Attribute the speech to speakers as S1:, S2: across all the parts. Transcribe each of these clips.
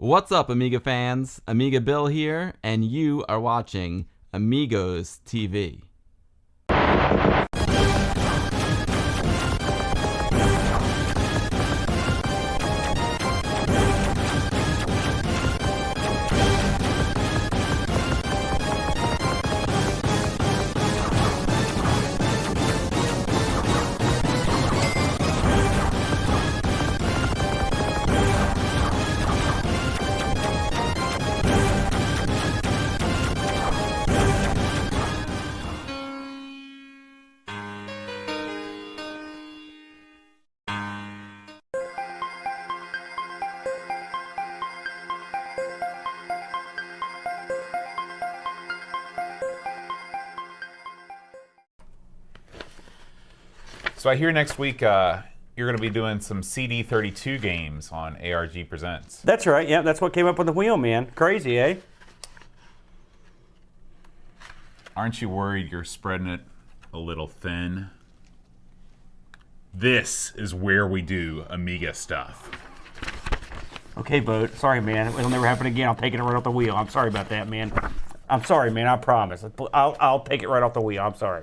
S1: What's up, Amiga fans? Amiga Bill here, and you are watching Amigos TV.
S2: So I hear next week you're going to be doing some CD32 games on ARG Presents.
S3: That's right. Yeah, that's what came up on the wheel, man. Crazy, eh?
S2: Aren't you worried you're spreading it a little thin? This is where we do Amiga stuff.
S3: Okay, Boat. Sorry, man. It'll never happen again. I'll take it right off the wheel. I'm sorry about that, man. I'm sorry, man. I promise. I'll take it right off the wheel. I'm sorry.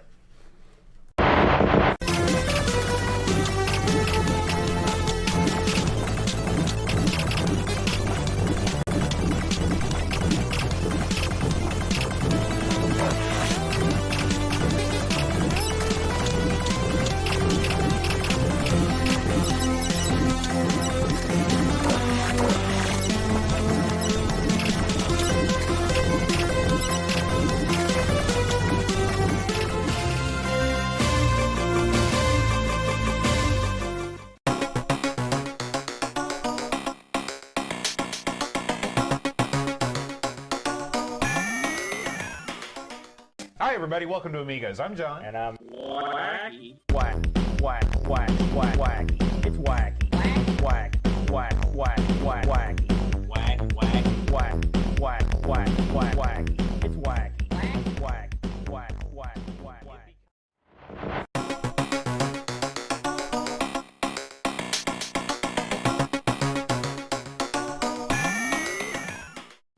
S2: Hi, everybody. Welcome to Amigos. I'm John.
S3: And I'm
S4: Wacky. Wack, wack, wack, wack, wacky. It's wacky. Wack, wack, wack, wack, wacky. Wack, wack, wack, wack, wack, wack, wacky. It's wacky. Wack, wack, wack, wack, wack.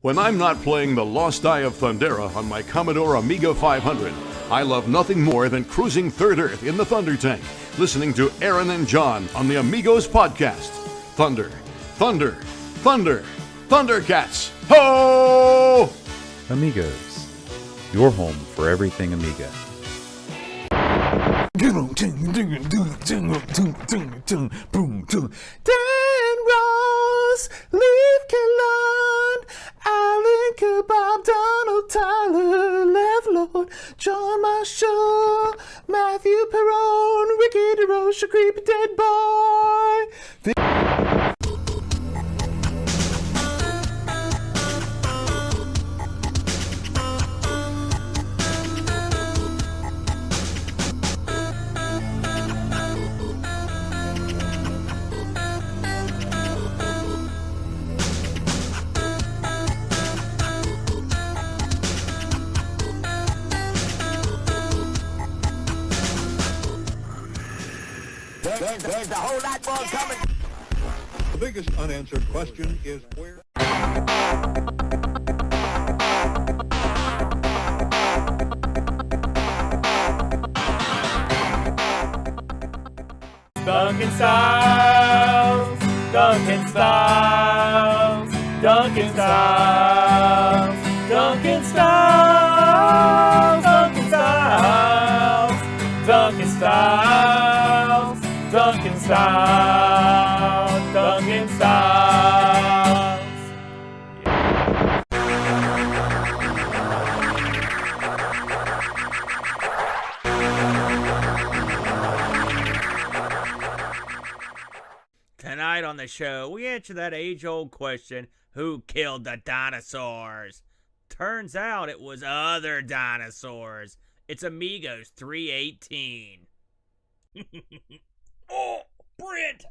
S5: When I'm not playing The Lost Eye of Thundera on my Commodore Amiga 500, I love nothing more than cruising Third Earth in the Thunder Tank, listening to Aaron and John on the Amigos podcast. Thunder, thunder, thunder, Thundercats! Ho!
S6: Amigos, your home for everything Amiga.
S7: Dan Ross, Leaf Kellon, Alan Kebab, Donald Tyler, Lev Lord, John Marshall, Matthew Perrone, Ricky DeRoche, Creepy Dead Boy.
S4: There's a whole lot more coming.
S8: The biggest unanswered question is where...
S4: Duncan Styles, Duncan Styles, Duncan Styles, Duncan Styles, Duncan Styles, Duncan Styles, Duncan Styles, Duncan Styles. Tonight on the show, we answer that age-old question, who killed the dinosaurs? Turns out it was other dinosaurs. It's Amigos 318. Oh, Brent!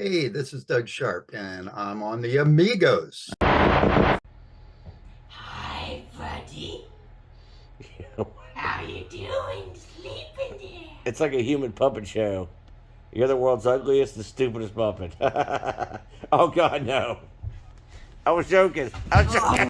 S9: Hey, this is Doug Sharp, and I'm on the Amigos.
S10: Hi, buddy. How you doing sleeping there?
S3: It's like a human puppet show. You're the world's ugliest and stupidest puppet. Oh, God, no. I was joking. I was joking.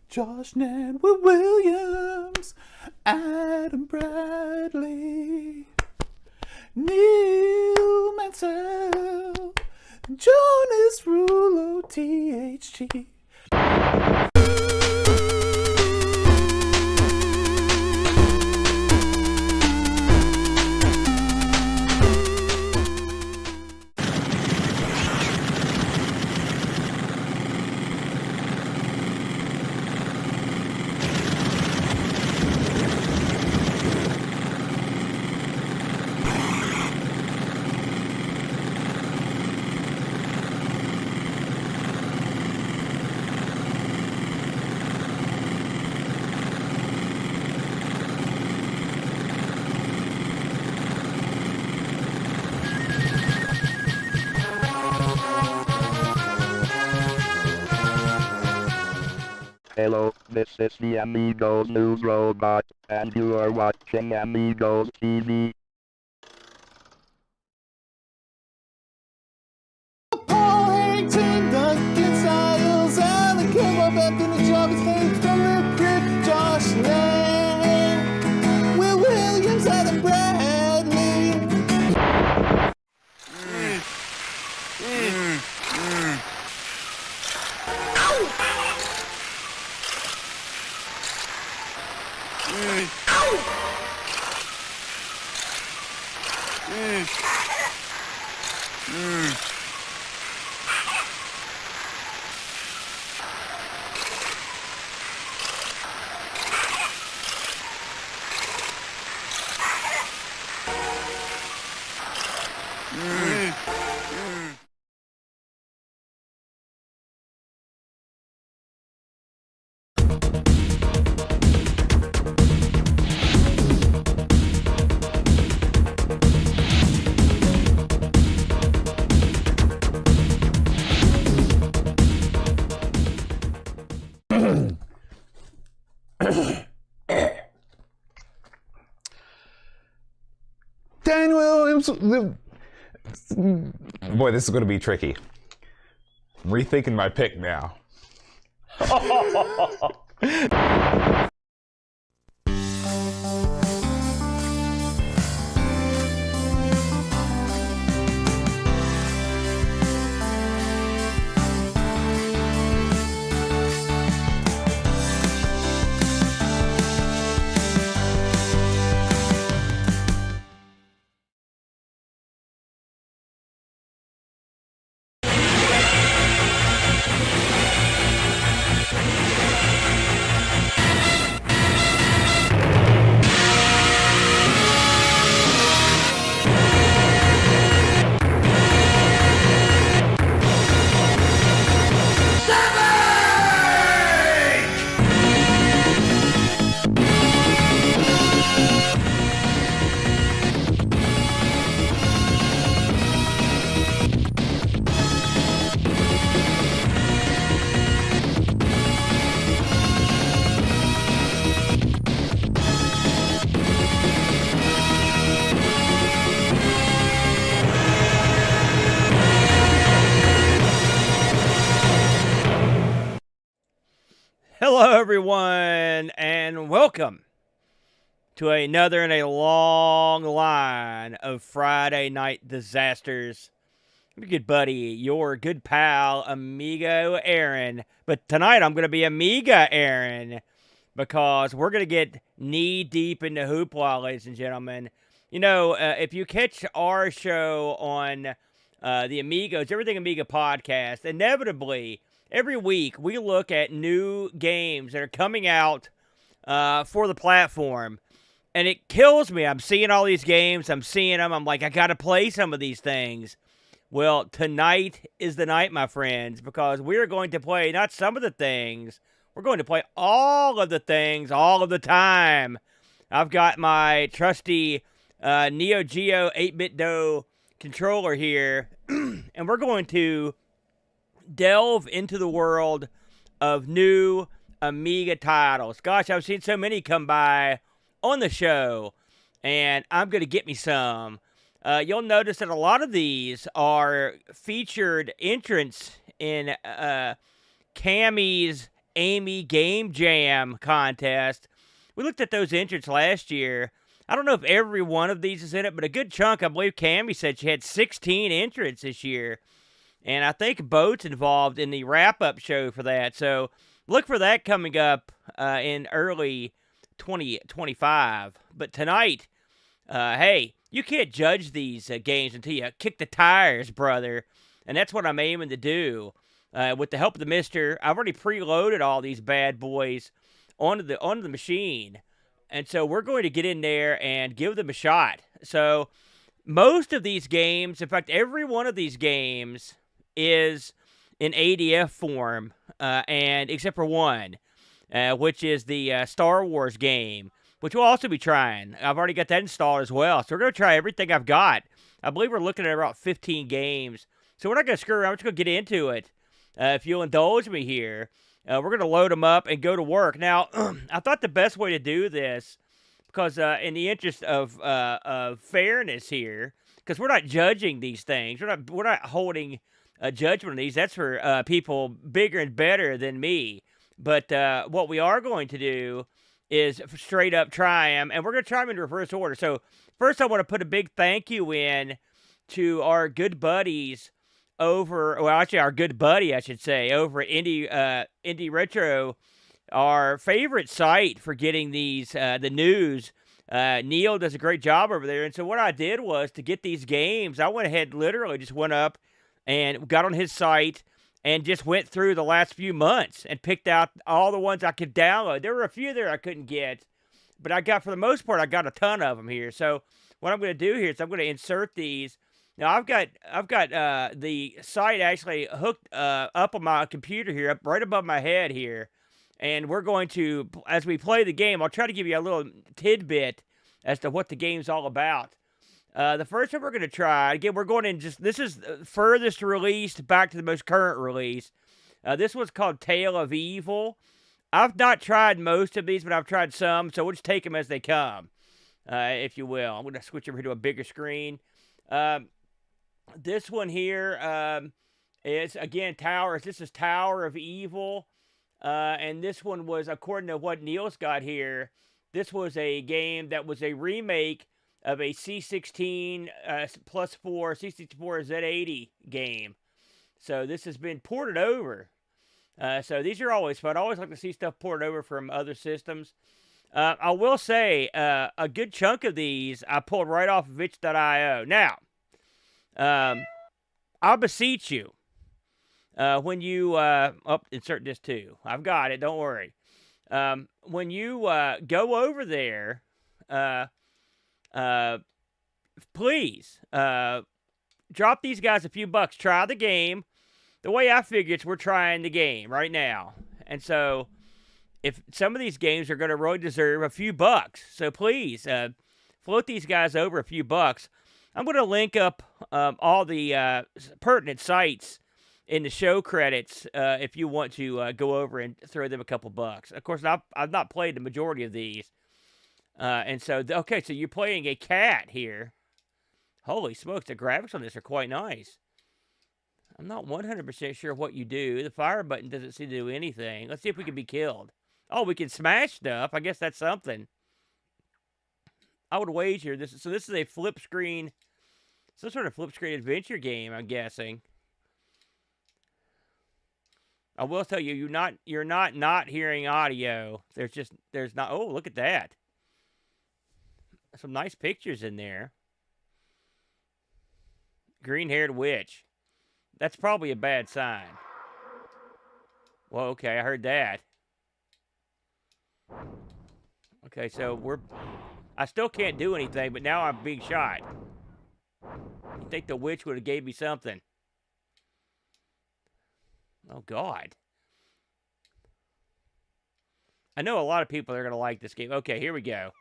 S7: Josh Nan, Will Williams, Adam Bradley, Neil Mansell, Jonas Rulo, THG.
S11: Hello, this is the Amigos News Robot, and you are watching Amigos TV.
S7: Paul Harrington, Duncan Styles, Alan Kilgore, Anthony Jarvis, Dave Philip, Josh Lang, Will Williams, Adam Bradley. Dan Williams.
S2: Boy, this is going to be tricky. I'm rethinking my pick now.
S4: Hello, everyone, and welcome to another in a long line of Friday night disasters. Your good buddy, your good pal, Amigo Aaron. But tonight I'm going to be Amiga Aaron because we're going to get knee-deep into hoopla, ladies and gentlemen. You know, if you catch our show on the Amigos, Everything Amiga podcast, inevitably, every week we look at new games that are coming out for the platform. And it kills me. I'm seeing all these games. I'm seeing them. I'm like, I got to play some of these things. Well, tonight is the night, my friends, because we're going to play not some of the things. We're going to play all of the things all of the time. I've got my trusty Neo Geo 8-bit Do controller here, and we're going to delve into the world of new Amiga titles. Gosh, I've seen so many come by on the show, and I'm going to get me some. You'll notice that a lot of these are featured entrants in Cammy's Amy Game Jam contest. We looked at those entrants last year. I don't know if every one of these is in it, but a good chunk. I believe Cammy said she had 16 entrants this year. And I think Boat's involved in the wrap-up show for that. So look for that coming up in early 2025. But tonight, hey, you can't judge these games until you kick the tires, brother. And that's what I'm aiming to do. With the help of the mister, I've already preloaded all these bad boys onto the machine. And so we're going to get in there and give them a shot. So most of these games, in fact, every one of these games is in ADF form, and except for one, which is the Star Wars game, which we'll also be trying. I've already got that installed as well. So we're going to try everything I've got. I believe we're looking at about 15 games. So we're not going to screw around. We're just going to get into it. If you'll indulge me here, we're going to load them up and go to work. Now, I thought the best way to do this, because in the interest of fairness here, because we're not judging these things. We're not holding a judgment on these. That's for people bigger and better than me. But what we are going to do is straight up try them, and we're going to try them in reverse order. So first I want to put a big thank you in to our good buddies over, well, actually our good buddy, I should say, over at Indie Retro, our favorite site for getting these, the news. Neil does a great job over there. And so what I did was, to get these games, I went ahead, literally just went up and got on his site and just went through the last few months and picked out all the ones I could download. There were a few there I couldn't get, but I got, for the most part, I got a ton of them here. So what I'm going to do here is I'm going to insert these. Now I've got the site actually hooked up on my computer here, up right above my head here, and we're going to, as we play the game, I'll try to give you a little tidbit as to what the game's all about. The first one we're going to try, again, we're going in just, this is furthest released back to the most current release. This one's called Tale of Evil. I've not tried most of these, but I've tried some, so we'll just take them as they come, if you will. I'm going to switch over here to a bigger screen. This one here is, again, Towers. This is Tower of Evil, and this one was, according to what Neil's got here, this was a game that was a remake of a C16 plus 4 C64 Z80 game. So this has been ported over. So these are always fun. I always like to see stuff ported over from other systems. I will say a good chunk of these I pulled right off of itch.io. Now, I beseech you, when you insert this too. I've got it. Don't worry. When you go over there, please drop these guys a few bucks. Try the game. The way I figure it's, we're trying the game right now, and so if some of these games are going to really deserve a few bucks, so please float these guys over a few bucks. I'm going to link up all the pertinent sites in the show credits if you want to go over and throw them a couple bucks. Of course, I've not played the majority of these. And so, okay, so you're playing a cat here. Holy smokes, the graphics on this are quite nice.
S3: I'm not 100% sure what you do. The fire button doesn't seem to do anything. Let's see if we can be killed. Oh, we can smash stuff. I guess that's something. I would wager this. So this is a flip screen, some sort of flip screen adventure game, I'm guessing. I will tell you, you're not hearing audio. There's not. Oh, look at that. Some nice pictures in there. Green-haired witch. That's probably a bad sign. Well, okay, I heard that. Okay, so I still can't do anything, but now I'm being shot. You think the witch would have gave me something? Oh, God. I know a lot of people are going to like this game. Okay, here we go.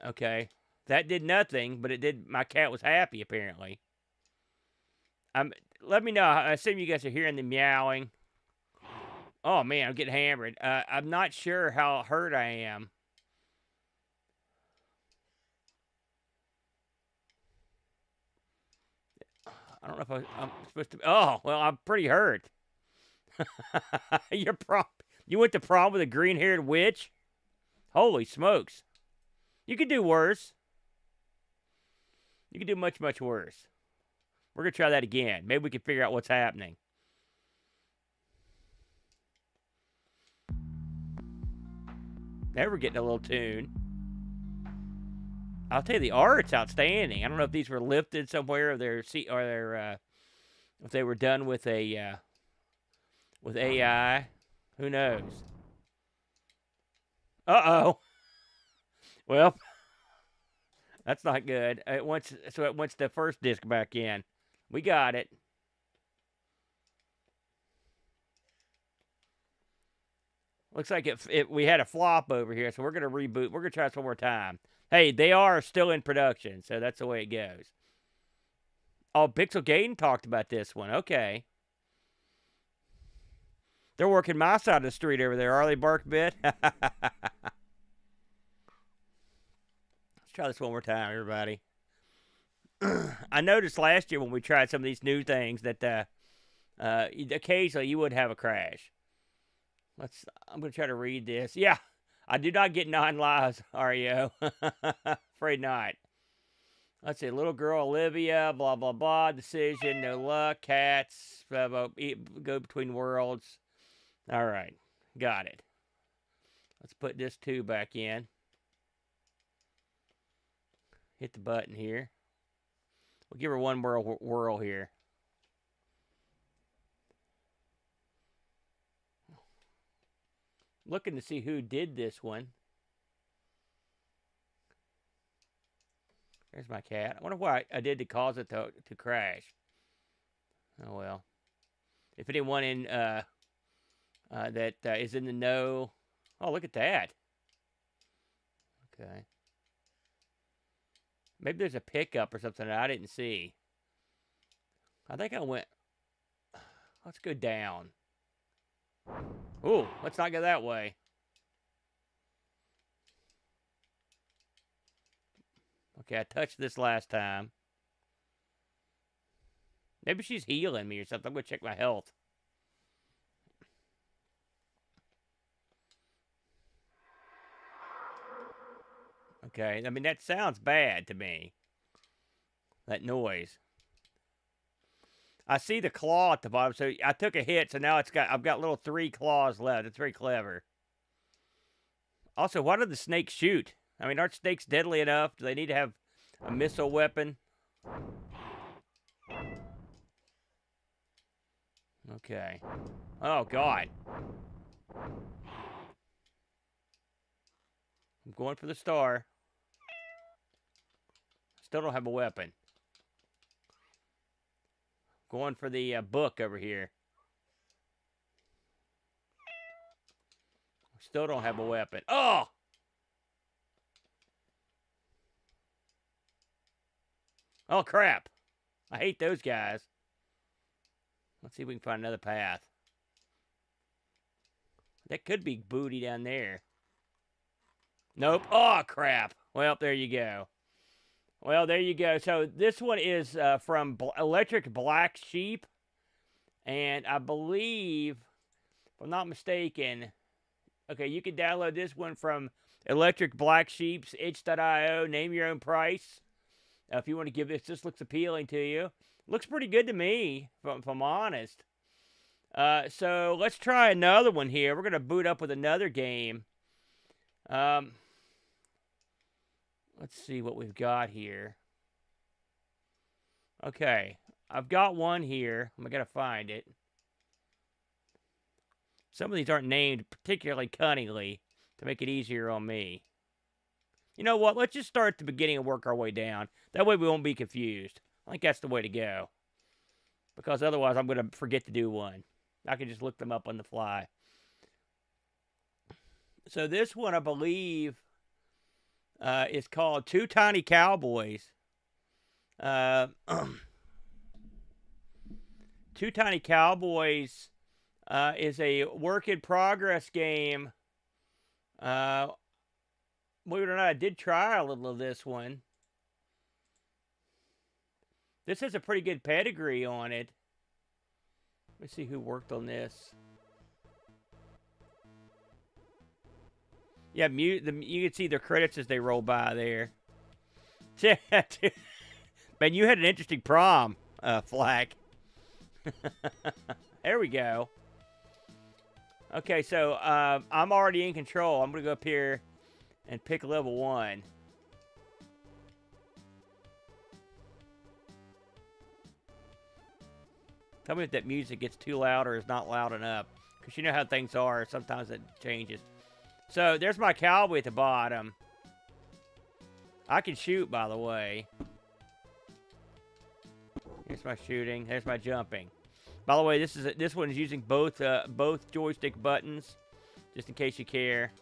S3: Okay. That did nothing, but it did. My cat was happy, apparently. Let me know. I assume you guys are hearing the meowing. Oh, man, I'm getting hammered. I'm not sure how hurt I am. I don't know if I'm supposed to. Oh, well, I'm pretty hurt. You went to prom with a green-haired witch? Holy smokes. You could do worse. You could do much, much worse. We're going to try that again. Maybe we can figure out what's happening. Now we're getting a little tune. I'll tell you, the art's outstanding. I don't know if these were lifted somewhere, or if they were done with AI. Who knows? Uh-oh. Well, that's not good. It wants the first disc back in. We got it. Looks like we had a flop over here, so we're going to reboot. We're going to try this one more time. Hey, they are still in production, so that's the way it goes. Oh, Pixel Gaiden talked about this one. Okay. They're working my side of the street over there, are they, Barkbit? Let's try this one more time, everybody. I noticed last year when we tried some of these new things that occasionally you would have a crash. I'm going to try to read this. Yeah, I do not get 9 lives, Ario. Afraid not. Let's see. Little girl Olivia, blah, blah, blah. Decision, no luck, cats, blah, blah, go between worlds. All right. Got it. Let's put this 2 back in. Hit the button here. We'll give her one more whirl here. Looking to see who did this one. There's my cat. I wonder what I did to cause it to crash. Oh, well. If anyone in that is in the know. Oh, look at that. Okay. Maybe there's a pickup or something that I didn't see. I think I went... Let's go down. Ooh, let's not go that way. Okay, I touched this last time. Maybe she's healing me or something. I'm going to check my health. Okay, I mean, that sounds bad to me. That noise. I see the claw at the bottom, so I took a hit, so now I've got little 3 claws left. It's very clever. Also, why do the snakes shoot? I mean, aren't snakes deadly enough? Do they need to have a missile weapon? Okay. Oh, God. I'm going for the star. Still don't have a weapon. Going for the book over here. Still don't have a weapon. Oh! Oh, crap. I hate those guys. Let's see if we can find another path. That could be booty down there. Nope. Oh, crap. Well, there you go. Well, there you go. So this one is from Electric Black Sheep. And I believe, if I'm not mistaken, okay, you can download this one from Electric Black Sheep's itch.io. Name your own price. If you want to give this looks appealing to you. Looks pretty good to me, if I'm honest. So let's try another one here. We're going to boot up with another game. Let's see what we've got here. Okay, I've got one here. I'm going to find it. Some of these aren't named particularly cunningly to make it easier on me. You know what? Let's just start at the beginning and work our way down. That way we won't be confused. I think that's the way to go. Because otherwise I'm going to forget to do one. I can just look them up on the fly. So this one, I believe, is called Two Tiny Cowboys. Two Tiny Cowboys is a work-in-progress game. Believe it or not, I did try a little of this one. This has a pretty good pedigree on it. Let's see who worked on this. Yeah, you can see their credits as they roll by there. Man, you had an interesting prom, Flack. There we go. Okay, so I'm already in control. I'm going to go up here and pick level 1. Tell me if that music gets too loud or is not loud enough. Because you know how things are. Sometimes it changes. So, there's my cowboy at the bottom. I can shoot, by the way. Here's my shooting. There's my jumping. By the way, this one is using both joystick buttons. Just in case you care.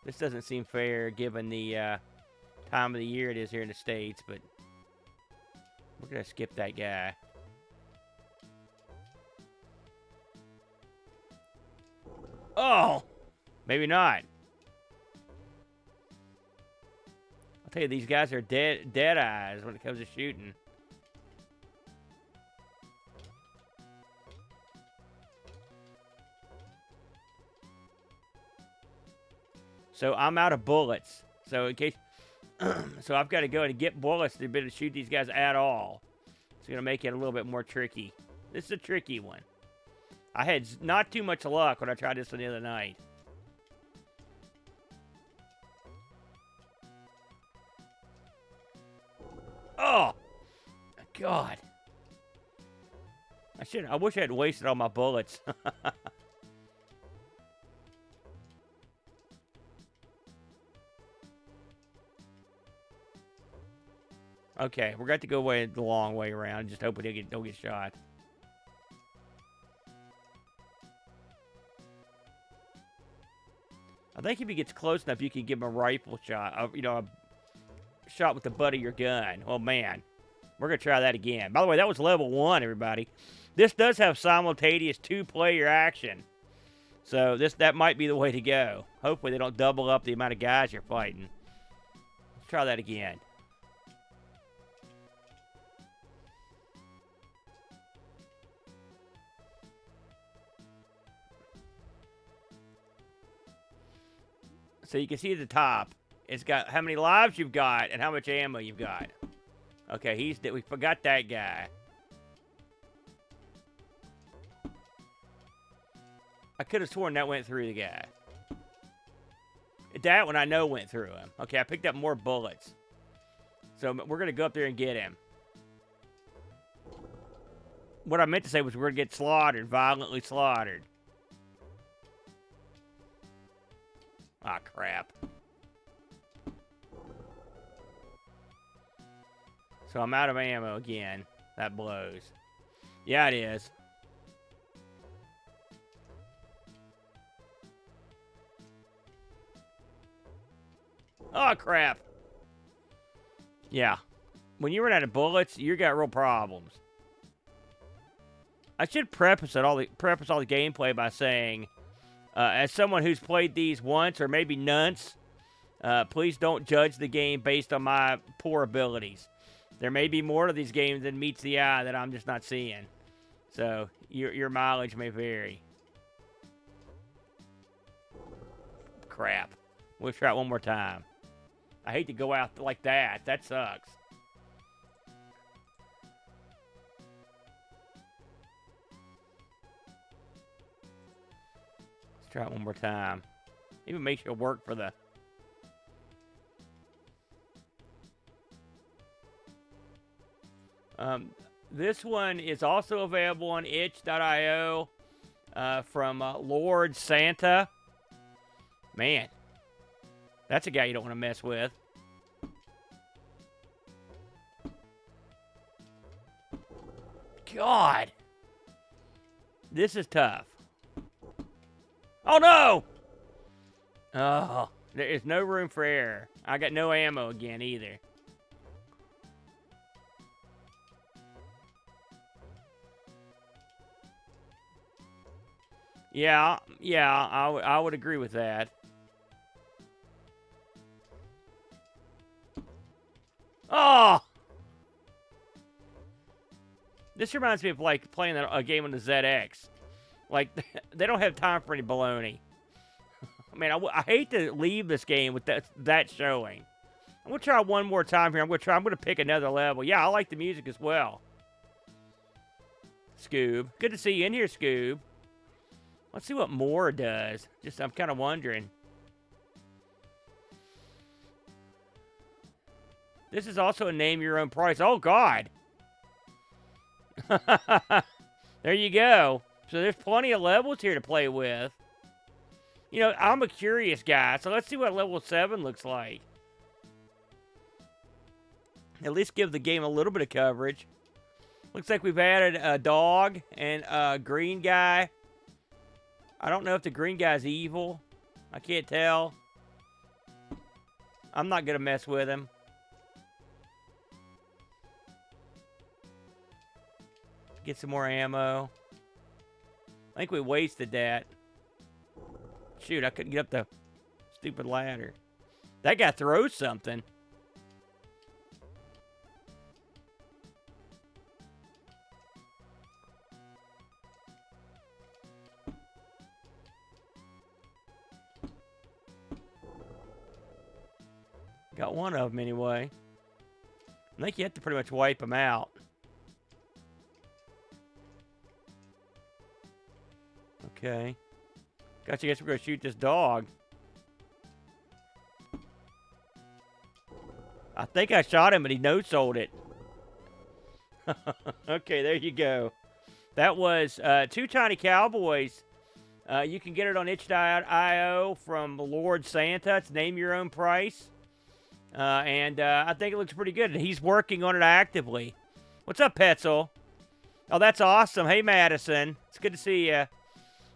S3: This doesn't seem fair given the time of the year it is here in the States, but we're going to skip that guy. Oh! Maybe not. I'll tell you, these guys are dead eyes when it comes to shooting. So I'm out of bullets. So in case, so I've got to go and get bullets to be able to shoot these guys at all. It's gonna make it a little bit more tricky. This is a tricky one. I had not too much luck when I tried this one the other night. Oh, God! I wish I had wasted all my bullets. Okay, we're going to go the long way around. Just hope we don't get shot. I think if he gets close enough, you can give him a rifle shot. You know, a shot with the butt of your gun. Oh, man. We're going to try that again. By the way, that was level 1, everybody. This does have simultaneous 2-player action. So that might be the way to go. Hopefully they don't double up the amount of guys you're fighting. Let's try that again. So you can see at the top, it's got how many lives you've got and how much ammo you've got. Okay, we forgot that guy. I could have sworn that went through the guy. That one I know went through him. Okay, I picked up more bullets. So we're going to go up there and get him. What I meant to say was we're going to get slaughtered, violently slaughtered. Ah, crap. So I'm out of ammo again. That blows. Yeah, it is. Oh, crap. Yeah. When you run out of bullets, you got real problems. I should preface all the gameplay by saying, as someone who's played these once or maybe nonce, Please don't judge the game based on my poor abilities. There may be more to these games than meets the eye that I'm just not seeing. So your mileage may vary. Crap. We'll try it one more time. I hate to go out like that. That sucks. Let's try it one more time. Even makes it work for the... This one is also available on itch.io from Lord Santa. Man, that's a guy you don't want to mess with. God. This is tough. Oh, no! Oh, there is no room for error. I got no ammo again, either. Yeah, I would agree with that. Oh! This reminds me of, like, playing a game on the ZX. Like, they don't have time for any baloney. I mean, I hate to leave this game with that showing. I'm going to try one more time here. I'm going to pick another level. Yeah, I like the music as well. Scoob. Good to see you in here, Scoob. Let's see what more does. I'm kind of wondering. This is also a name your own price. Oh, God. There you go. So there's plenty of levels here to play with. You know, I'm a curious guy, so let's see what level 7 looks like. At least give the game a little bit of coverage. Looks like we've added a dog and a green guy. I don't know if the green guy's evil. I can't tell. I'm not going to mess with him. Get some more ammo. I think we wasted that. Shoot, I couldn't get up the stupid ladder. That guy throws something. Got one of them anyway. I think you have to pretty much wipe them out. Okay. Gotcha, I guess we're going to shoot this dog. I think I shot him, but he no-sold it. Okay, there you go. That was Two Tiny Cowboys. You can get it on itch.io from Lord Santa. It's name your own price. And I think it looks pretty good. He's working on it actively. What's up, Petzel? Oh, that's awesome. Hey, Madison. It's good to see you.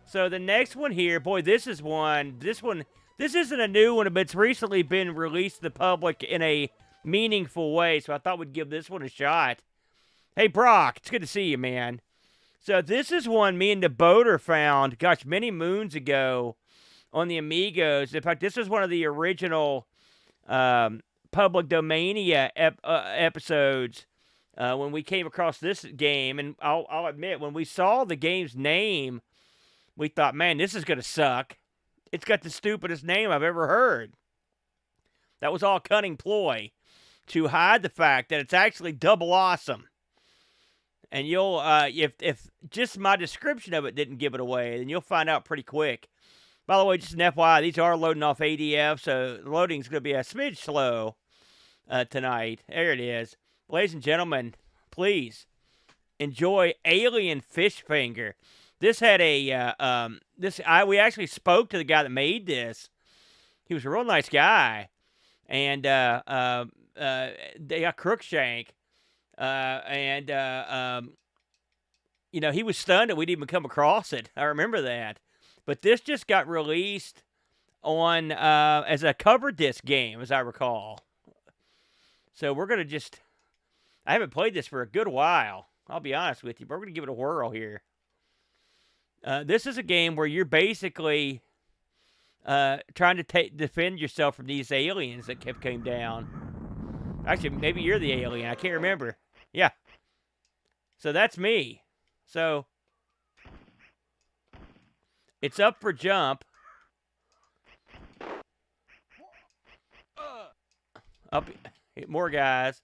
S3: So the next one here, boy, this is one. This isn't a new one, but it's recently been released to the public in a meaningful way. So I thought we'd give this one a shot. Hey, Brock, it's good to see you, man. So this is one me and the boater found, gosh, many moons ago on the Amigos. In fact, this is one of the original Public Domania episodes when we came across this game. And I'll admit, when we saw the game's name, we thought, man, this is going to suck. It's got the stupidest name I've ever heard. That was all cunning ploy to hide the fact that it's actually double awesome. And you'll, if just my description of it didn't give it away, then you'll find out pretty quick. By the way, just an FYI, these are loading off ADF, so the loading's going to be a smidge slow tonight. There it is. Ladies and gentlemen, please enjoy Alien Fish Finger. This had a, we actually spoke to the guy that made this. He was a real nice guy. And they got Crookshank. You know, he was stunned that we'd even come across it. I remember that. But this just got released on as a cover disc game, as I recall. So we're going to I haven't played this for a good while. I'll be honest with you, but we're going to give it a whirl here. This is a game where you're basically trying to defend yourself from these aliens that came down. Actually, maybe you're the alien. I can't remember. Yeah. So that's me. So it's up for jump. Up, more guys.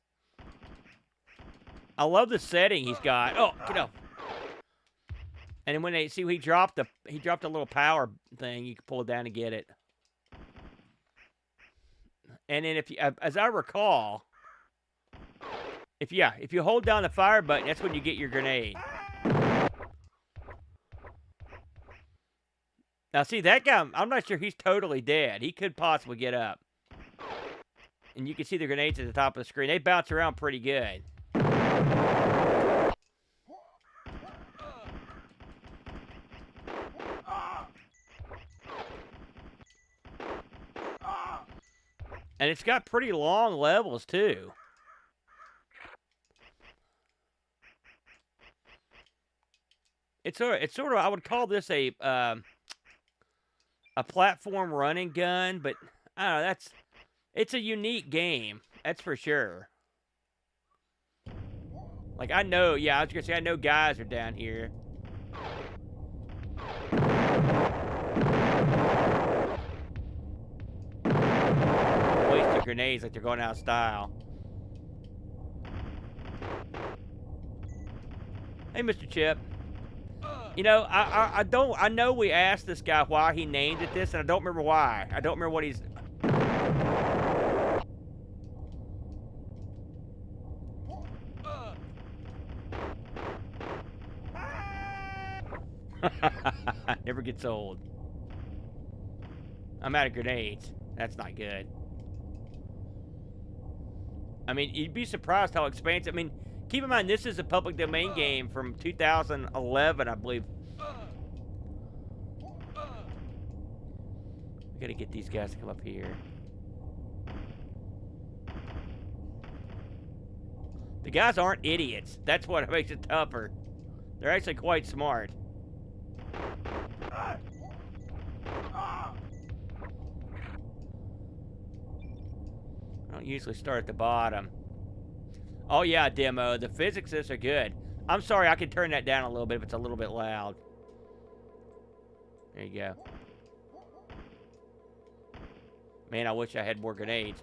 S3: I love the setting he's got. Oh, get up. And then when they see he dropped a little power thing, you can pull it down and get it. And then if you, as I recall, if you hold down the fire button, that's when you get your grenade. Now see that guy, I'm not sure he's totally dead. He could possibly get up. And you can see the grenades at the top of the screen. They bounce around pretty good. And it's got pretty long levels, too. It's sort of, I would call this a platform running gun, but I don't know, it's a unique game. That's for sure. Like, I know, yeah, I was going to say, I know guys are down here. Wasting grenades like they're going out of style. Hey, Mr. Chip. You know, I know we asked this guy why he named it this, and I don't remember why. I don't remember what he's... Never gets old. I'm out of grenades. That's not good. I mean, you'd be surprised how expansive. I mean, keep in mind, this is a public domain game from 2011, I believe. We gotta get these guys to come up here. The guys aren't idiots. That's what makes it tougher. They're actually quite smart. I don't usually start at the bottom. Oh yeah, demo. The physics are good. I'm sorry, I can turn that down a little bit if it's a little bit loud. There you go. Man, I wish I had more grenades.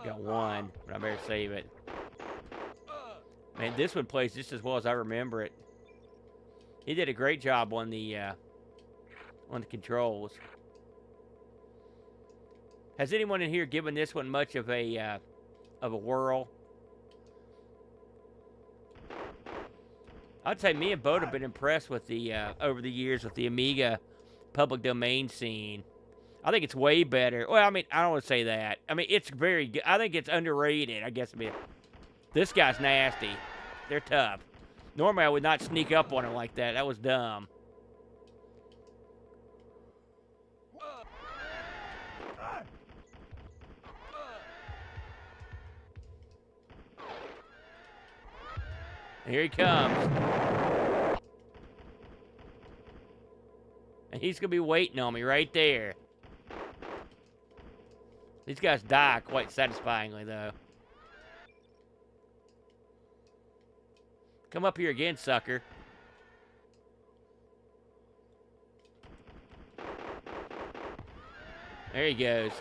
S3: Got one, but I better save it. Man, this one plays just as well as I remember it. He did a great job on the controls. Has anyone in here given this one much of a whirl? I'd say me and Bo have been impressed with the over the years with the Amiga public domain scene. I think it's way better. Well, I mean, I don't want to say that. I mean, it's very good. I think it's underrated, I guess. This guy's nasty. They're tough. Normally, I would not sneak up on him like that. That was dumb. Here he comes. And he's going to be waiting on me right there. These guys die quite satisfyingly, though. Come up here again, sucker. There he goes.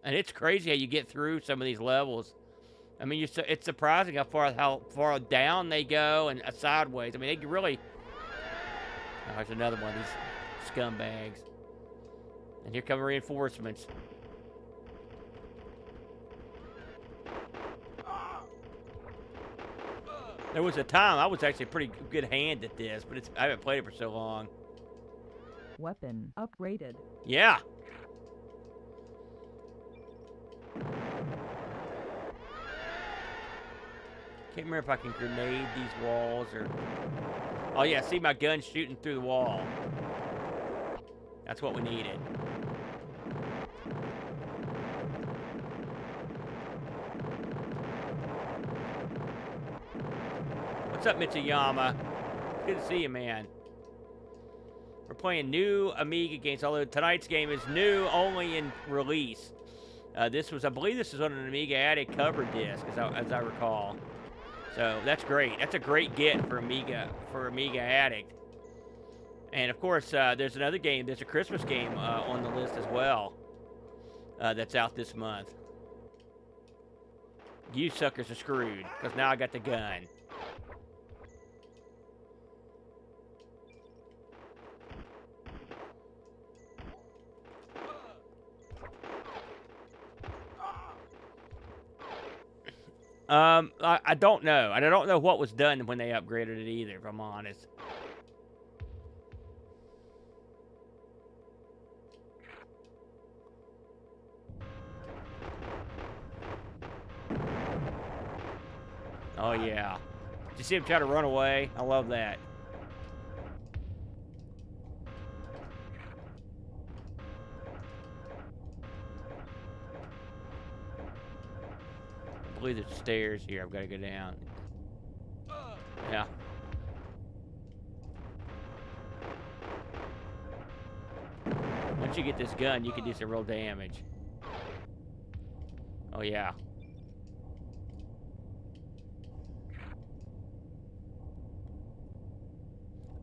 S3: And it's crazy how you get through some of these levels. I mean, it's surprising how far down they go and sideways. I mean, they can really... Oh, there's another one of these scumbags. And here come reinforcements. There was a time I was actually a pretty good hand at this, but I haven't played it for so long.
S12: Weapon upgraded.
S3: Yeah. Can't remember if I can grenade these walls or... Oh yeah, see my gun shooting through the wall. That's what we needed. What's up, Mitsuyama? Good to see you, man. We're playing new Amiga games, although tonight's game is new only in release. This was, I believe this is on an Amiga Addict cover disc, as I recall. So that's great. That's a great get for Amiga Addict. And of course, there's another game. There's a Christmas game on the list as well. That's out this month. You suckers are screwed, because now I got the gun. I don't know. I don't know what was done when they upgraded it either, if I'm honest. Oh, yeah. Did you see him try to run away? I love that. I believe there's stairs here. I've got to go down. Yeah. Once you get this gun, you can do some real damage. Oh, yeah.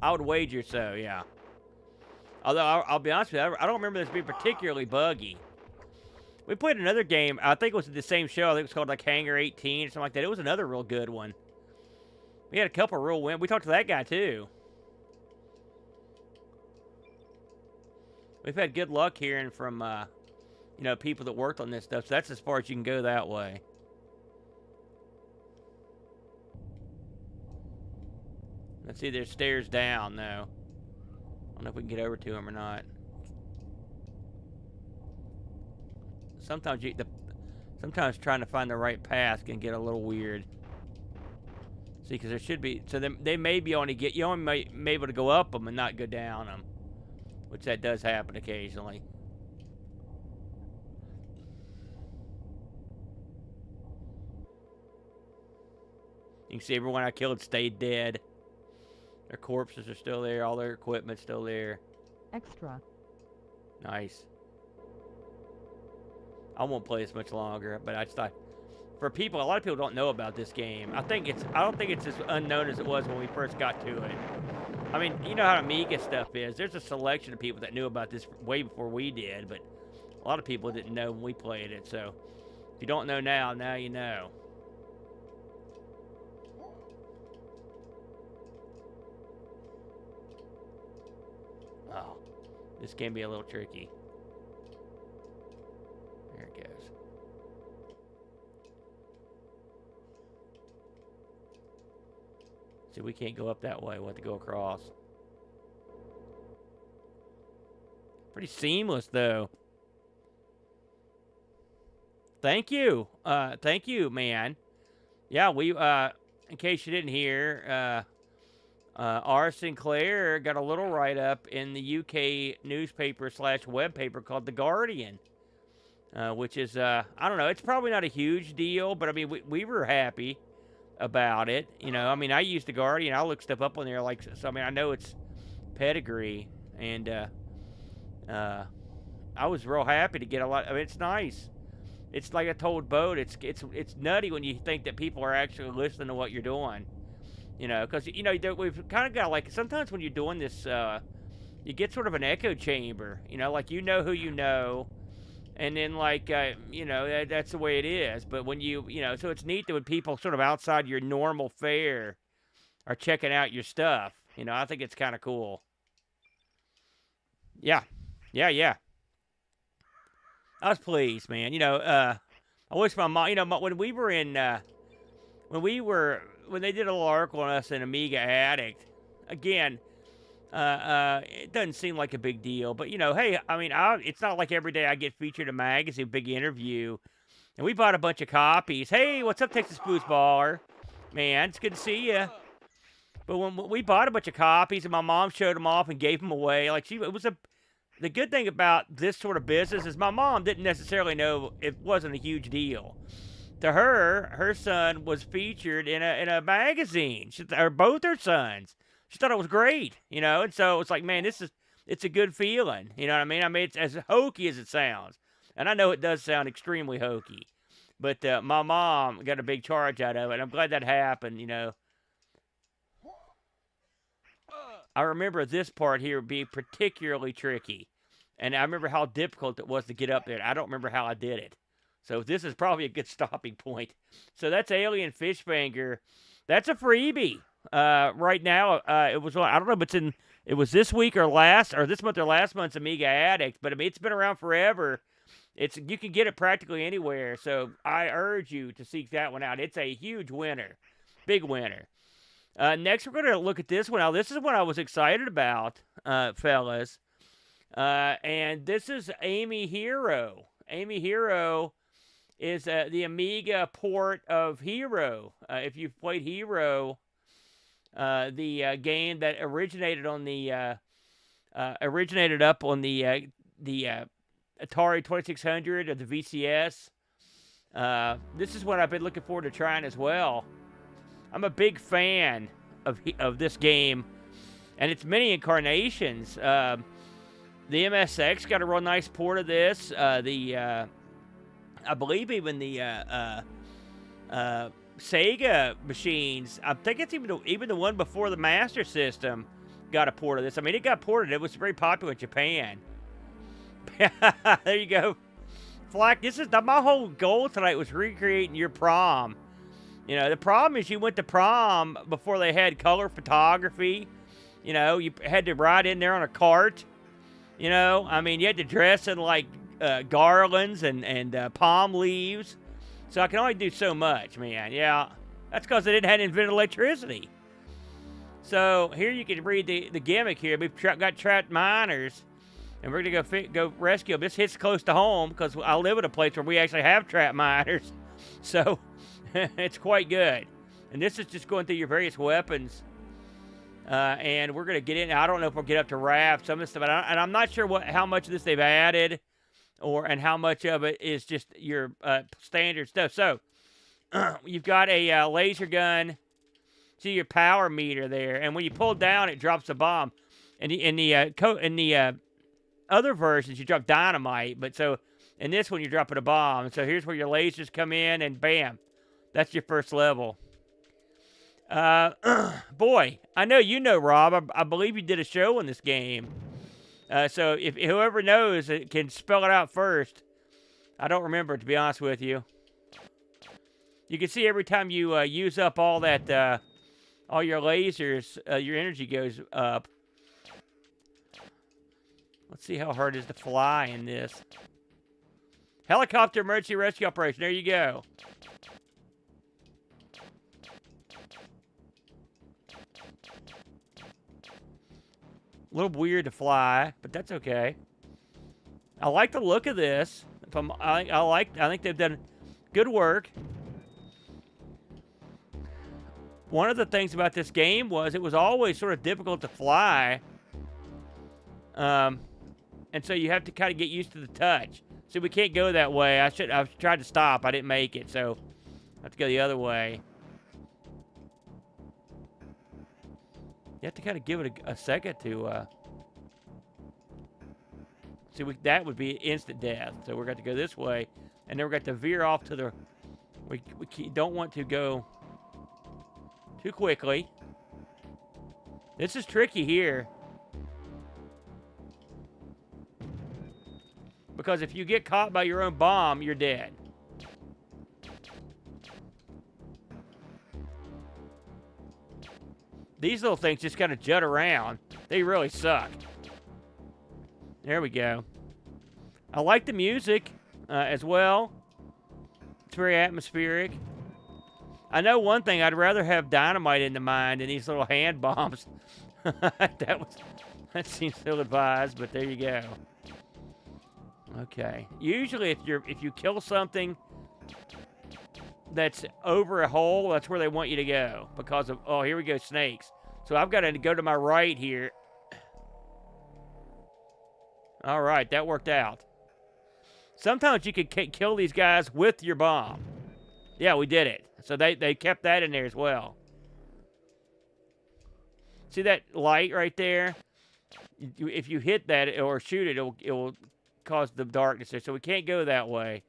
S3: I would wager so, yeah. Although, I'll be honest with you, I don't remember this being particularly buggy. We played another game, I think it was the same show, I think it was called like Hangar 18 or something like that. It was another real good one. We had a couple real wins. We talked to that guy, too. We've had good luck hearing from, you know, people that worked on this stuff, so that's as far as you can go that way. Let's see, there's stairs down, though. I don't know if we can get over to them or not. Sometimes sometimes trying to find the right path can get a little weird. See, because there should be, so they may be only you only may be able to go up them and not go down them, which that does happen occasionally. You can see everyone I killed stayed dead. Their corpses are still there. All their equipment's still there.
S12: Extra.
S3: Nice. I won't play this much longer, but I just thought, for people, a lot of people don't know about this game. I don't think it's as unknown as it was when we first got to it. I mean, you know how Amiga stuff is. There's a selection of people that knew about this way before we did, but a lot of people didn't know when we played it. So, if you don't know now, now you know. Oh, this can be a little tricky. There it goes. See, we can't go up that way. We'll have to go across. Pretty seamless, though. Thank you. Thank you, man. Yeah, we, in case you didn't hear, R. Sinclair got a little write-up in the UK newspaper / web paper called The Guardian, which is, I don't know, it's probably not a huge deal, but I mean, we were happy about it. You know, I mean, I used The Guardian. I looked stuff up on there, like, so I mean, I know it's pedigree, and I was real happy to get a lot. I mean, it's nice. It's like I told Bo, it's nutty when you think that people are actually listening to what you're doing. You know, because, you know, we've kind of got, like, sometimes when you're doing this, you get sort of an echo chamber. You know, like, you know who you know, and then, like, you know, that's the way it is. But when you know, so it's neat that when people sort of outside your normal fare are checking out your stuff. You know, I think it's kind of cool. Yeah. Yeah. I was pleased, man. You know, I wish my mom, you know, when we were in, when they did a little article on us in Amiga Addict, again, it doesn't seem like a big deal, but, you know, hey, I mean, it's not like every day I get featured in a magazine, big interview, and we bought a bunch of copies. Hey, what's up, Texas Foosballer? Man, it's good to see you. But when we bought a bunch of copies, and my mom showed them off and gave them away, like, the good thing about this sort of business is my mom didn't necessarily know it wasn't a huge deal. to her son was featured in a magazine. Or both her sons. She thought it was great, you know. And so it's like, man, it's a good feeling. You know what I mean? I mean, it's as hokey as it sounds. And I know it does sound extremely hokey. But my mom got a big charge out of it. And I'm glad that happened, you know. I remember this part here being particularly tricky. And I remember how difficult it was to get up there. I don't remember how I did it. So this is probably a good stopping point. So that's Alien Fishfinger. That's a freebie. Right now, it was, I don't know if it was this week or this month or last month's Amiga Addict, but I mean, it's been around forever. You can get it practically anywhere, so I urge you to seek that one out. It's a huge winner. Big winner. Next, we're going to look at this one. Now, this is what I was excited about, fellas. And this is Amy Hero. Amy Hero is the Amiga port of Hero. If you've played Hero, the game that originated up on the Atari 2600 or the VCS. This is what I've been looking forward to trying as well. I'm a big fan of this game and its many incarnations. The MSX got a real nice port of this. I believe even the Sega machines, I think it's even the one before the Master System got a port of this. I mean, it got ported. It was very popular in Japan. There you go. Flack, my whole goal tonight was recreating your prom. You know, the problem is you went to prom before they had color photography. You know, you had to ride in there on a cart. You know, I mean, you had to dress in like garlands and palm leaves. So I can only do so much, man. Yeah, that's because they hadn't invented electricity. So here you can read the gimmick here. We've got trapped miners, and we're going to go rescue them. This hits close to home because I live in a place where we actually have trapped miners. So it's quite good. And this is just going through your various weapons. And we're going to get in. I don't know if we'll get up to raft, some of this stuff. And I'm not sure how much of this they've added. And how much of it is just your standard stuff. So, you've got a laser gun. See your power meter there, and when you pull down, it drops a bomb. And in the other versions, you drop dynamite, but so in this one, you're dropping a bomb. And so here's where your lasers come in, and bam, that's your first level. Boy, I know you know, Rob. I believe you did a show on this game. So if whoever knows it can spell it out first. I don't remember, to be honest with you. You can see every time you use up all that, all your lasers, your energy goes up. Let's see how hard it is to fly in this. Helicopter emergency rescue operation. There you go. A little weird to fly, but that's okay. I like the look of this. I think they've done good work. One of the things about this game was it was always sort of difficult to fly. And so you have to kind of get used to the touch. See, we can't go that way. I've tried to stop. I didn't make it, so I have to go the other way. You have to kind of give it a second to... See, that would be instant death. So we're going to go this way. And then we're going to veer off to the... We don't want to go too quickly. This is tricky here. Because if you get caught by your own bomb, you're dead. These little things just kind of jut around. They really suck. There we go. I like the music as well. It's very atmospheric. I know one thing. I'd rather have dynamite in the mine than these little hand bombs. That seems ill-advised, but there you go. Okay. Usually, if you kill something that's over a hole, that's where they want you to go because of, oh, here we go, snakes. So I've got to go to my right here. All right, that worked out. Sometimes you can kill these guys with your bomb. Yeah, we did it. So they kept that in there as well. See that light right there? If you hit that or shoot it, it will cause the darkness there. So we can't go that way.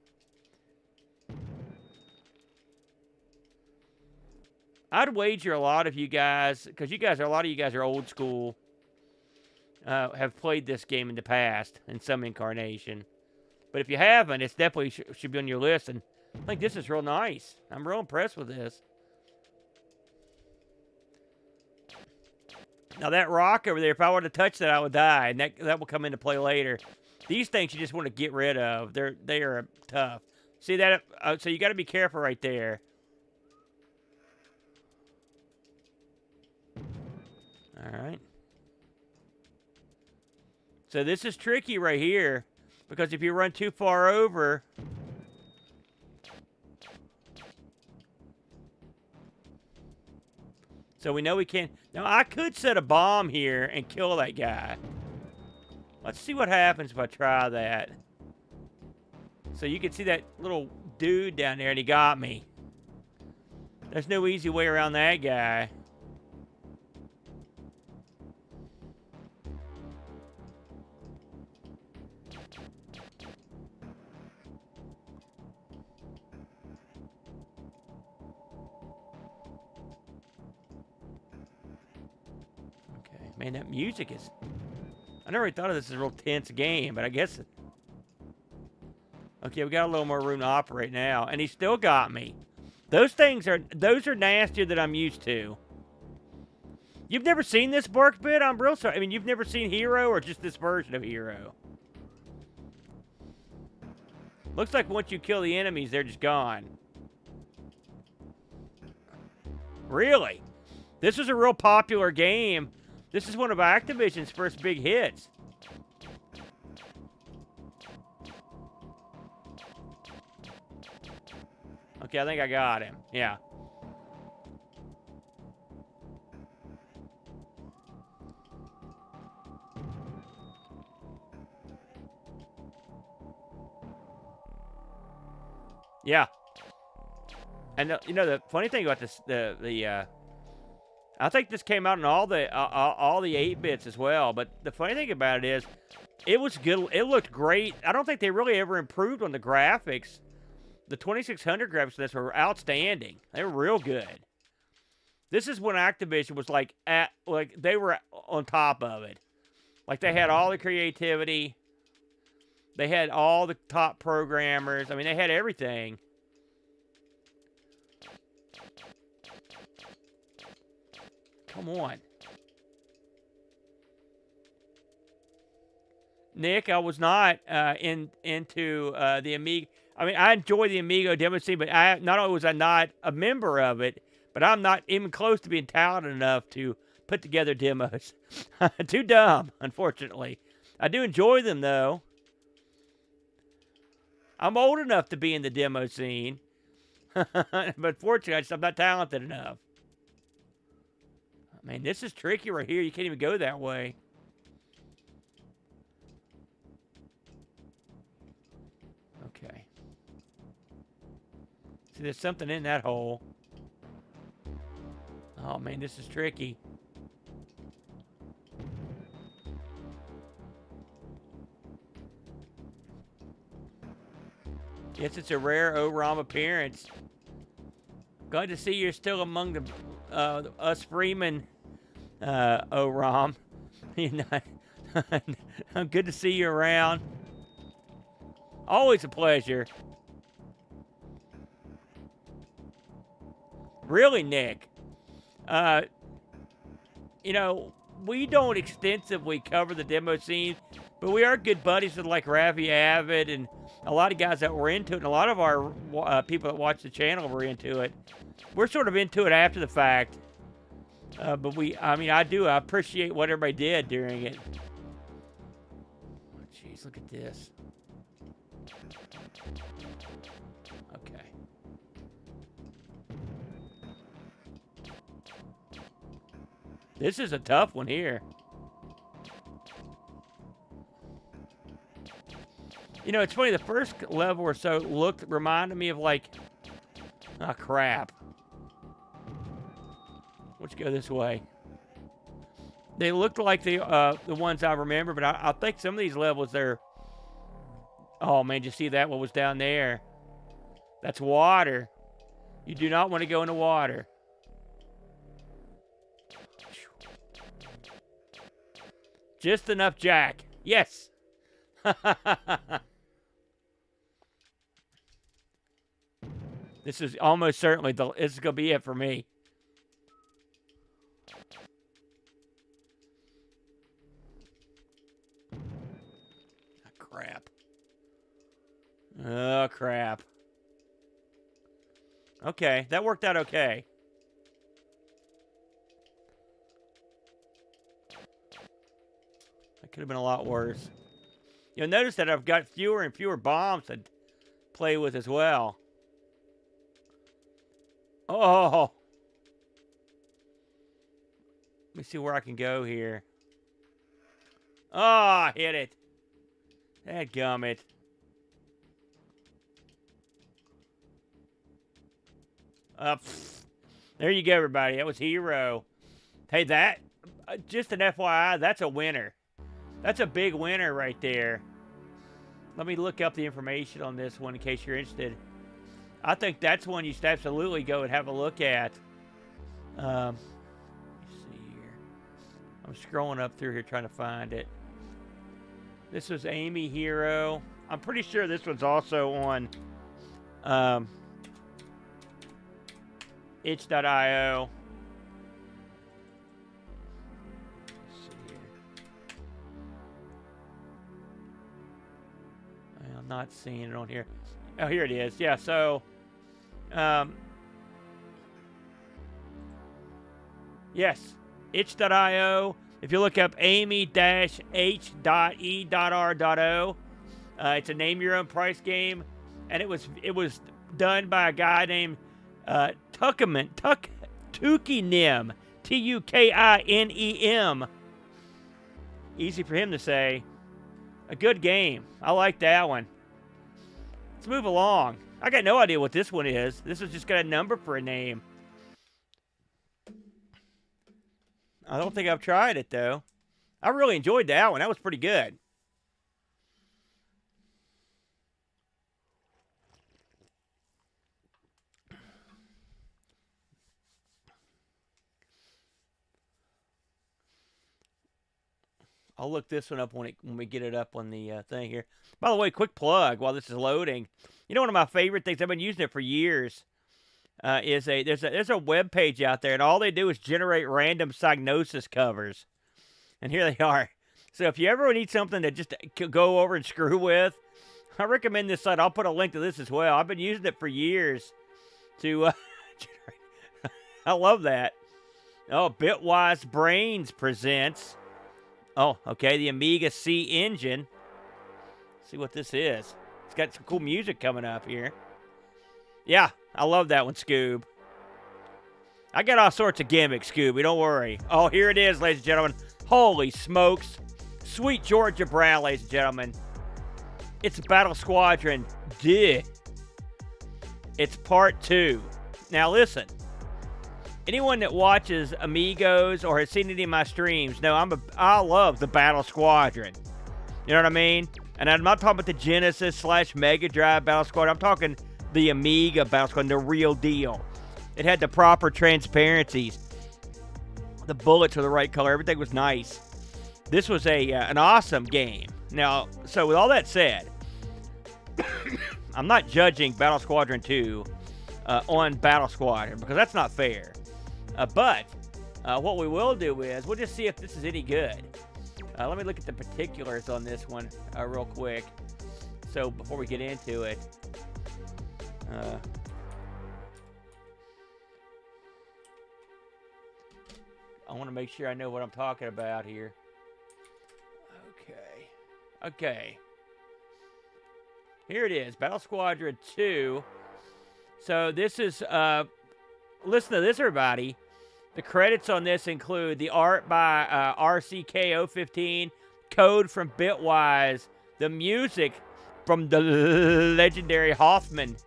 S3: I'd wager a lot of you guys, because a lot of you guys are old school, have played this game in the past in some incarnation. But if you haven't, it's definitely should be on your list. And I think this is real nice. I'm real impressed with this. Now that rock over there, if I were to touch that, I would die, and that will come into play later. These things you just want to get rid of. They are tough. See that? So you got to be careful right there. All right. So this is tricky right here, because if you run too far over, so we know we can't. Now I could set a bomb here and kill that guy. Let's see what happens if I try that. So you can see that little dude down there, and he got me. There's no easy way around that guy. Man, that music is... I never really thought of this as a real tense game, but I guess... Okay, we got a little more room to operate now, and he still got me. Those are nastier than I'm used to. You've never seen this Bark Bit? I'm real sorry. I mean, you've never seen Hero, or just this version of Hero? Looks like once you kill the enemies, they're just gone. Really? This was a real popular game. This is one of Activision's first big hits. Okay, I think I got him. Yeah. Yeah. And the funny thing about this, I think this came out in all the 8-bits as well. But the funny thing about it is, it was good. It looked great. I don't think they really ever improved on the graphics. The 2600 graphics of this were outstanding. They were real good. This is when Activision was like they were on top of it. Like they had all the creativity. They had all the top programmers. I mean, they had everything. Come on. Nick, I was not into the Amiga. I mean, I enjoy the Amigo demo scene, but not only was I not a member of it, but I'm not even close to being talented enough to put together demos. Too dumb, unfortunately. I do enjoy them, though. I'm old enough to be in the demo scene. But fortunately, I'm not talented enough. Man, this is tricky right here. You can't even go that way. Okay. See, there's something in that hole. Oh, man, this is tricky. Yes, it's a rare ORAM appearance. Glad to see you're still among the us Freeman ORAM. You know, good to see you around. Always a pleasure. Really, Nick. You know, we don't extensively cover the demo scene, but we are good buddies with like Ravi Avid and a lot of guys that were into it, and a lot of our people that watch the channel were into it. We're sort of into it after the fact. But I appreciate what everybody did during it. Jeez, look at this. Okay. This is a tough one here. You know, it's funny, the first level or so reminded me of like Ah, crap. Let's go this way. They looked like the ones I remember, but I think some of these levels, they're... Oh, man, did you see that? What was down there? That's water. You do not want to go in the water. Just enough Jack. Yes. This is almost certainly this is going to be it for me. Crap. Oh, crap. Okay, that worked out okay. That could have been a lot worse. You'll notice that I've got fewer and fewer bombs to play with as well. Oh! Let me see where I can go here. Oh, I hit it. Dadgummit. There you go, everybody. That was Hero. Hey, that, just an FYI, that's a winner. That's a big winner right there. Let me look up the information on this one in case you're interested. I think that's one you should absolutely go and have a look at. Let me see here. I'm scrolling up through here trying to find it. This was Amy Hero. I'm pretty sure this one's also on itch.io. Let's see here. I'm not seeing it on here. Oh, here it is. Yeah, so yes, itch.io. If you look up amy-h.e.r.o, it's a name your own price game, and it was done by a guy named Tukinem, Tukinem. Easy for him to say. A good game. I like that one. Let's move along. I got no idea what this one is. This has just got a number for a name. I don't think I've tried it, though. I really enjoyed that one. That was pretty good. I'll look this one up when we get it up on the thing here. By the way, quick plug while this is loading. You know, one of my favorite things, I've been using it for years, is there's a web page out there, and all they do is generate random Psygnosis covers. And here they are. So if you ever need something to just go over and screw with, I recommend this site. I'll put a link to this as well. I've been using it for years to I love that. Oh, Bitwise Brains presents... Oh, okay, the Amiga C engine. Let's see what this is. It's got some cool music coming up here. Yeah, I love that one, Scoob. I got all sorts of gimmicks, Scooby, don't worry. Oh, here it is, ladies and gentlemen. Holy smokes. Sweet Georgia Brown, ladies and gentlemen. It's Battle Squadron D. It's part 2. Now, listen. Anyone that watches Amigos or has seen any of my streams know I love the Battle Squadron. You know what I mean? And I'm not talking about the Genesis / Mega Drive Battle Squadron. I'm talking the Amiga Battle Squadron, the real deal. It had the proper transparencies. The bullets were the right color. Everything was nice. This was an awesome game. Now, so with all that said, I'm not judging Battle Squadron 2 on Battle Squadron because that's not fair. But what we will do is we'll just see if this is any good. Let me look at the particulars on this one real quick. So before we get into it, I want to make sure I know what I'm talking about here. Okay. Here it is, Battle Squadron 2. So this is, listen to this, everybody. The credits on this include the art by RCK015, code from Bitwise, the music from the legendary Hoffman.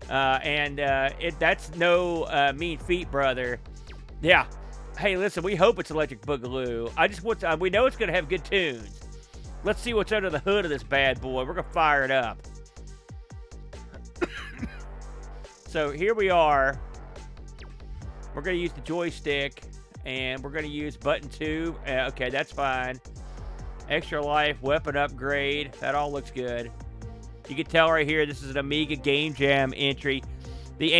S3: That's no mean feat, brother. Yeah. Hey, listen, we hope it's Electric Boogaloo. I just want we know it's going to have good tunes. Let's see what's under the hood of this bad boy. We're going to fire it up. So here we are. We're going to use the joystick, and we're going to use button 2. Okay, that's fine. Extra life, weapon upgrade. That all looks good. You can tell right here, this is an Amiga Game Jam entry. The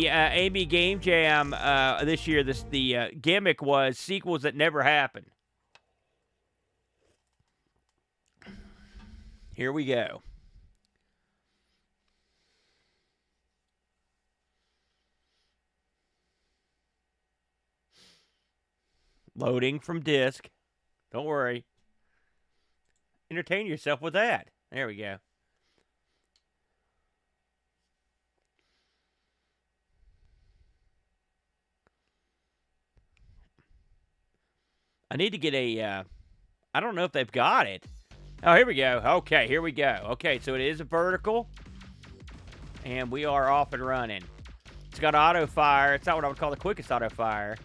S3: Amiga Game Jam this year, the gimmick was sequels that never happened. Here we go. Loading from disk. Don't worry. Entertain yourself with that. There we go. I need to get a, I don't know if they've got it. Oh, here we go. Okay, here we go. Okay, so it is a vertical. And we are off and running. It's got auto fire. It's not what I would call the quickest auto fire.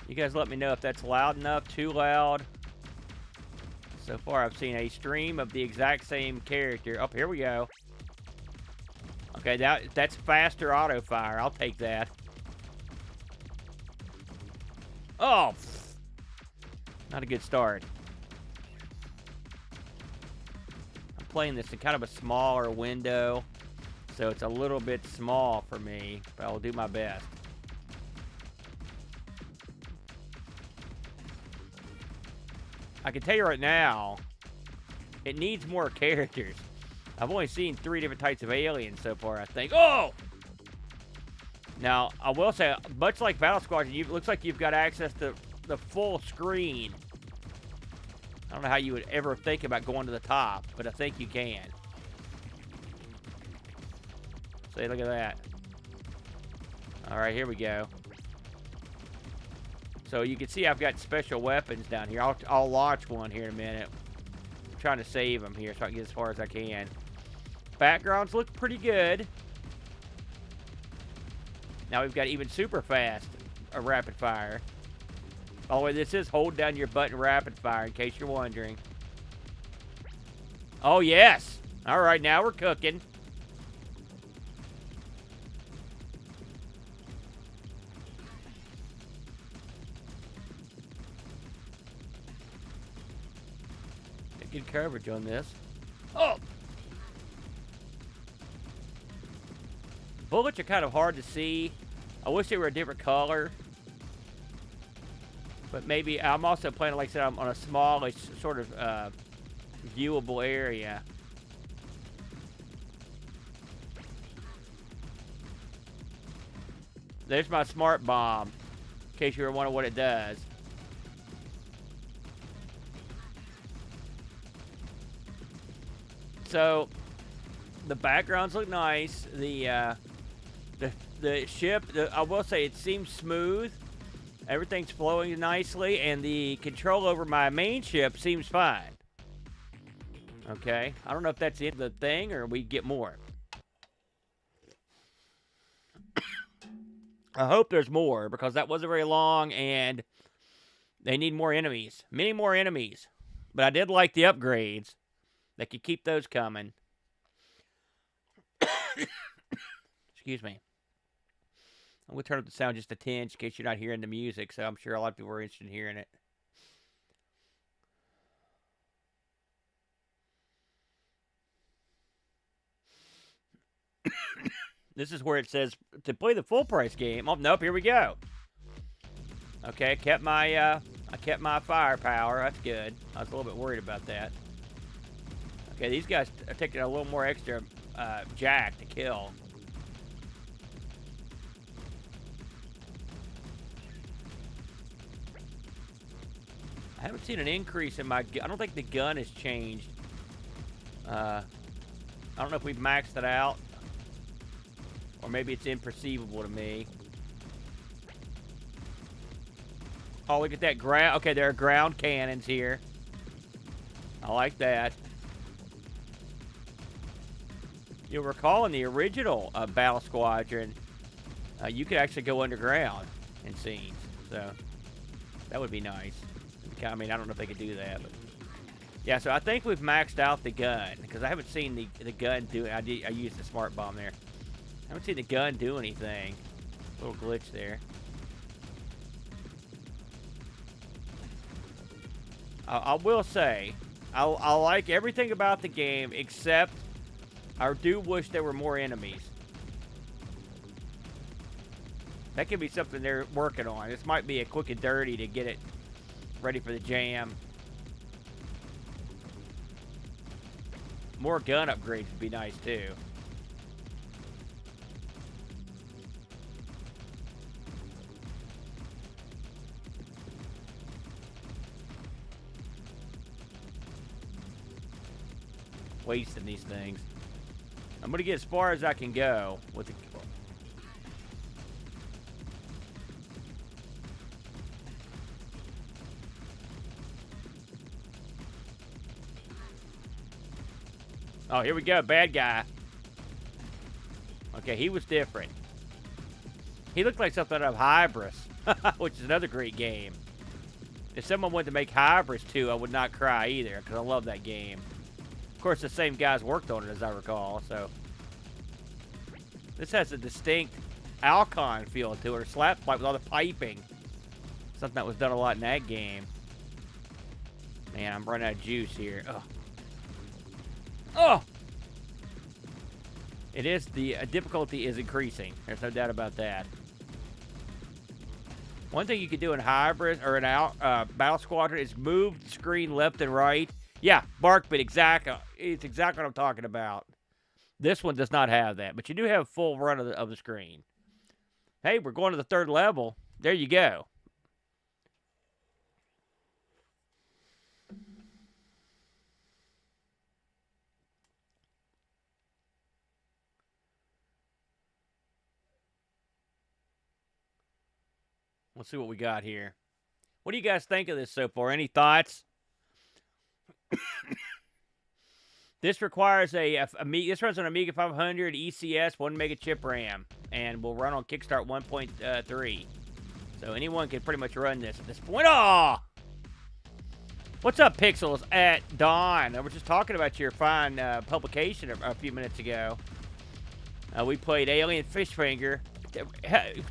S3: You guys let me know if that's loud enough, too loud. So far, I've seen a stream of the exact same character. Oh, here we go. Okay, that's faster auto fire. I'll take that. Oh, not a good start. I'm playing this in kind of a smaller window, so it's a little bit small for me, but I'll do my best. I can tell you right now, it needs more characters. I've only seen 3 different types of aliens so far, I think. Oh! Now, I will say, much like Battle Squadron, it looks like you've got access to the full screen. I don't know how you would ever think about going to the top, but I think you can. See, look at that. All right, here we go. So you can see I've got special weapons down here. I'll launch one here in a minute. I'm trying to save them here so I can get as far as I can. Backgrounds look pretty good. Now we've got even super fast rapid fire. By the way, this is hold down your button rapid fire in case you're wondering. Oh, yes. All right, now we're cooking. Good coverage on this. Oh! Bullets are kind of hard to see. I wish they were a different color. But maybe I'm also playing, like I said, I'm on a smallish sort of viewable area. There's my smart bomb, in case you were wondering what it does. So, the backgrounds look nice. The ship, I will say, it seems smooth. Everything's flowing nicely, and the control over my main ship seems fine. Okay, I don't know if that's the end of the thing or we get more. I hope there's more, because that wasn't very long, and they need more enemies. Many more enemies. But I did like the upgrades. They could keep those coming. Excuse me. I'm going to turn up the sound just a tinge in case you're not hearing the music, so I'm sure a lot of people are interested in hearing it. This is where it says to play the full price game. Oh, nope, here we go. Okay, I kept my firepower. That's good. I was a little bit worried about that. Okay, these guys are taking a little more extra jack to kill. I haven't seen an increase in my gun. I don't think the gun has changed. I don't know if we've maxed it out. Or maybe it's imperceivable to me. Oh, look at that ground. Okay, there are ground cannons here. I like that. You'll recall in the original Battle Squadron, you could actually go underground in scenes. So that would be nice. I mean, I don't know if they could do that, but yeah. So I think we've maxed out the gun because I haven't seen the gun do it. I used the smart bomb there. I haven't seen the gun do anything. Little glitch there. I will say, I like everything about the game except I do wish there were more enemies. That could be something they're working on. This might be a quick and dirty to get it ready for the jam. More gun upgrades would be nice too. Wasting these things. I'm gonna get as far as I can go with the. Oh, here we go. Bad guy. Okay, he was different. He looked like something out of Hybris, which is another great game. If someone wanted to make Hybris 2, I would not cry either, because I love that game. Of course, the same guys worked on it, as I recall, so. This has a distinct Alcon feel to it, or slap pipe with all the piping. Something that was done a lot in that game. Man, I'm running out of juice here. Ugh. Oh! It is, the difficulty is increasing. There's no doubt about that. One thing you could do in Hybrid, or in Battle Squadron, is move the screen left and right. Yeah, bark bit, exactly. It's exactly what I'm talking about. This one does not have that, but you do have full run of the screen. Hey, we're going to the 3rd level. There you go. Let's see what we got here. What do you guys think of this so far? Any thoughts? This requires this runs on Amiga 500 ECS 1 mega chip RAM and will run on Kickstart 1.3. So anyone can pretty much run this at this point. Oh! What's up, Pixels at Dawn? I was just talking about your fine publication a few minutes ago. We played Alien Fishfinger.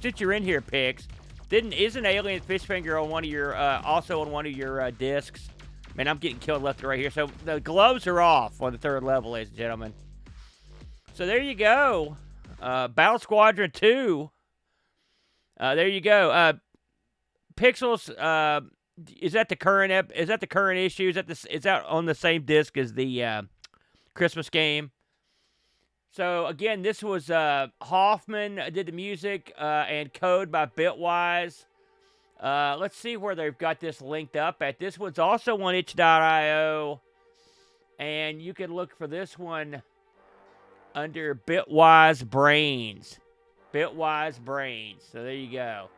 S3: Since you're in here, Pix, isn't Alien Fishfinger on one of your also on one of your discs? Man, I'm getting killed left and right here. So the gloves are off on the 3rd level, ladies and gentlemen. So there you go. Battle Squadron 2. There you go. Pixels. Is that the current is that the current issue? Is that on the same disc as the Christmas game? So again, this was Hoffman did the music and code by Bitwise. Let's see where they've got this linked up at. This one's also on itch.io. And you can look for this one under Bitwise Brains. Bitwise Brains. So there you go.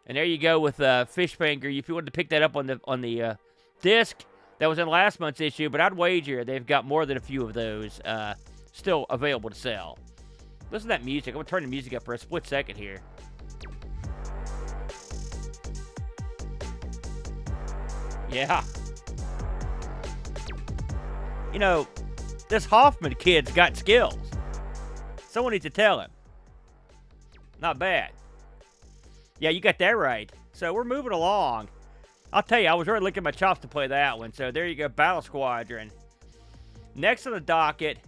S3: And there you go with Fishfinger. If you wanted to pick that up on the disc that was in last month's issue, but I'd wager they've got more than a few of those still available to sell. Listen to that music. I'm going to turn the music up for a split second here. Yeah. You know, this Hoffman kid's got skills. Someone needs to tell him. Not bad. Yeah, you got that right. So we're moving along. I'll tell you, I was already licking my chops to play that one. So there you go, Battle Squadron. Next on the docket,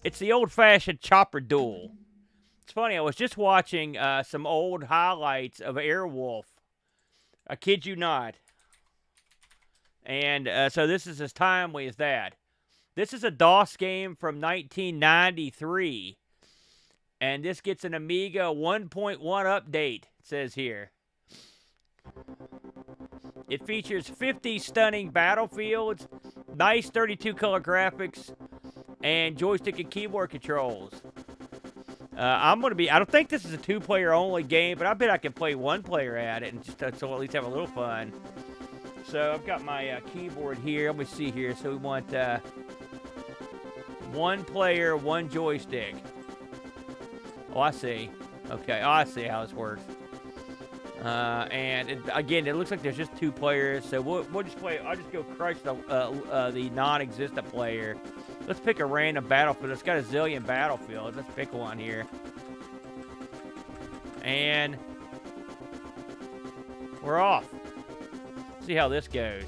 S3: it's the old-fashioned chopper duel. It's funny, I was just watching some old highlights of Airwolf. I kid you not. And so this is as timely as that. This is a DOS game from 1993. And this gets an Amiga 1.1 update, it says here. It features 50 stunning battlefields, nice 32-color graphics, and joystick and keyboard controls. I don't think this is a 2-player only game, but I bet I can play 1 player at it and just so at least have a little fun. So I've got my keyboard here. Let me see here. So we want one player, one joystick. Oh, I see. Okay. Oh, I see how this works. And again, it looks like there's just 2 players. So we'll just play. I'll just go crush the non-existent player. Let's pick a random battlefield. It's got a zillion battlefields. Let's pick one here. And we're off. See how this goes.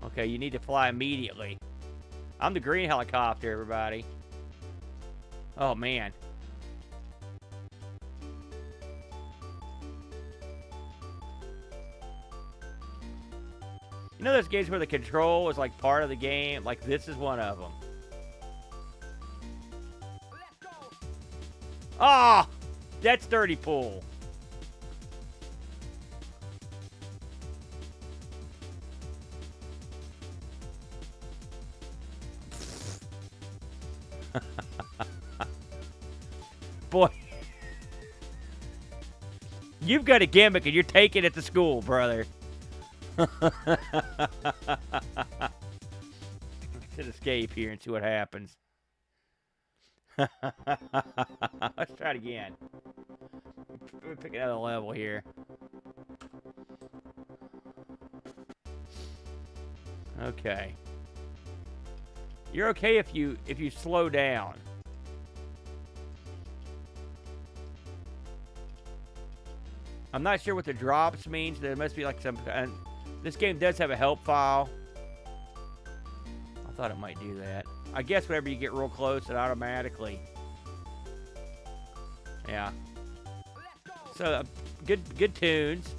S3: Okay, you need to fly immediately. I'm the green helicopter, everybody. Oh, man. You know those games where the control is like part of the game? Like this is one of them. Ah! Oh, that's dirty pool. Boy. You've got a gimmick and you're taking it to school, brother. Let's escape here and see what happens. Let's try it again. Let me pick another level here. Okay. You're okay if you slow down. I'm not sure what the drops means. There must be like some. This game does have a help file. I thought it might do that. I guess whenever you get real close, it automatically. Yeah. So good tunes.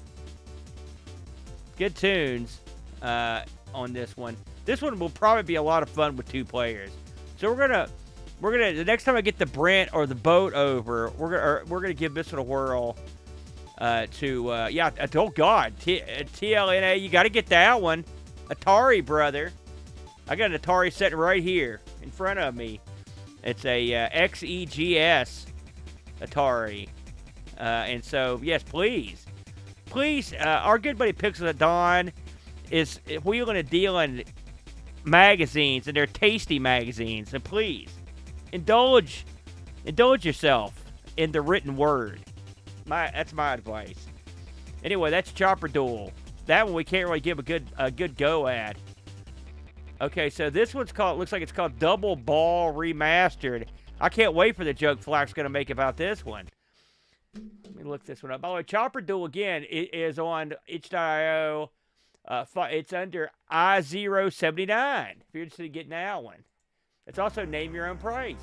S3: Good tunes on this one. This one will probably be a lot of fun with 2 players. So we're gonna the next time I get the Brent or the boat over, we're gonna give this one a whirl. Oh God, TLNA, you got to get that one. Atari, brother. I got an Atari sitting right here in front of me. It's a XEGS Atari. And so, yes, please, our good buddy Pixels at Dawn is wheeling and dealing magazines, and they're tasty magazines. And please, indulge yourself in the written word. That's my advice. Anyway, that's Chopper Duel. That one we can't really give a good go at. Okay, so this one's looks like it's called Double Ball Remastered. I can't wait for the joke Flack's going to make about this one. Let me look this one up. By the way, Chopper Duel, again, it is on itch.io. It's under I079, if you're interested in getting that one. It's also Name Your Own Price.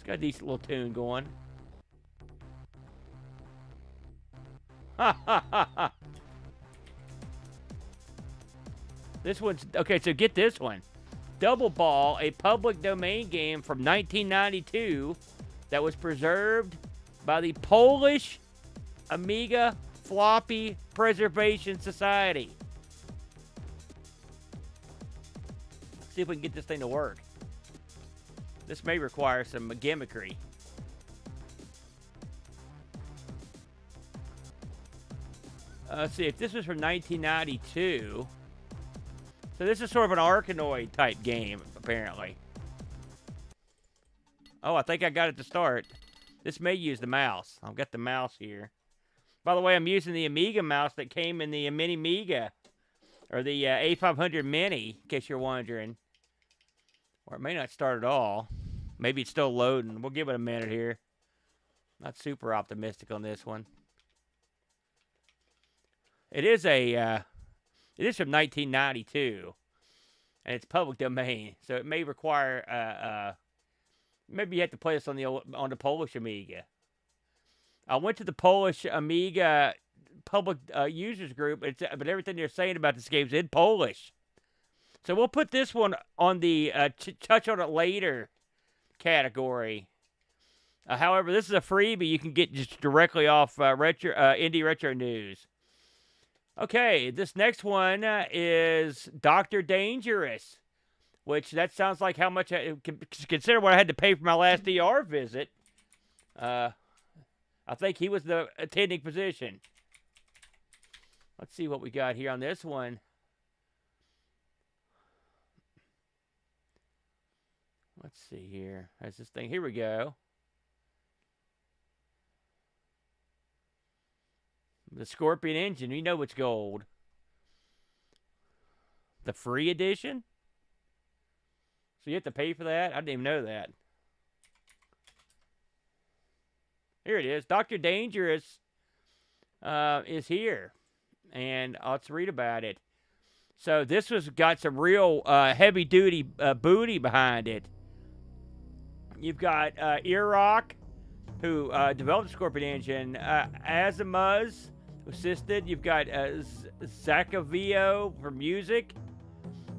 S3: Got a decent little tune going. Ha ha ha ha. This one's okay, so get this one. Double Ball, a public domain game from 1992 that was preserved by the Polish Amiga Floppy Preservation Society. Let's see if we can get this thing to work. This may require some gimmickry. Let's see, if this was from 1992. So this is sort of an Arkanoid type game, apparently. Oh, I think I got it to start. This may use the mouse. I've got the mouse here. By the way, I'm using the Amiga mouse that came in the Mini Amiga. Or the A500 Mini, in case you're wondering. Or it may not start at all. Maybe it's still loading. We'll give it a minute here. Not super optimistic on this one. It is from 1992, and it's public domain, so it may require maybe you have to play this on the Polish Amiga. I went to the Polish Amiga public users group, but everything they're saying about this game is in Polish. So we'll put this one on the touch on it later category. However, this is a freebie you can get just directly off Indie Retro News. Okay, this next one is Dr. Dangerous, which that sounds like how much consider what I had to pay for my last ER visit. I think he was the attending physician. Let's see what we got here on this one. Let's see here. That's this thing. Here we go. The Scorpion engine. You know it's gold. The free edition? So you have to pay for that? I didn't even know that. Here it is. Dr. Dangerous is here. And let's read about it. So this was got some real heavy-duty booty behind it. You've got Earrock, who developed the Scorpion engine. Azimuz, who assisted. You've got Zacavio for music.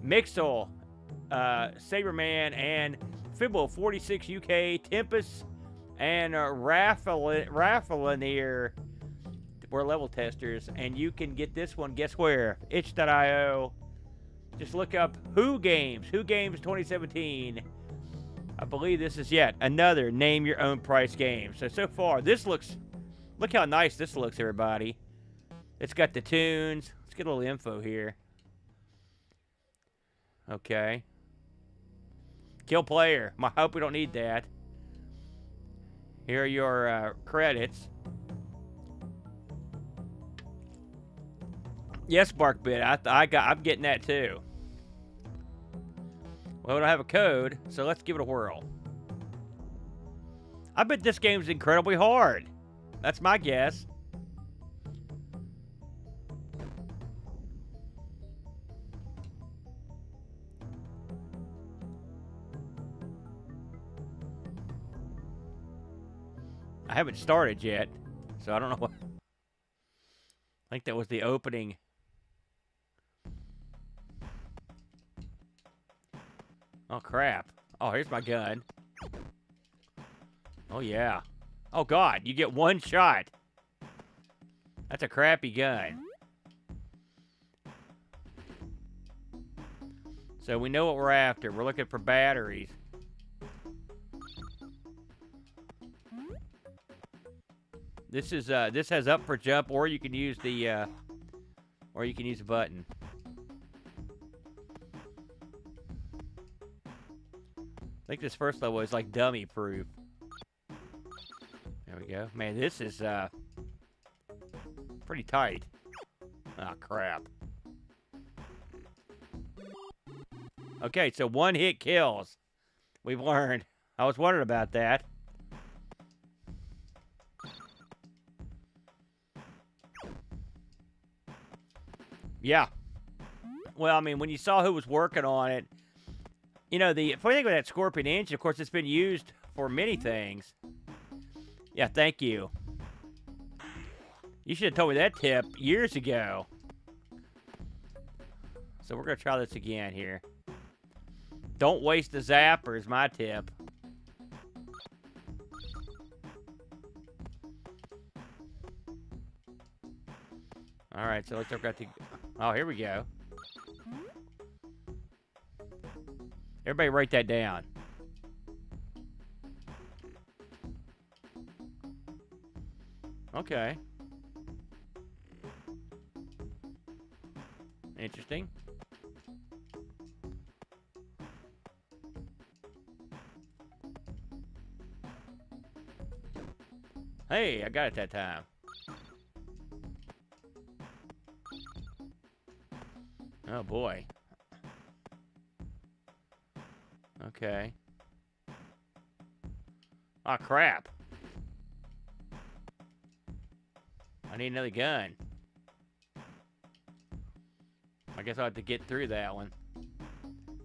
S3: Mixel, Saberman, and Fibble 46 UK, Tempest, and Raffalinier were level testers. And you can get this one, guess where? itch.io. Just look up Who Games 2017. I believe this is yet another name your own price game. So far, this looks, look how nice this looks, everybody. It's got the tunes. Let's get a little info here. Okay. Kill player. I hope we don't need that. Here are your credits. Yes, Barkbit. I'm getting that too. Well, we don't have a code, so let's give it a whirl. I bet this game's incredibly hard. That's my guess. I haven't started yet, so I don't know what. I think that was the opening. Oh, crap. Oh, here's my gun. Oh, yeah. Oh, God, you get one shot. That's a crappy gun. So we know what we're after. We're looking for batteries. This is this has up for jump, or you can use the a button. I think this first level is like dummy proof. There we go. Man, this is pretty tight. Ah, crap. Okay, so one hit kills. We've learned. I was wondering about that. Yeah. Well, I mean, when you saw who was working on it, you know, the funny thing with that Scorpion engine, of course, it's been used for many things. Yeah, thank you. You should have told me that tip years ago. So we're going to try this again here. Don't waste the zapper is my tip. All right, so let's have got to... Oh, here we go. Everybody write that down. Okay. Interesting. Hey, I got it that time. Oh, boy. Okay. Oh, crap. I need another gun. I guess I'll have to get through that one.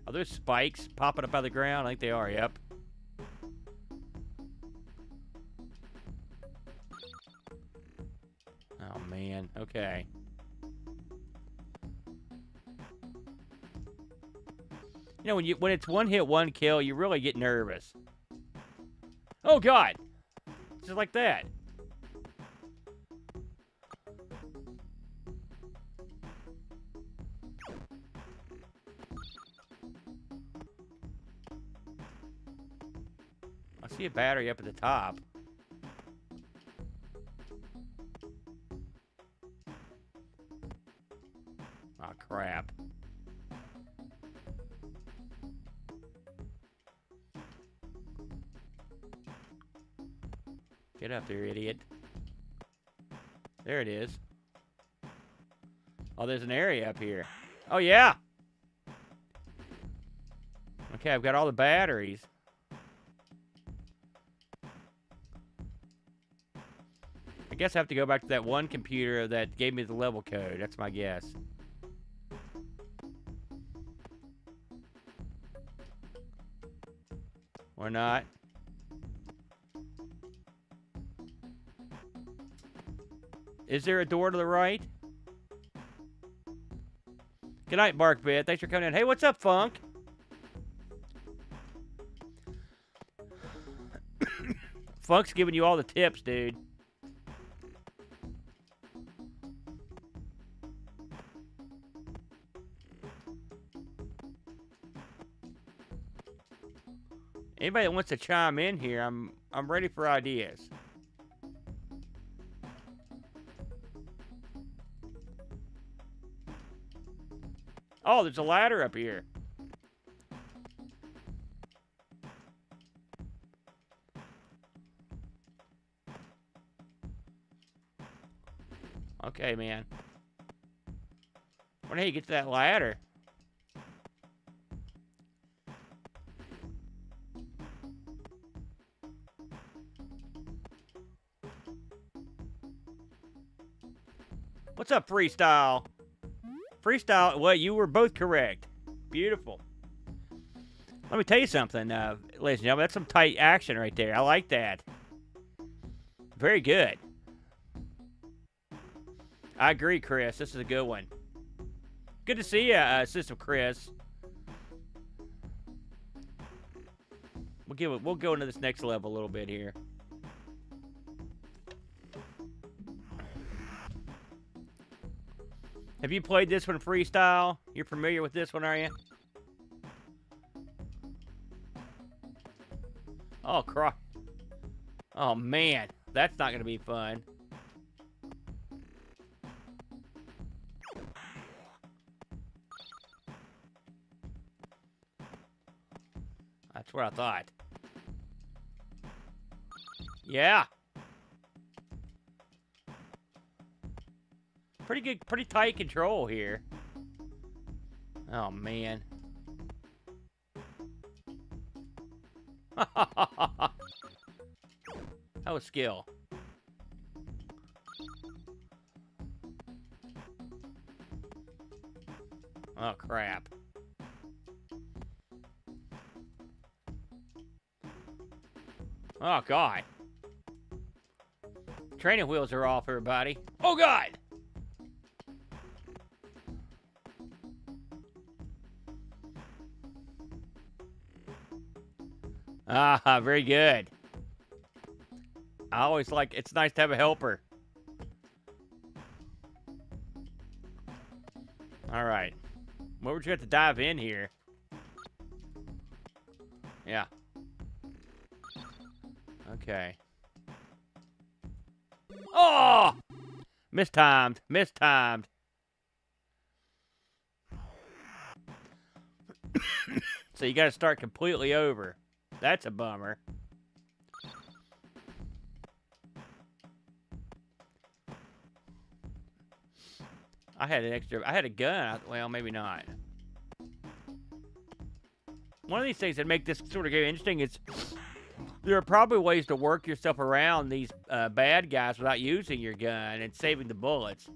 S3: Are those spikes popping up out of the ground? I think they are, yep. Oh, man. Okay. You know, when it's one hit, one kill, you really get nervous. Oh, God. Just like that. see a battery up at the top. Oh, crap. Get up there, idiot. There it is. Oh, there's an area up here. Oh, yeah. Okay, I've got all the batteries. I guess I have to go back to that one computer that gave me the level code. That's my guess. Or not. Is there a door to the right? Good night, Barkbit. Thanks for coming in. Hey, what's up, Funk? Funk's giving you all the tips, dude. Anybody that wants to chime in here, I'm ready for ideas. Oh, there's a ladder up here. Okay, man. Wonder how you get to that ladder. What's up, Freestyle? Freestyle, well, you were both correct. Beautiful. Let me tell you something, ladies and gentlemen. That's some tight action right there. I like that. Very good. I agree, Chris. This is a good one. Good to see you, System Chris. We'll go into this next level a little bit here. Have you played this one, Freestyle? You're familiar with this one, are you? Oh, crap. Oh, man. That's not going to be fun. That's what I thought. Yeah. Pretty good, pretty tight control here. Oh, man. That was skill. Oh, crap. Oh, God. Training wheels are off, everybody. Oh, God! Ah, very good. I always like, it's nice to have a helper. All right. Well, we're just going to dive in here. Yeah. Okay. Oh! Mistimed. Mistimed. So you got to start completely over. That's a bummer. I had a gun. Well, maybe not. One of these things that make this sort of game interesting is there are probably ways to work yourself around these bad guys without using your gun and saving the bullets.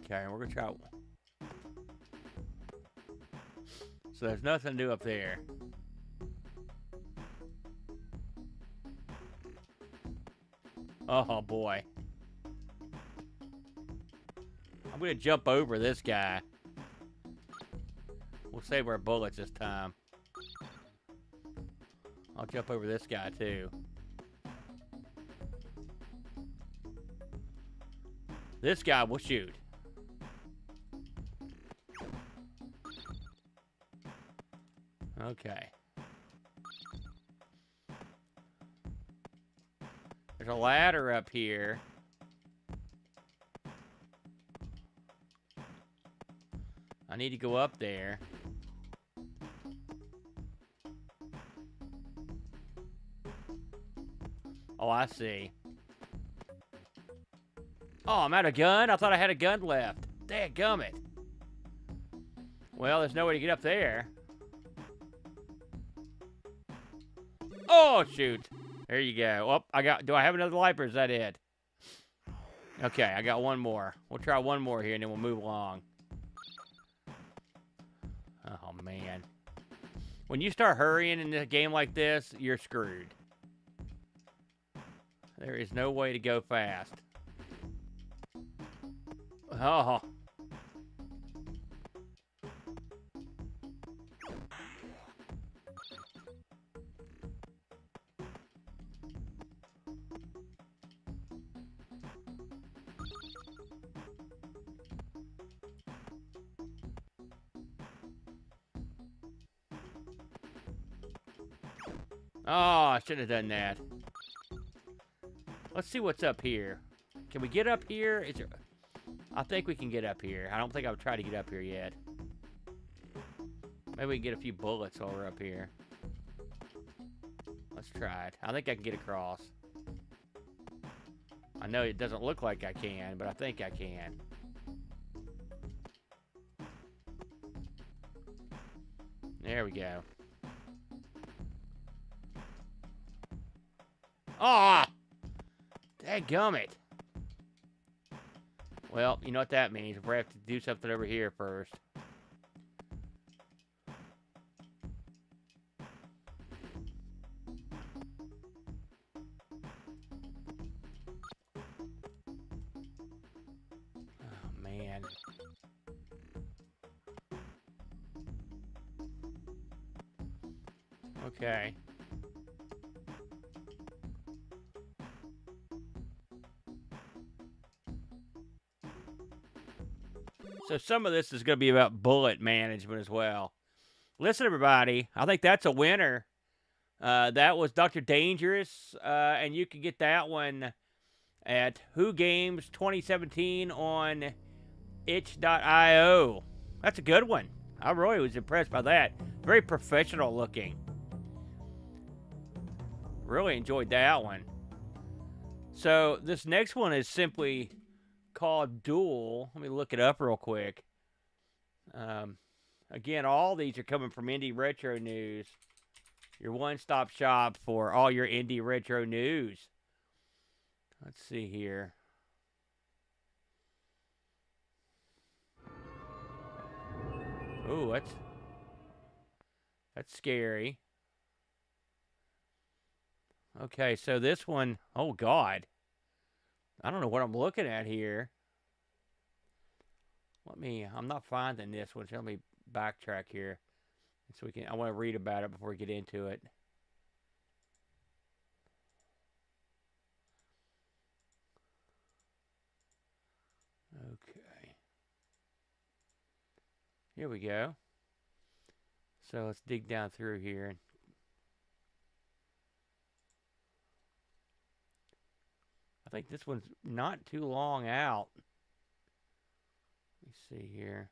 S3: Okay, we're gonna try. So there's nothing new up there. Oh boy. I'm gonna jump over this guy. We'll save our bullets this time. I'll jump over this guy too. This guy will shoot. Okay. There's a ladder up here. I need to go up there. Oh, I see. Oh, I'm out of gun? I thought I had a gun left. Dadgummit. Well, there's no way to get up there. Oh, shoot. There you go. Oh, do I have another life or is that it? Okay, I got one more. We'll try one more here and then we'll move along. Oh, man. When you start hurrying in a game like this, you're screwed. There is no way to go fast. Oh. Oh, I should have done that. Let's see what's up here. Can we get up here? Is there... I think we can get up here. I don't think I've tried to get up here yet. Maybe we can get a few bullets while we're up here. Let's try it. I think I can get across. I know it doesn't look like I can, but I think I can. There we go. Ah! Dadgummit. Well, you know what that means. We have to do something over here first. Oh, man. Okay. So some of this is going to be about bullet management as well. Listen, everybody, I think that's a winner. That was Dr. Dangerous, and you can get that one at Who Games 2017 on itch.io. That's a good one. I really was impressed by that. Very professional looking. Really enjoyed that one. So this next one is simply called Duel. Let me look it up real quick. Again, all these are coming from Indie Retro News. Your one-stop shop for all your Indie Retro News. Let's see here. Ooh, that's scary. Okay, so this one, oh God. I don't know what I'm looking at here. I'm not finding this one, so let me backtrack here. So I want to read about it before we get into it. Okay. Here we go. So let's dig down through here. I think this one's not too long out. Let me see here.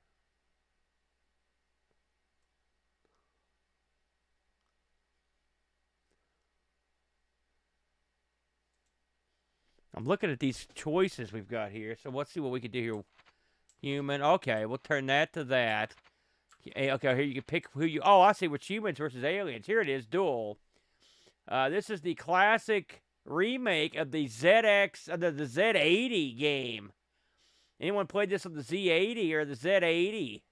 S3: I'm looking at these choices we've got here. So let's see what we can do here. Human. Okay, we'll turn that to that. Okay, here you can pick who you... Oh, I see. Which humans versus aliens. Here it is. Duel. This is the classic remake of the ZX... the Z80 game. Anyone played this on the Z80 or the Z80?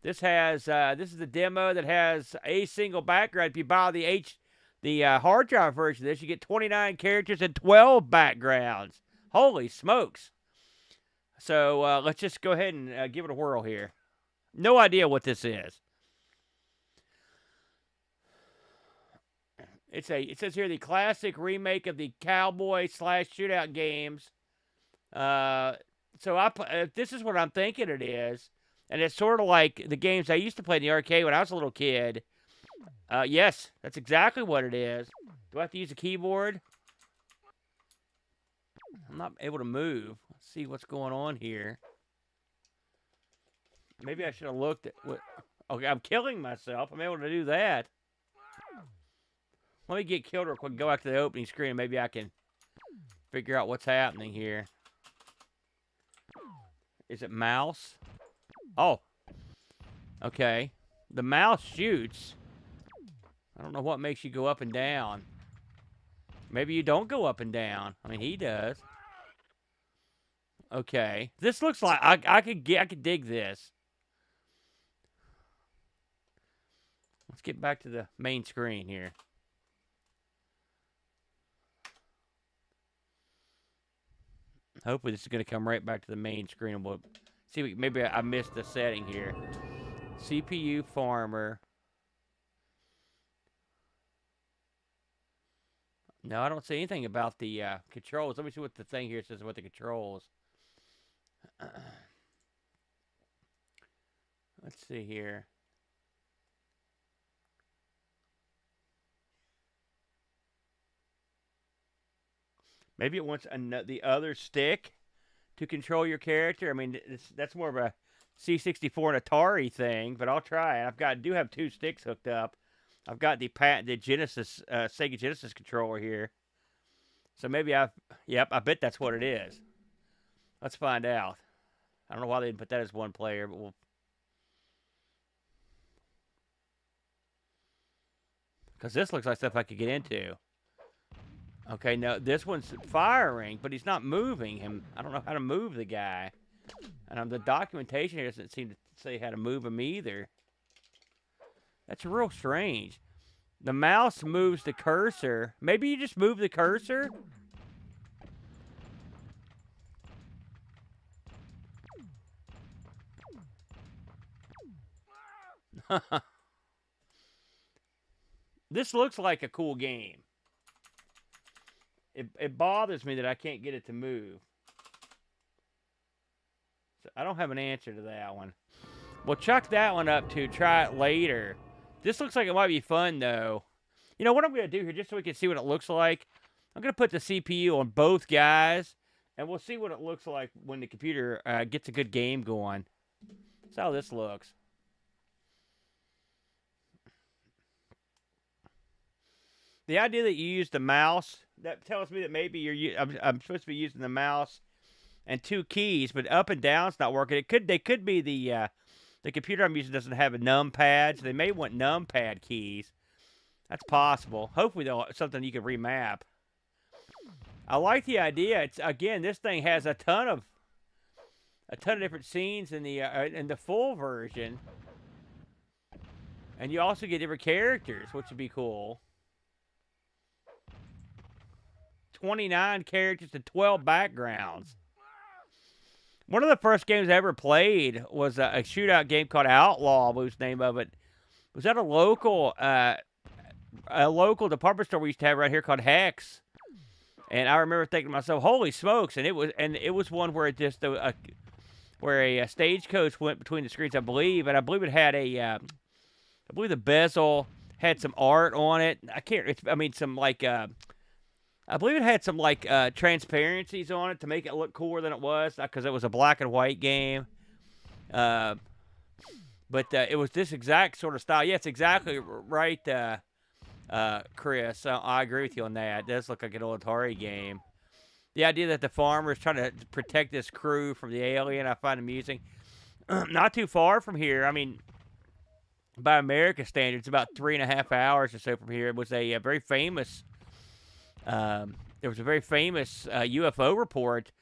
S3: This has... this is the demo that has a single background. If you buy the hard drive version of this, you get 29 characters and 12 backgrounds. Holy smokes. So let's just go ahead and give it a whirl here. No idea what this is. It says here the classic remake of the cowboy / shootout games. So this is what I'm thinking it is. And it's sort of like the games I used to play in the arcade when I was a little kid. Yes, that's exactly what it is. Do I have to use a keyboard? I'm not able to move. Let's see what's going on here. Maybe I should have looked at what... Okay, I'm killing myself. I'm able to do that. Let me get killed real quick and go back to the opening screen, and maybe I can figure out what's happening here. Is it mouse? Oh. Okay. The mouse shoots. I don't know what makes you go up and down. Maybe you don't go up and down. I mean, he does. Okay. This looks like I could dig this. Let's get back to the main screen here. Hopefully this is going to come right back to the main screen. And we'll see. Maybe I missed the setting here. CPU farmer. No, I don't see anything about the controls. Let me see what the thing here says about the controls. Let's see here. Maybe it wants the other stick to control your character. I mean, that's more of a C64 and Atari thing, but I'll try it. I do have 2 sticks hooked up. I've got the Genesis, Sega Genesis controller here. So maybe yep, I bet that's what it is. Let's find out. I don't know why they didn't put that as one player, but we'll... Because this looks like stuff I could get into. Okay, no, this one's firing, but he's not moving him. I don't know how to move the guy. And the documentation here doesn't seem to say how to move him either. That's real strange. The mouse moves the cursor. Maybe you just move the cursor? This looks like a cool game. It bothers me that I can't get it to move. So I don't have an answer to that one. We'll chuck that one up to try it later. This looks like it might be fun, though. You know what I'm going to do here, just so we can see what it looks like? I'm going to put the CPU on both guys, and we'll see what it looks like when the computer gets a good game going. That's how this looks. The idea that you use the mouse, that tells me that maybe I'm supposed to be using the mouse and 2 keys, but up and down's not working. They could be the computer I'm using doesn't have a numpad, so they may want numpad keys. That's possible. Hopefully they'll something you can remap. I like the idea. It's again, this thing has a ton of different scenes in the full version, and you also get different characters, which would be cool. 29 characters and 12 backgrounds. One of the first games I ever played was a shootout game called Outlaw, what was the name of it. Was that a local department store we used to have right here called Hex. And I remember thinking to myself, holy smokes, and it was one where it just where a stagecoach went between the screens, I believe, and I believe it had I believe the bezel had some art on it. I believe it had some transparencies on it to make it look cooler than it was, because it was a black and white game. But it was this exact sort of style. Yeah, it's exactly right, Chris. I agree with you on that. It does look like an old Atari game. The idea that the farmer is trying to protect this crew from the alien, I find amusing. Not too far from here. I mean, by American standards, about 3.5 hours or so from here. It was a very famous... there was a very famous UFO report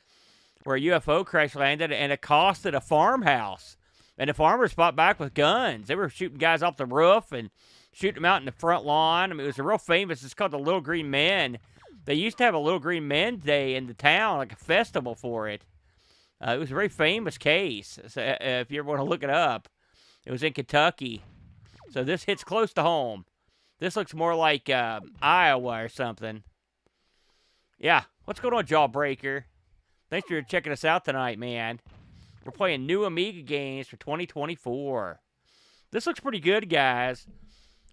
S3: where a UFO crash landed and accosted a farmhouse. And the farmers fought back with guns. They were shooting guys off the roof and shooting them out in the front lawn. I mean, it was a real famous, it's called the Little Green Men. They used to have a Little Green Men Day in the town, like a festival for it. It was a very famous case. So, if you ever want to look it up, it was in Kentucky. So this hits close to home. This looks more like Iowa or something. Yeah, what's going on, Jawbreaker? Thanks for checking us out tonight, man. We're playing new Amiga games for 2024. This looks pretty good, guys.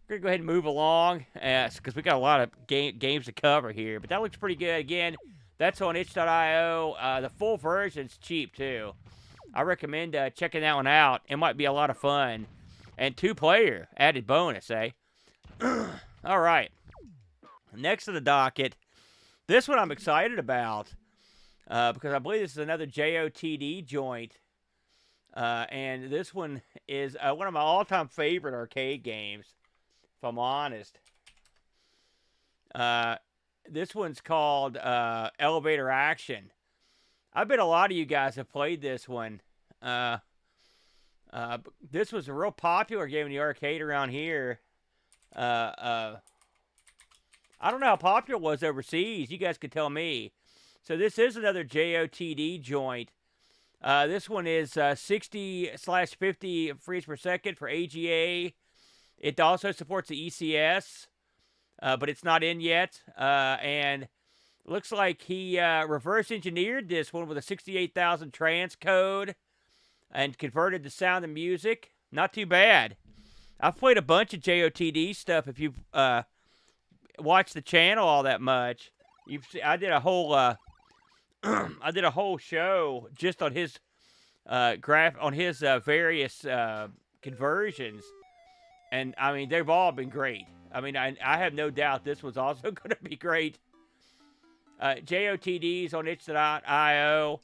S3: We're going to go ahead and move along because we got a lot of games to cover here. But that looks pretty good. Again, that's on itch.io. The full version's cheap, too. I recommend checking that one out. It might be a lot of fun. And 2-player added bonus, eh? All right. Next to the docket, this one I'm excited about because I believe this is another JOTD joint. And this one is one of my all-time favorite arcade games, if I'm honest. This one's called Elevator Action. I bet a lot of you guys have played this one. This was a real popular game in the arcade around here. I don't know how popular it was overseas. You guys could tell me. So this is another JOTD joint. This one is 60/50 frames per second for AGA. It also supports the ECS, but it's not in yet. And looks like he reverse engineered this one with a 68,000 transcode and converted the sound and music. Not too bad. I've played a bunch of JOTD stuff. If you watch the channel all that much, you've seen, I did a whole I did a whole show just on his various conversions, and I mean they've all been great. I mean I have no doubt this was also going to be great. JOTD's on itch.io.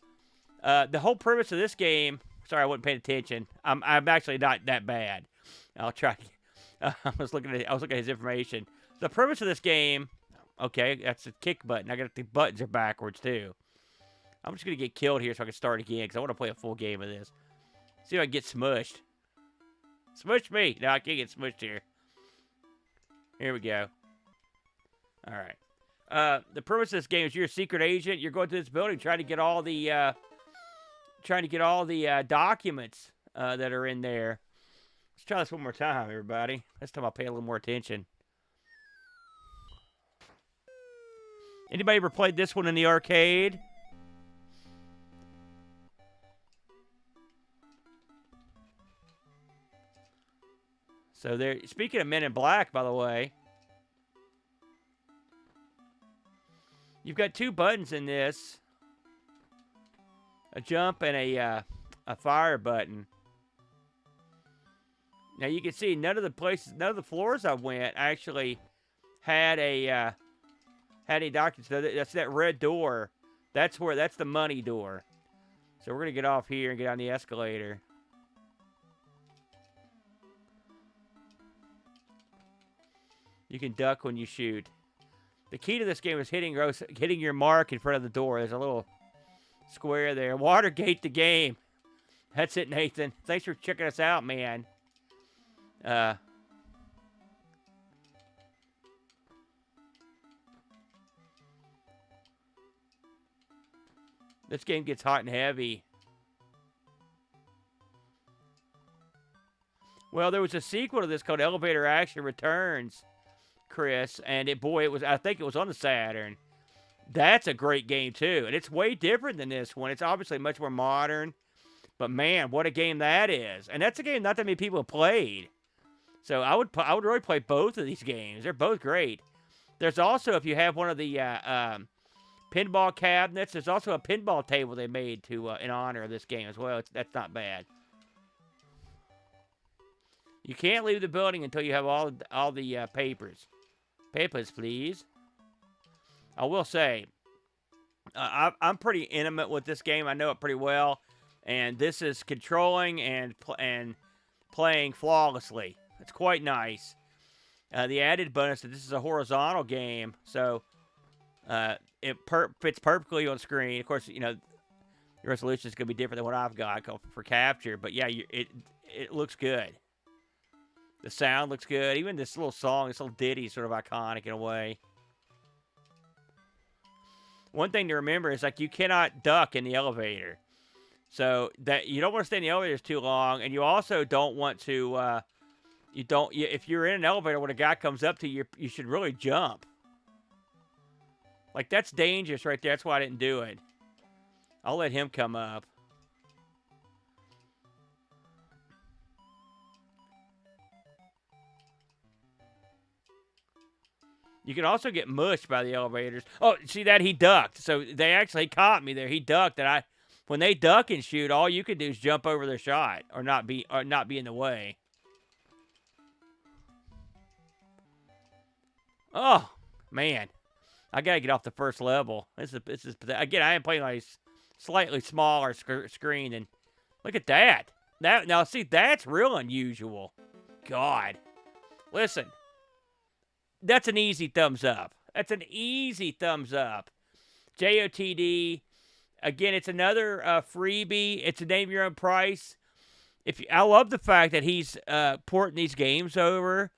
S3: The whole premise of this game. Sorry, I wasn't paying attention. I'm actually not that bad. I'll try. I was looking at his information. The premise of this game. Okay, that's the kick button. I got the buttons are backwards too. I'm just gonna get killed here so I can start again because I want to play a full game of this. See if I can get smushed. Smush me! No, I can't get smushed here. Here we go. All right. The premise of this game is you're a secret agent. You're going to this building trying to get all the documents that are in there. Let's try this one more time, everybody. This time I'll pay a little more attention. Anybody ever played this one in the arcade? So there. Speaking of Men in Black, by the way, you've got 2 buttons in this: a jump and a fire button. Now you can see none of the floors I went actually had a document. So that's that red door. That's the money door. So we're gonna get off here and get on the escalator. You can duck when you shoot. The key to this game is hitting your mark in front of the door. There's a little square there. Watergate the game. That's it, Nathan. Thanks for checking us out, man. This game gets hot and heavy. Well, there was a sequel to this called Elevator Action Returns, Chris, and I think it was on the Saturn. That's a great game too, and it's way different than this one. It's obviously much more modern, but man, what a game that is! And that's a game not that many people have played. So I would really play both of these games. They're both great. There's also, if you have one of the pinball cabinets, there's also a pinball table they made to in honor of this game as well. That's not bad. You can't leave the building until you have all the papers. Papers, please. I will say, I'm pretty intimate with this game. I know it pretty well, and this is controlling and playing flawlessly. It's quite nice. The added bonus that this is a horizontal game, so it fits perfectly on screen. Of course, you know the resolution is going to be different than what I've got for capture, but yeah, it looks good. The sound looks good. Even this little song, this little ditty, is sort of iconic in a way. One thing to remember is like you cannot duck in the elevator, so that you don't want to stay in the elevators too long, and you also don't want to. If you're in an elevator when a guy comes up to you, you should really jump. Like that's dangerous right there. That's why I didn't do it. I'll let him come up. You can also get mushed by the elevators. Oh, see that? He ducked. So they actually caught me there. He ducked, and when they duck and shoot, all you can do is jump over their shot or not be in the way. Oh, man. I got to get off the first level. This is again, I am playing on a slightly smaller screen, and look at that. Now, see, that's real unusual. God. Listen. That's an easy thumbs up. That's an easy thumbs up. JOTD. Again, it's another freebie. It's a name your own price. I love the fact that he's porting these games over.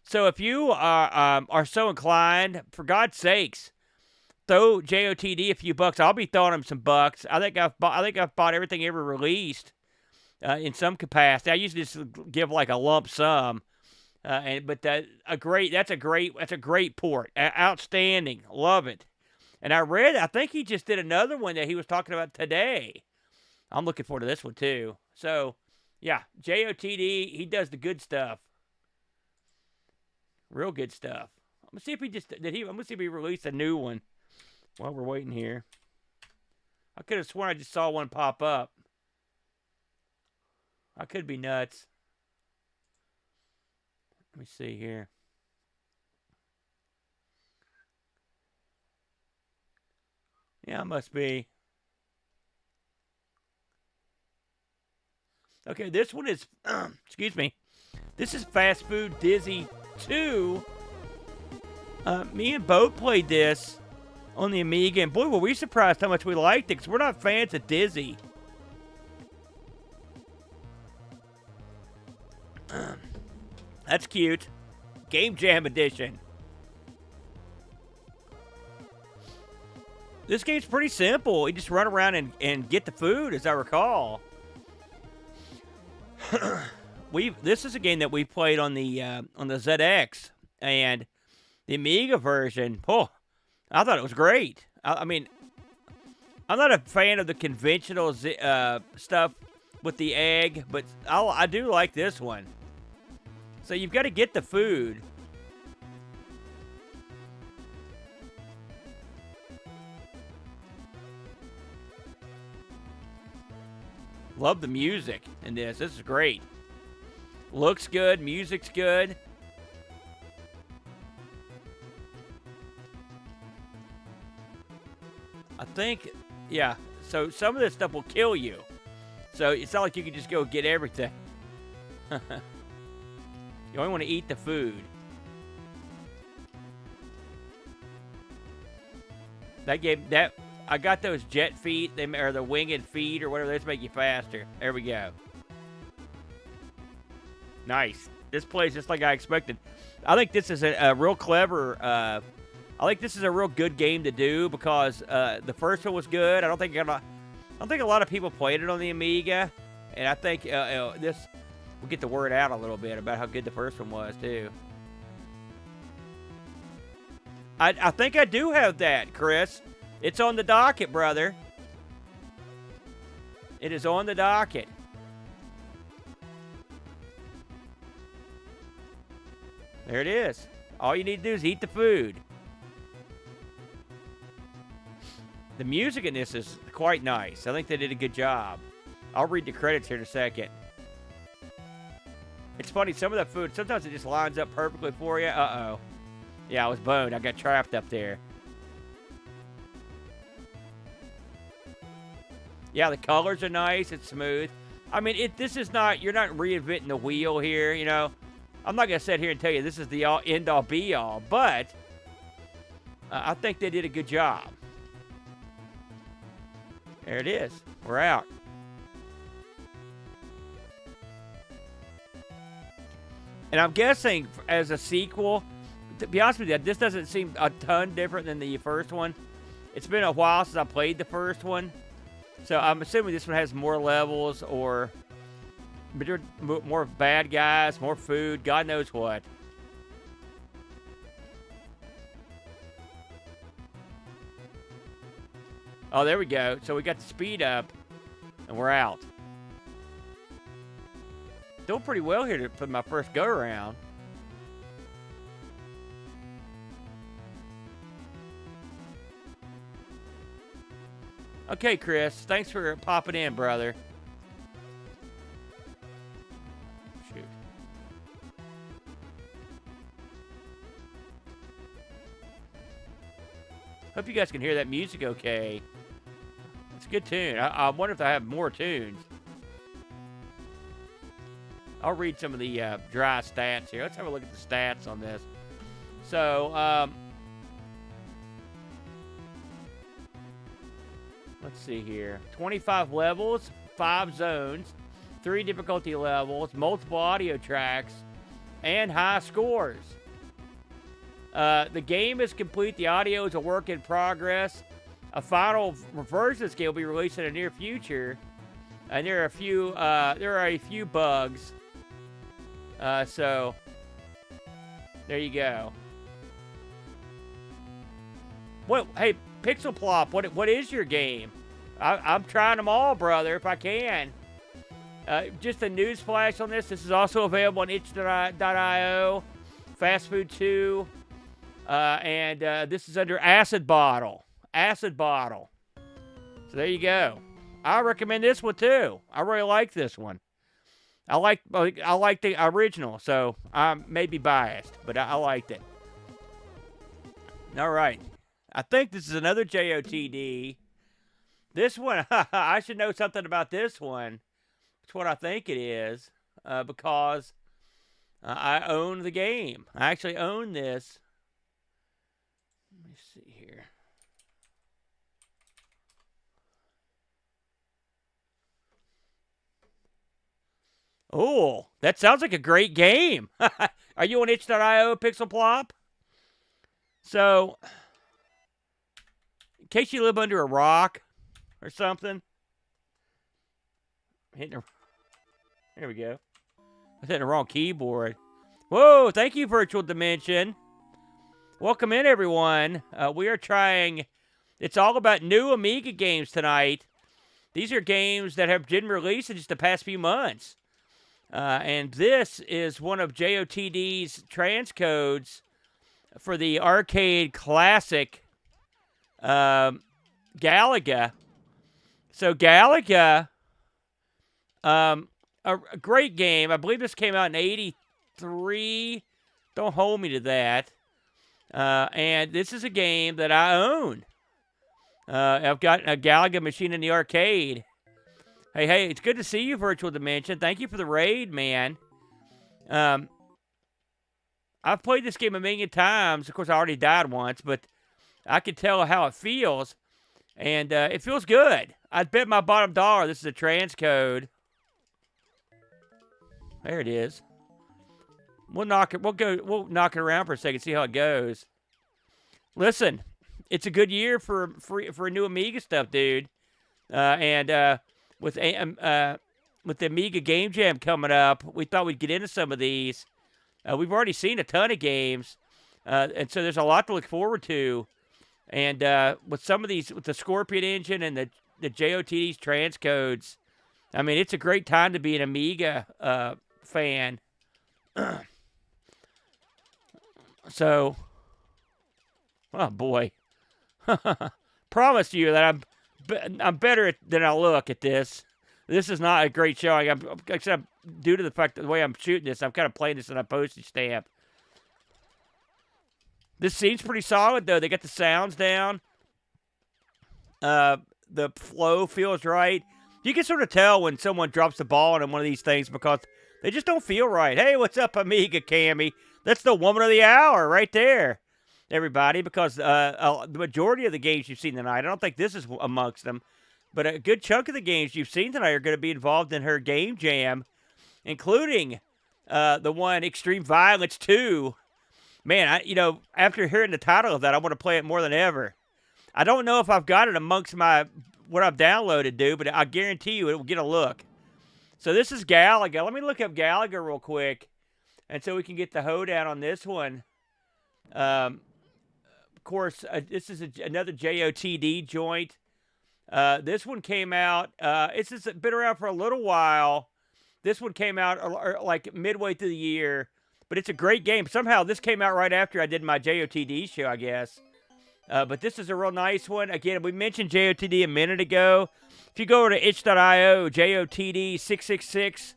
S3: So if you are so inclined, for God's sakes, throw JOTD a few bucks. I'll be throwing him some bucks. I think I've bought everything ever released in some capacity. I usually just give like a lump sum. But that's a great port. Outstanding. Love it. And I think he just did another one that he was talking about today. I'm looking forward to this one too. So, yeah, JOTD, he does the good stuff. Real good stuff. I'm gonna see if I'm gonna see if he released a new one while we're waiting here. I could have sworn I just saw one pop up. I could be nuts. Let me see here. Yeah, it must be. Okay, this one is, excuse me. This is Fast Food Dizzy 2. Me and Bo played this on the Amiga, and boy, were we surprised how much we liked it, because we're not fans of Dizzy. That's cute. Game Jam Edition. This game's pretty simple. You just run around and get the food, as I recall. This is a game that we played on the ZX, and the Amiga version. Oh, I thought it was great. I mean, I'm not a fan of the conventional stuff with the egg, but I do like this one. So you've got to get the food. Love the music in this. This is great. Looks good. Music's good. I think, yeah. So some of this stuff will kill you. So it's not like you can just go get everything. You only want to eat the food. I got those jet feet, or the winged feet, or whatever. Those make you faster. There we go. Nice. This plays just like I expected. I think this is a real clever. I think this is a real good game to do because the first one was good. I don't think a lot of people played it on the Amiga, and I think this will get the word out a little bit about how good the first one was too. I think I do have that, Chris. It's on the docket, brother. It is on the docket. There it is. All you need to do is eat the food. The music in this is quite nice. I think they did a good job. I'll read the credits here in a second. It's funny, some of that food, sometimes it just lines up perfectly for you. Uh-oh. Yeah, I was boned. I got trapped up there. Yeah, the colors are nice. It's smooth. I mean, this is not, you're not reinventing the wheel here, you know. I'm not going to sit here and tell you this is the end-all, be-all, but I think they did a good job. There it is. We're out. And I'm guessing as a sequel, to be honest with you, this doesn't seem a ton different than the first one. It's been a while since I played the first one. So I'm assuming this one has more levels or more bad guys, more food, God knows what. Oh, there we go. So we got the speed up, and we're out. Doing pretty well here for my first go-around. Okay, Chris. Thanks for popping in, brother. Shoot. Hope you guys can hear that music okay. It's a good tune. I wonder if I have more tunes. I'll read some of the dry stats here. Let's have a look at the stats on this. So, let's see here. 25 levels, 5 zones, 3 difficulty levels, multiple audio tracks, and high scores. The game is complete. The audio is a work in progress. A final version of this game will be released in the near future, and there are a few bugs. So there you go. What? Hey, Pixel Plop, what is your game? I'm trying them all, brother, if I can. Just a news flash on this. This is also available on itch.io, Fast Food 2, and this is under Acid Bottle. Acid Bottle. So there you go. I recommend this one too. I really like this one. I like the original, so I may be biased, but I liked it. All right. I think this is another JOTD. This one, I should know something about this one. It's what I think it is, because I own the game. I actually own this. Let me see here. Oh, that sounds like a great game. Are you on itch.io, Pixel Plop? So, in case you live under a rock or something. There we go. I was hitting the wrong keyboard. Whoa, thank you, Virtual Dimension. Welcome in, everyone. We are trying... It's all about new Amiga games tonight. These are games that have been released in just the past few months. And this is one of JOTD's transcodes for the arcade classic Galaga. So Galaga, a great game. I believe this came out in '83. Don't hold me to that. And this is a game that I own. I've got a Galaga machine in the arcade. Hey, it's good to see you, Virtual Dimension. Thank you for the raid, man. I've played this game a million times. Of course, I already died once, but I can tell how it feels. And it feels good. I'd bet my bottom dollar this is a transcode. There it is. We'll knock it around for a second, see how it goes. Listen, it's a good year for new Amiga stuff, dude. And with the Amiga Game Jam coming up, we thought we'd get into some of these. We've already seen a ton of games, and so there's a lot to look forward to. And with some of these, with the Scorpion engine and the JOTD's transcodes, I mean, it's a great time to be an Amiga fan. So, oh boy, promise you that I'm better than I look at this. This is not a great showing. Except due to the fact that the way I'm shooting this, I'm kind of playing this in a postage stamp. This scene's pretty solid, though. They got the sounds down. The flow feels right. You can sort of tell when someone drops the ball on one of these things because they just don't feel right. Hey, what's up, Amiga Cammy? That's the woman of the hour right there, everybody, because the majority of the games you've seen tonight, I don't think this is amongst them, but a good chunk of the games you've seen tonight are going to be involved in her game jam, including the one Extreme Violence 2. Man, after hearing the title of that, I want to play it more than ever. I don't know if I've got it amongst what I've downloaded, dude, but I guarantee you it will get a look. So this is Galaga. Let me look up Galaga real quick, and so we can get the hoedown on this one. Of course, this is another JOTD joint. This one came out. It's just been around for a little while. This one came out like midway through the year, but it's a great game. Somehow this came out right after I did my JOTD show, I guess. But this is a real nice one. Again, we mentioned JOTD a minute ago. If you go over to itch.io, JOTD666,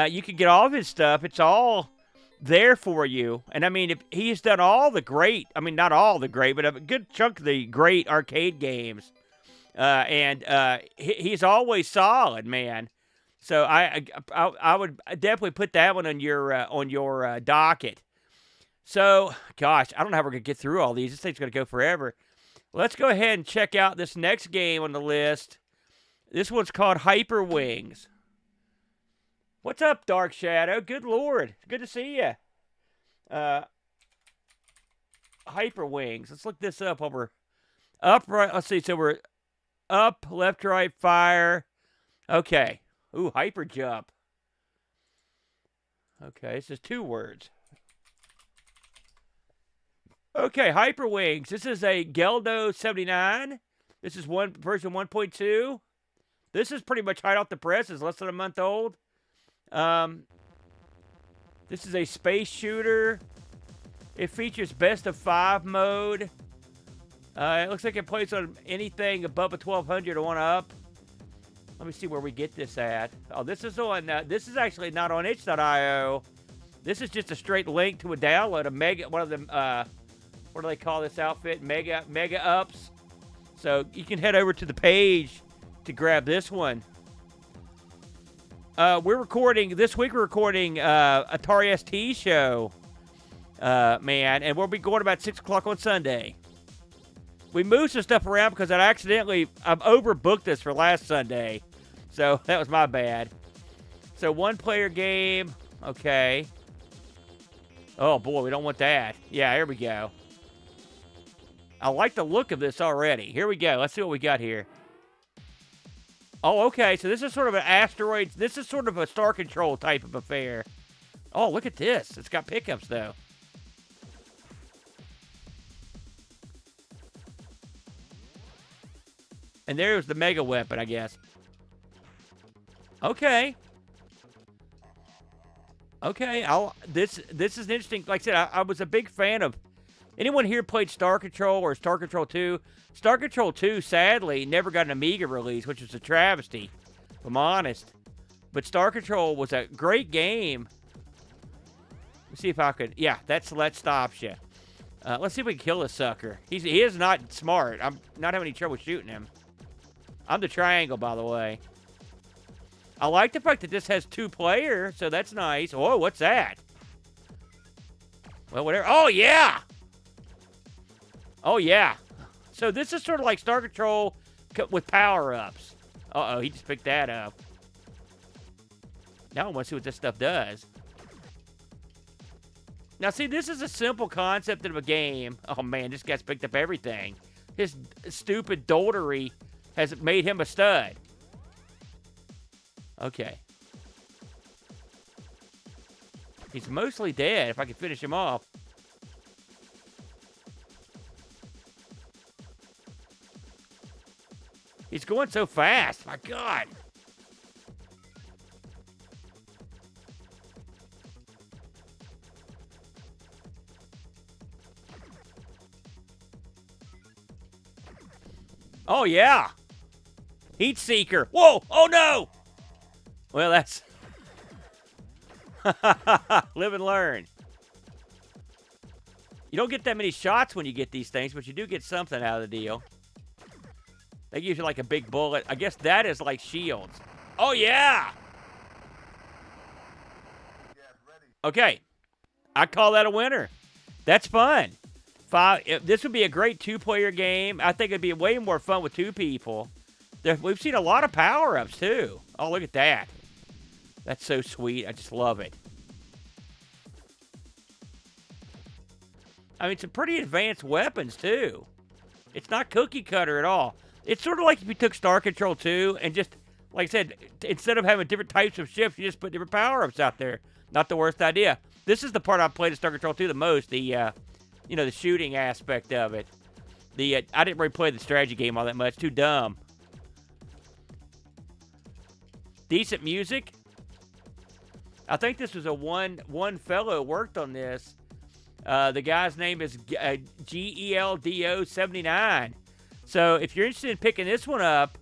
S3: you can get all of his stuff. It's all there for you. And I mean, if he's done all the great, I mean, not all the great, but a good chunk of the great arcade games. He's always solid, man. So I would definitely put that one on your docket. So, gosh, I don't know how we're going to get through all these. This thing's going to go forever. Let's go ahead and check out this next game on the list. This one's called Hyper Wings. What's up, Dark Shadow? Good Lord. Good to see you. Hyper Wings. Let's look this up over. Up, right. Let's see. So we're up, left, right, fire. Okay. Ooh, hyper jump. Okay, this is 2 words. Okay, Hyper Wings. This is a Geldo 79. This is version 1.2. This is pretty much hot off the press. It's less than a month old. This is a space shooter. It features best of 5 mode. It looks like it plays on anything above a 1200 or one up. Let me see where we get this at. Oh, this is on. This is actually not on itch.io. This is just a straight link to a download. One of them. What do they call this outfit? Mega Ups. So you can head over to the page to grab this one. We're recording this week. We're recording Atari ST show, man, and we'll be going about 6 o'clock on Sunday. We moved some stuff around because I've overbooked this for last Sunday, so that was my bad. So 1-player game, okay. Oh boy, we don't want that. Yeah, here we go. I like the look of this already. Here we go. Let's see what we got here. Oh, okay. So this is sort of an asteroid. This is sort of a Star Control type of affair. Oh, look at this. It's got pickups, though. And there's the mega weapon, I guess. Okay. Okay. This is interesting. Like I said, I was a big fan of. Anyone here played Star Control or Star Control 2? Star Control 2, sadly, never got an Amiga release, which was a travesty, if I'm honest. But Star Control was a great game. Let's see if I could. Yeah, that stops you. Let's see if we can kill this sucker. He is not smart. I'm not having any trouble shooting him. I'm the triangle, by the way. I like the fact that this has 2-player, so that's nice. Oh, what's that? Well, whatever. Oh, yeah! Oh, yeah. So this is sort of like Star Control with power-ups. Uh-oh, he just picked that up. Now I want to see what this stuff does. Now, see, this is a simple concept of a game. Oh, man, this guy's picked up everything. His stupid doldery has made him a stud. Okay. He's mostly dead, if I can finish him off. He's going so fast. My God. Oh, yeah. Heat Seeker. Whoa. Oh, no. Well, that's... Live and learn. You don't get that many shots when you get these things, but you do get something out of the deal. They give you like a big bullet. I guess that is like shields. Oh, yeah. Okay. I call that a winner. That's fun. This would be a great 2-player game. I think it'd be way more fun with 2 people. We've seen a lot of power-ups, too. Oh, look at that. That's so sweet. I just love it. I mean, some pretty advanced weapons, too. It's not cookie cutter at all. It's sort of like if you took Star Control 2 and just, like I said, instead of having different types of ships, you just put different power-ups out there. Not the worst idea. This is the part I played in Star Control 2 the most, the shooting aspect of it. I didn't really play the strategy game all that much. Too dumb. Decent music. I think this was one fellow worked on this. The guy's name is GELDO79. So if you're interested in picking this one up,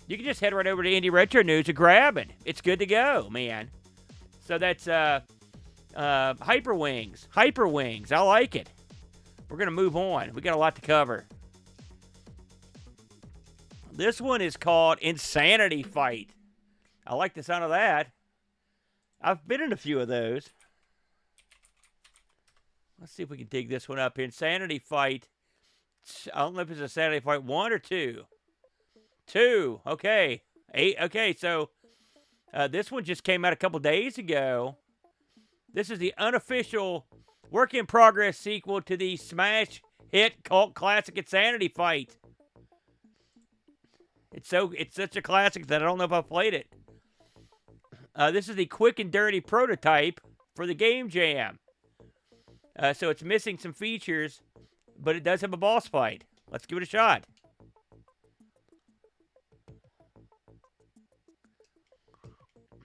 S3: you can just head right over to Indie Retro News and grab it. It's good to go, man. So that's Hyperwings. Hyperwings. I like it. We're going to move on. We got a lot to cover. This one is called Insanity Fight. I like the sound of that. I've been in a few of those. Let's see if we can dig this one up. Insanity Fight. I don't know if it's Insanity Fight 1 or 2. 2. Okay. 8. Okay, so this one just came out a couple days ago. This is the unofficial work-in-progress sequel to the smash hit cult classic Insanity Fight. It's such a classic that I don't know if I've played it. This is the quick and dirty prototype for the Game Jam. So it's missing some features, but it does have a boss fight. Let's give it a shot.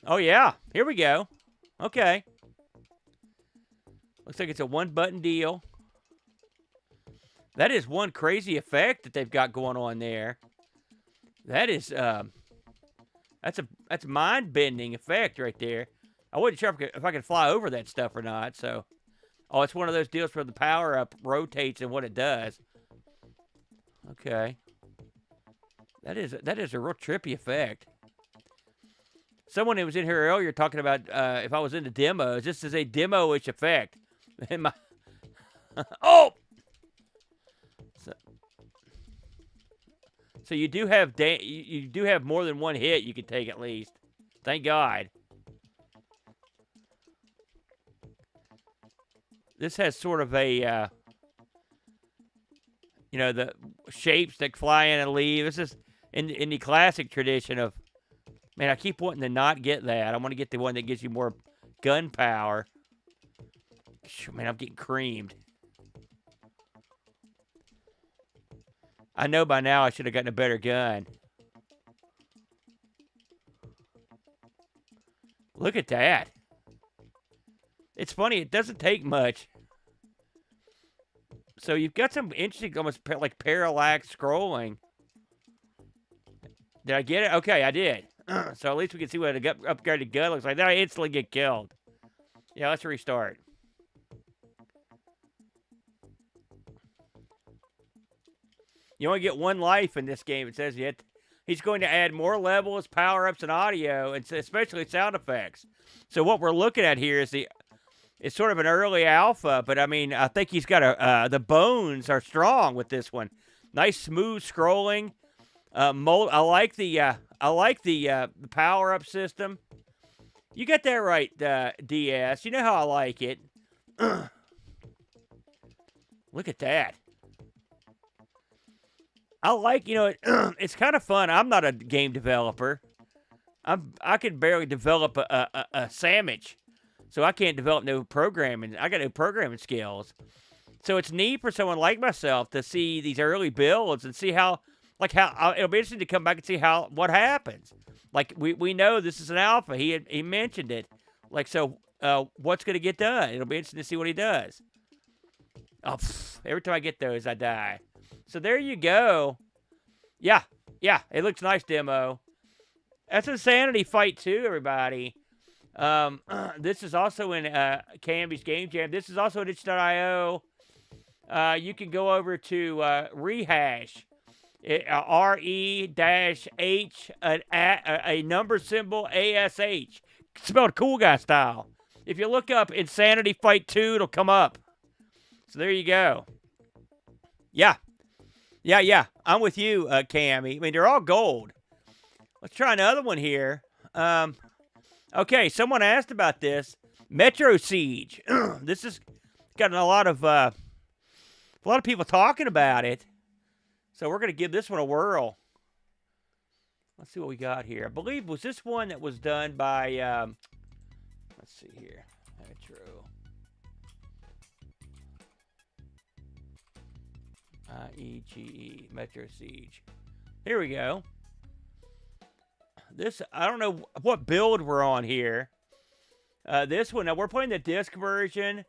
S3: Oh, yeah. Here we go. Okay. Looks like it's a one-button deal. That is one crazy effect that they've got going on there. That is, that's a mind-bending effect right there. I wasn't sure if I could fly over that stuff or not, so. Oh, it's one of those deals where the power-up rotates and what it does. Okay. That is a real trippy effect. Someone who was in here earlier talking about if I was into demos. This is a demo-ish effect. Oh! So you do have you do have more than one hit you can take at least. Thank God. This has sort of a, you know, the shapes that fly in and leave. This is in the classic tradition of, man, I keep wanting to not get that. I want to get the one that gives you more gun power. Man, I'm getting creamed. I know by now I should have gotten a better gun. Look at that. It's funny, it doesn't take much. So you've got some interesting, almost like parallax scrolling. Did I get it? Okay, I did. So at least we can see what an upgraded gun looks like. Then I instantly get killed. Yeah, let's restart. You only get one life in this game, it says yet. He's going to add more levels, power-ups, and audio, and especially sound effects. So what we're looking at here is it's sort of an early alpha, but I mean, I think he's got the bones are strong with this one. Nice smooth scrolling. I like the power-up system. You got that right, DS. You know how I like it. Look at that. I like, you know, it's kind of fun. I'm not a game developer. I can barely develop a sandwich. So I can't develop no programming. I got no programming skills. So it's neat for someone like myself to see these early builds and see how it'll be interesting to come back and see what happens. Like we know this is an alpha. He mentioned it. Like, so what's going to get done? It'll be interesting to see what he does. Oh, every time I get those, I die. So there you go. Yeah, it looks nice demo. That's Insanity Fight 2, everybody. This is also in Camby's Game Jam. This is also at itch.io. You can go over to Rehash. R-E-H, a number symbol, A-S-H. Spelled cool guy style. If you look up Insanity Fight 2, it'll come up. So there you go. Yeah. I'm with you, Cammy. I mean, they're all gold. Let's try another one here. Okay, someone asked about this. Metro Siege. This has gotten a lot of people talking about it. So we're going to give this one a whirl. Let's see what we got here. I believe, was this one that was done by, let's see here. Metro. I-E-G-E, Metro Siege. Here we go. This, I don't know what build we're on here. This one, now we're playing the disc version.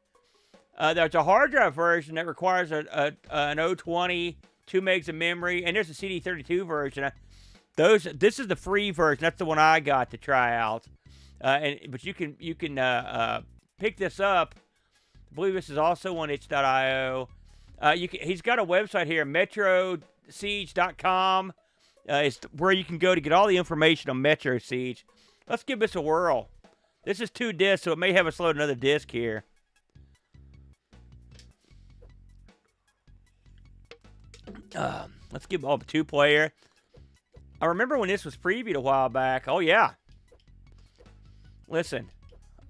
S3: There's a hard drive version that requires an 020, 2 megs of memory, and there's a CD32 version. This is the free version. That's the one I got to try out. But you can pick this up. I believe this is also on itch.io. He's got a website here, metrosiege.com. Is where you can go to get all the information on Metro Siege. Let's give this a whirl. This is 2 discs, so it may have us load another disc here. Let's give all the 2-player. I remember when this was previewed a while back. Oh, yeah. Listen,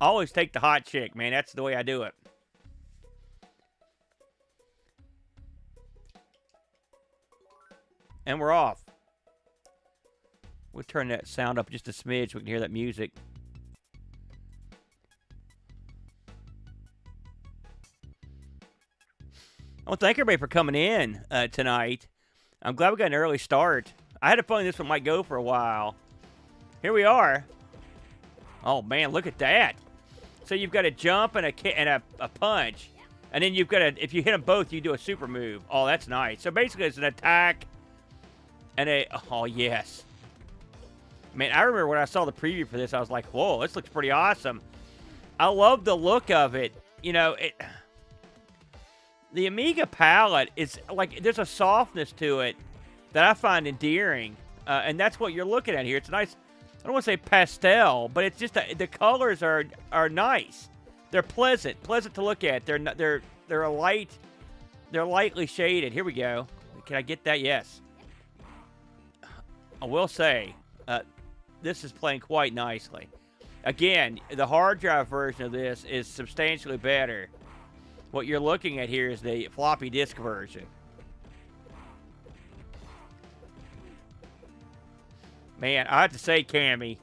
S3: I always take the hot chick, man. That's the way I do it. And we're off. We'll turn that sound up just a smidge so we can hear that music. I want to thank everybody for coming in tonight. I'm glad we got an early start. I had a feeling this one might go for a while. Here we are. Oh, man, look at that. So you've got a jump and a punch. And then you've got if you hit them both, you do a super move. Oh, that's nice. So basically it's an attack and oh, yes. Man, I remember when I saw the preview for this, I was like, whoa, this looks pretty awesome. I love the look of it. You know, the Amiga palette is like, there's a softness to it that I find endearing. And that's what you're looking at here. It's nice. I don't want to say pastel, but it's just the colors are nice. They're pleasant to look at. They're lightly shaded. Here we go. Can I get that? Yes. I will say, this is playing quite nicely. Again, the hard drive version of this is substantially better. What you're looking at here is the floppy disk version. Man, I have to say, Cammy,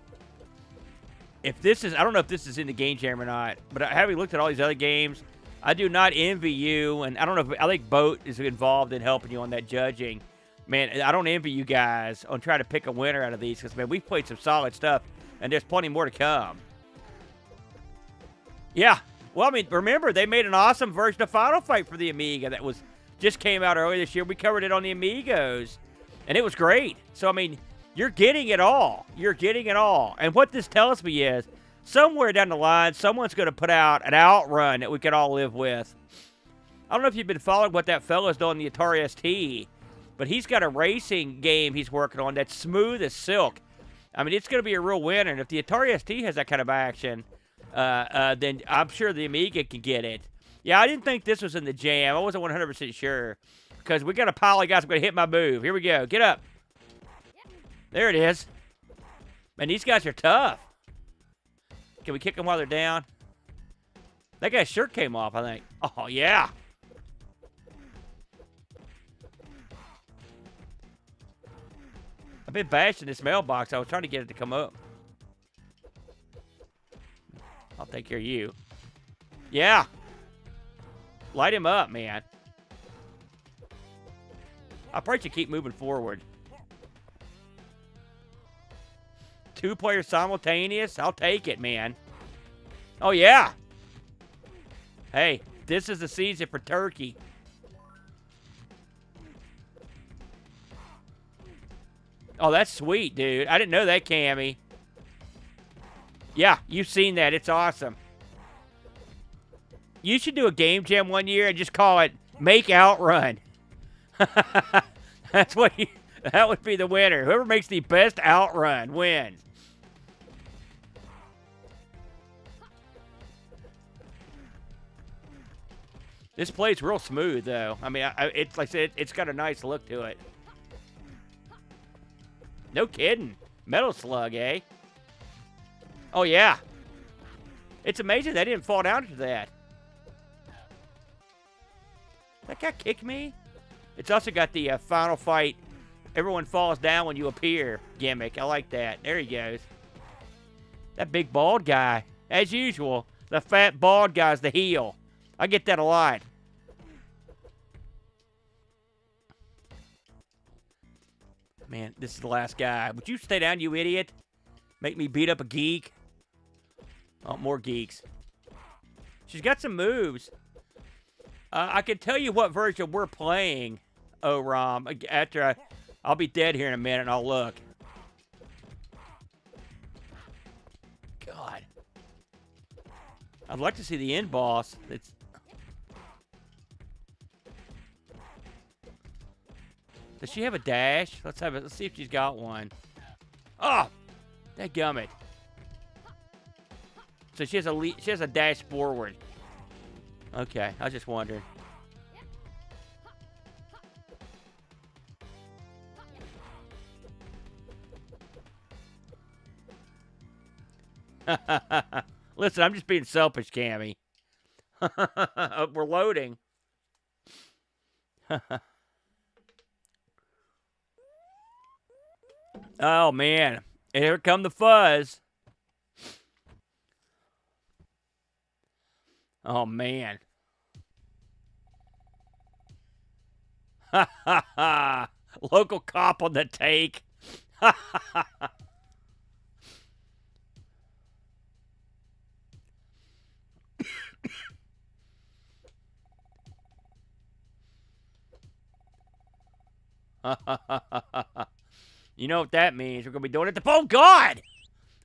S3: if this is, I don't know if this is in the Game Jam or not, but having looked at all these other games, I do not envy you, and I don't know if, I think Boat is involved in helping you on that judging. Man, I don't envy you guys on trying to pick a winner out of these, because, man, we've played some solid stuff, and there's plenty more to come. Yeah. Well, I mean, remember, they made an awesome version of Final Fight for the Amiga that just came out earlier this year. We covered it on the Amigos, and it was great. So, I mean, you're getting it all. You're getting it all. And what this tells me is, somewhere down the line, someone's going to put out an outrun that we can all live with. I don't know if you've been following what that fella's doing on the Atari ST, but he's got a racing game he's working on that's smooth as silk. I mean, it's going to be a real winner. And if the Atari ST has that kind of action, then I'm sure the Amiga can get it. Yeah, I didn't think this was in the jam. I wasn't 100% sure. Because we got a pile of guys who are going to hit my move. Here we go. Get up. There it is. Man, these guys are tough. Can we kick them while they're down? That guy's shirt came off, I think. Oh, yeah. I've been bashing this mailbox. I was trying to get it to come up. I'll take care of you. Yeah. Light him up, man. I probably should keep moving forward. 2 players simultaneous? I'll take it, man. Oh, yeah. Hey, this is the season for turkey. Oh, that's sweet, dude. I didn't know that, Cammy. Yeah, you've seen that. It's awesome. You should do a game jam one year and just call it Make Outrun. That's what that would be the winner. Whoever makes the best outrun wins. This plays real smooth, though. I mean, it's like I said, it's got a nice look to it. No kidding. Metal Slug, eh? Oh, yeah. It's amazing they didn't fall down to that. That guy kicked me? It's also got the Final Fight, everyone falls down when you appear gimmick. I like that. There he goes. That big bald guy. As usual, the fat bald guy's the heel. I get that a lot. Man, this is the last guy. Would you stay down, you idiot? Make me beat up a geek? Oh, more geeks. She's got some moves. I can tell you what version we're playing, Rom. After I'll be dead here in a minute, and I'll look. God, I'd like to see the end boss. Does she have a dash? Let's see if she's got one. Oh, that gummit. So she has a dash forward. Okay, I was just wondering. Listen, I'm just being selfish, Cammy. We're loading. Oh, man. Here come the fuzz. Oh, man. Ha ha ha. Local cop on the take. Ha ha ha. You know what that means. We're going to be doing it. Oh, God!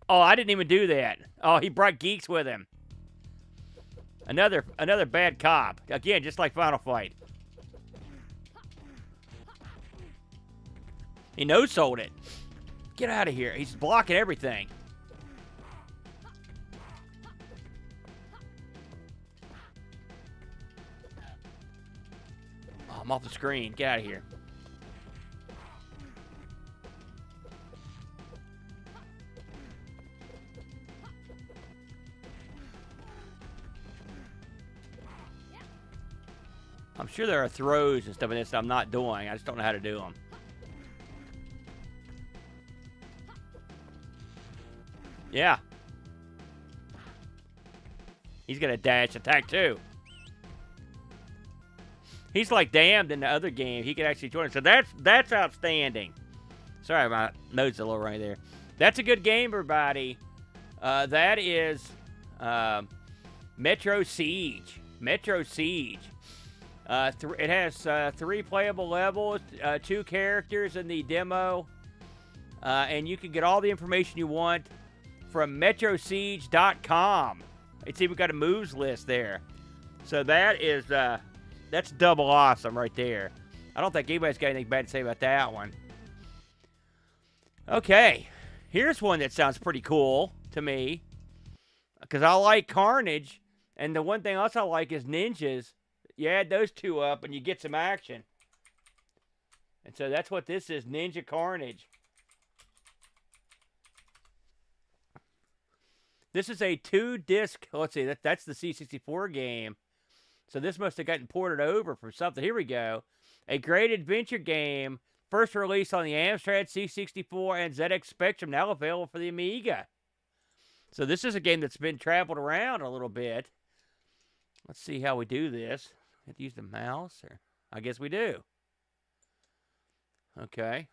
S3: Oh, I didn't even do that. Oh, he brought geeks with him. Another bad cop. Again, just like Final Fight. He no-sold it. Get out of here. He's blocking everything. Oh, I'm off the screen. Get out of here. I'm sure there are throws and stuff in this that I'm not doing. I just don't know how to do them. Yeah. He's got a dash attack, too. He's like damned in the other game. He could actually join us. So that's outstanding. Sorry, my nose is a little right there. That's a good game, everybody. That is Metro Siege. Metro Siege. It has 3 playable levels, 2 characters in the demo, and you can get all the information you want from MetroSiege.com. It's even got a moves list there. So that is that's double awesome right there. I don't think anybody's got anything bad to say about that one. Okay, here's one that sounds pretty cool to me, because I like Carnage, and the one thing else I like is ninjas. You add those 2 up, and you get some action. And so that's what this is, Ninja Carnage. This is a 2-disc, let's see, that's the C64 game. So this must have gotten ported over from something. Here we go. A great adventure game, first released on the Amstrad C64 and ZX Spectrum, now available for the Amiga. So this is a game that's been traveled around a little bit. Let's see how we do this. Have to use the mouse, or I guess we do. Okay.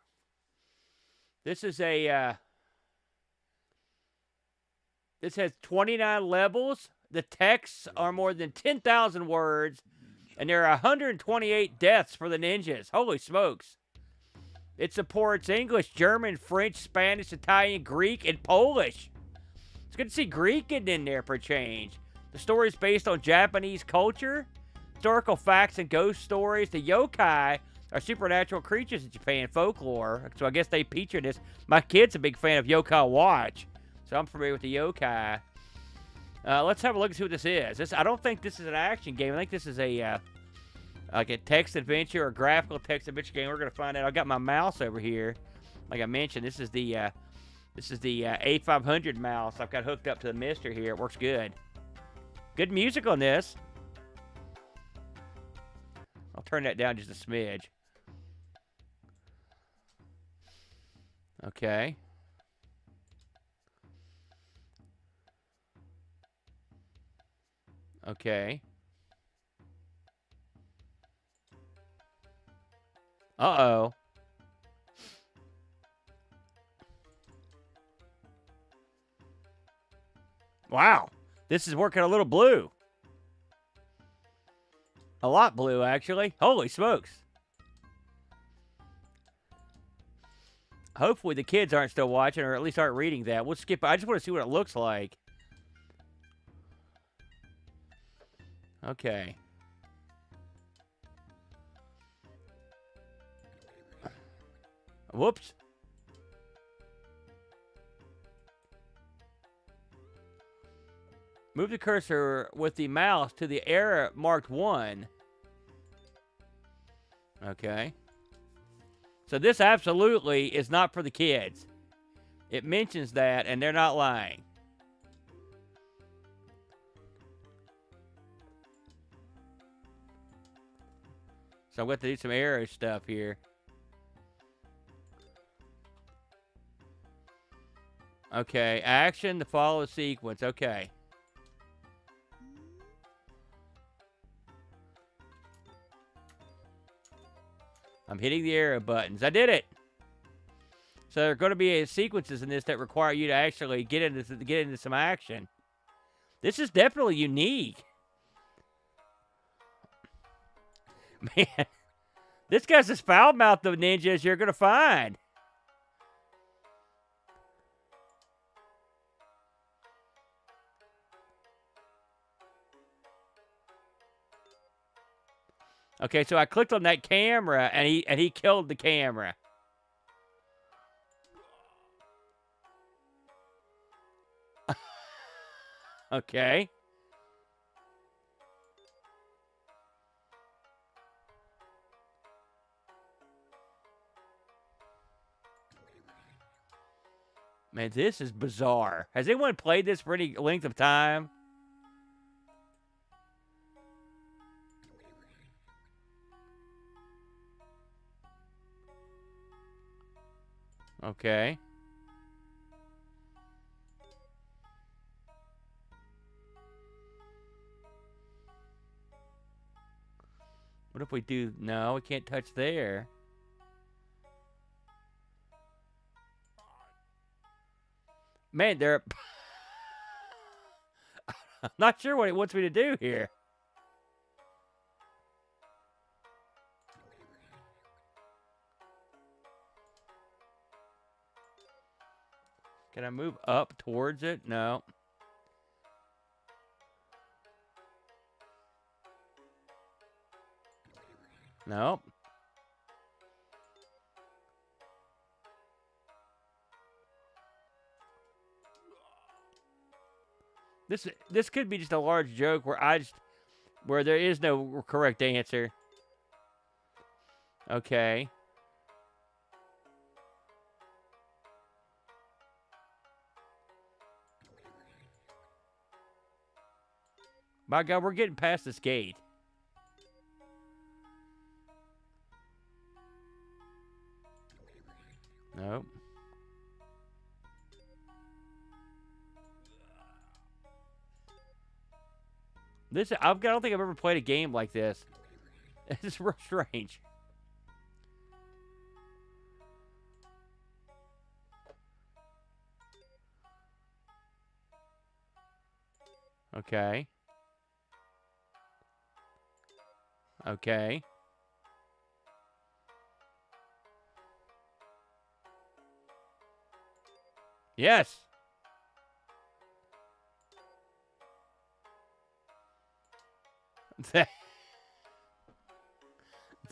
S3: This is a this has 29 levels. The texts are more than 10,000 words, and there are 128 deaths for the ninjas. Holy smokes. It supports English, German, French, Spanish, Italian, Greek, and Polish. It's good to see Greek getting in there for a change. The story is based on Japanese culture, historical facts, and ghost stories. The yokai are supernatural creatures in Japan folklore, so I guess they feature this. My kid's a big fan of Yokai Watch, so I'm familiar with the yokai. Let's have a look and see what this is. I don't think this is an action game. I think this is a like a text adventure or graphical text adventure game. We're gonna find out. I got my mouse over here, like I mentioned. This is the A500 mouse I've got hooked up to the Mister here. It works good. Good music on this. I'll turn that down just a smidge. Okay. Okay. Uh-oh. Wow. This is working a little blue. A lot blue, actually. Holy smokes. Hopefully the kids aren't still watching, or at least aren't reading that. We'll skip. I just want to see what it looks like. Okay. Whoops. Move the cursor with the mouse to the area marked 1. Okay. So this absolutely is not for the kids. It mentions that, and they're not lying. So I'm going to do some arrow stuff here. Okay, action to follow sequence. Okay. I'm hitting the arrow buttons. I did it. So there are going to be sequences in this that require you to actually get into some action. This is definitely unique. Man, this guy's as foul-mouthed of a ninja as you're going to find. Okay, so I clicked on that camera, and he killed the camera. Okay. Man, this is bizarre. Has anyone played this for any length of time? Okay. What if we do... No, we can't touch there. Man, they're... I'm not sure what it wants me to do here. Can I move up towards it? No. Nope. This could be just a large joke where there is no correct answer. Okay. My God, we're getting past this gate. Nope. I don't think I've ever played a game like this. It's real strange. Okay. Okay. Yes.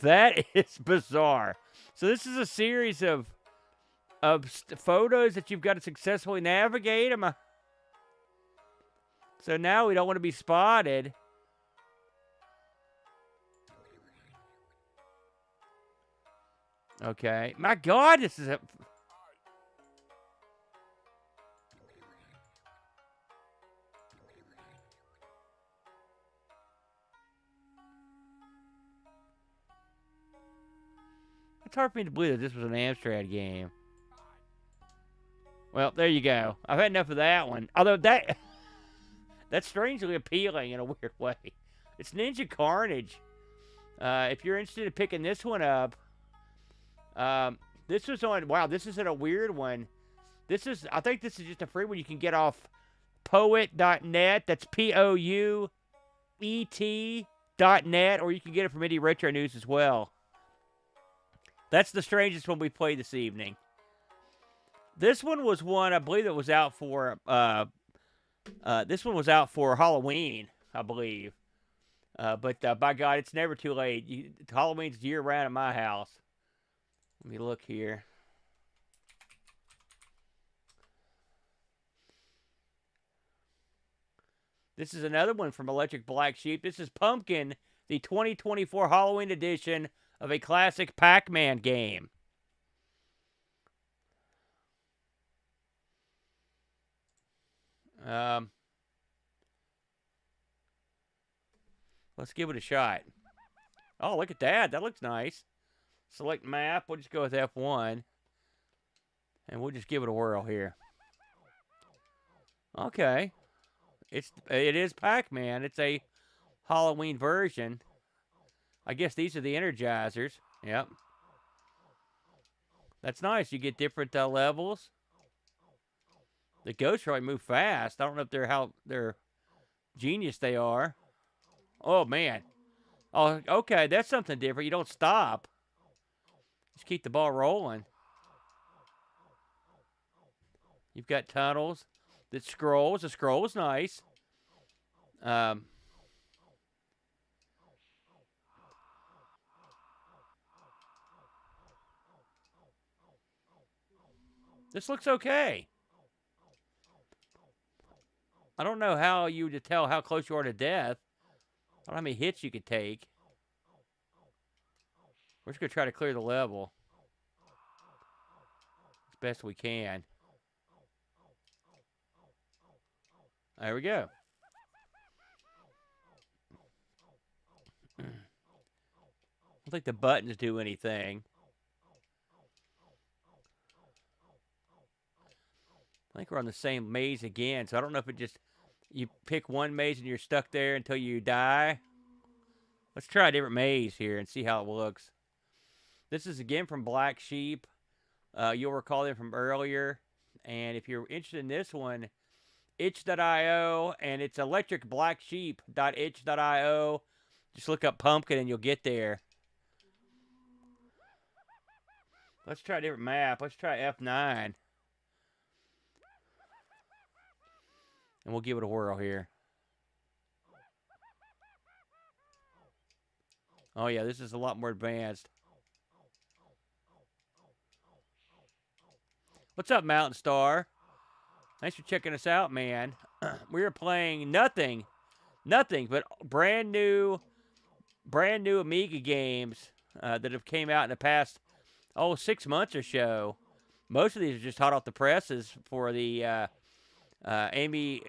S3: That is bizarre. So this is a series of photos that you've got to successfully navigate. So now we don't want to be spotted. Okay. My God, this is a... It's hard for me to believe that this was an Amstrad game. Well, there you go. I've had enough of that one. Although that's strangely appealing in a weird way. It's Ninja Carnage. If you're interested in picking this one up, this was on... Wow, this is in a weird one. I think this is just a free one you can get off poet.net. That's Pouet.net. .net, or you can get it from Indie Retro News as well. That's the strangest one we played this evening. This one was one, I believe, that was out for, this one was out for Halloween, I believe. But by God, it's never too late. Halloween's year-round at my house. Let me look here. This is another one from Electric Black Sheep. This is Pumpkin, the 2024 Halloween edition of a classic Pac-Man game. Let's give it a shot. Oh, look at that. That looks nice. Select map. We'll just go with F1. And we'll just give it a whirl here. Okay. It is Pac-Man. It's a Halloween version. I guess these are the Energizers. Yep. That's nice. You get different levels. The ghosts really move fast. I don't know if they're genius they are. Oh, man. Oh, okay. That's something different. You don't stop. Just keep the ball rolling. You've got tunnels that scrolls. The scroll is nice. This looks okay. I don't know how you would tell how close you are to death. I don't know how many hits you could take. We're just going to try to clear the level as best we can. There we go. I don't think the buttons do anything. I think we're on the same maze again, so I don't know if it just... You pick one maze and you're stuck there until you die. Let's try a different maze here and see how it looks. This is again from Black Sheep. You'll recall them from earlier. And if you're interested in this one, itch.io, and it's electricblacksheep.itch.io. Just look up Pumpkin and you'll get there. Let's try a different map. Let's try F9. And we'll give it a whirl here. Oh, yeah, this is a lot more advanced. What's up, Mountain Star? Thanks for checking us out, man. We are playing nothing but brand new Amiga games that have came out in the past, 6 months or so. Most of these are just hot off the presses for the Amy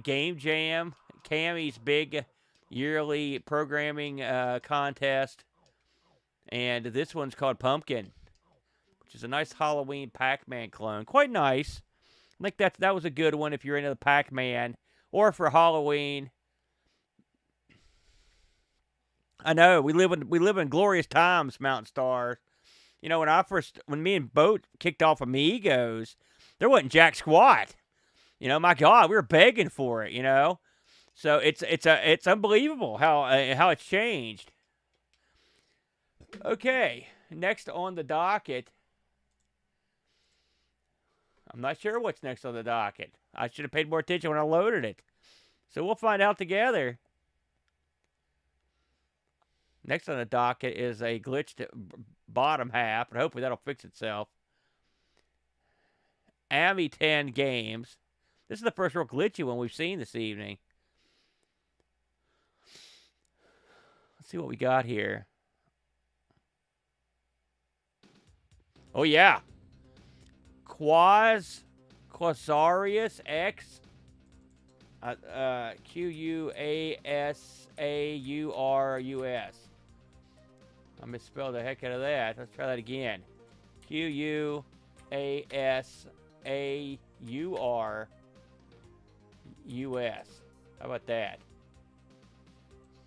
S3: Game Jam, Cammy's big yearly programming contest. And this one's called Pumpkin, which is a nice Halloween Pac-Man clone. Quite nice. I think that was a good one if you're into the Pac-Man or for Halloween. I know we live in glorious times, Mountain Star. You know, when me and Boat kicked off Amigos, there wasn't jack squat. You know, my God, we were begging for it. You know, so it's unbelievable how it's changed. Okay, next on the docket. I'm not sure what's next on the docket. I should have paid more attention when I loaded it. So we'll find out together. Next on the docket is a glitched bottom half, and hopefully that'll fix itself. Ami 10 games. This is the first real glitchy one we've seen this evening. Let's see what we got here. Oh, yeah. Quasarius X. Quasaurus. I misspelled the heck out of that. Let's try that again. Quasaurus. How about that?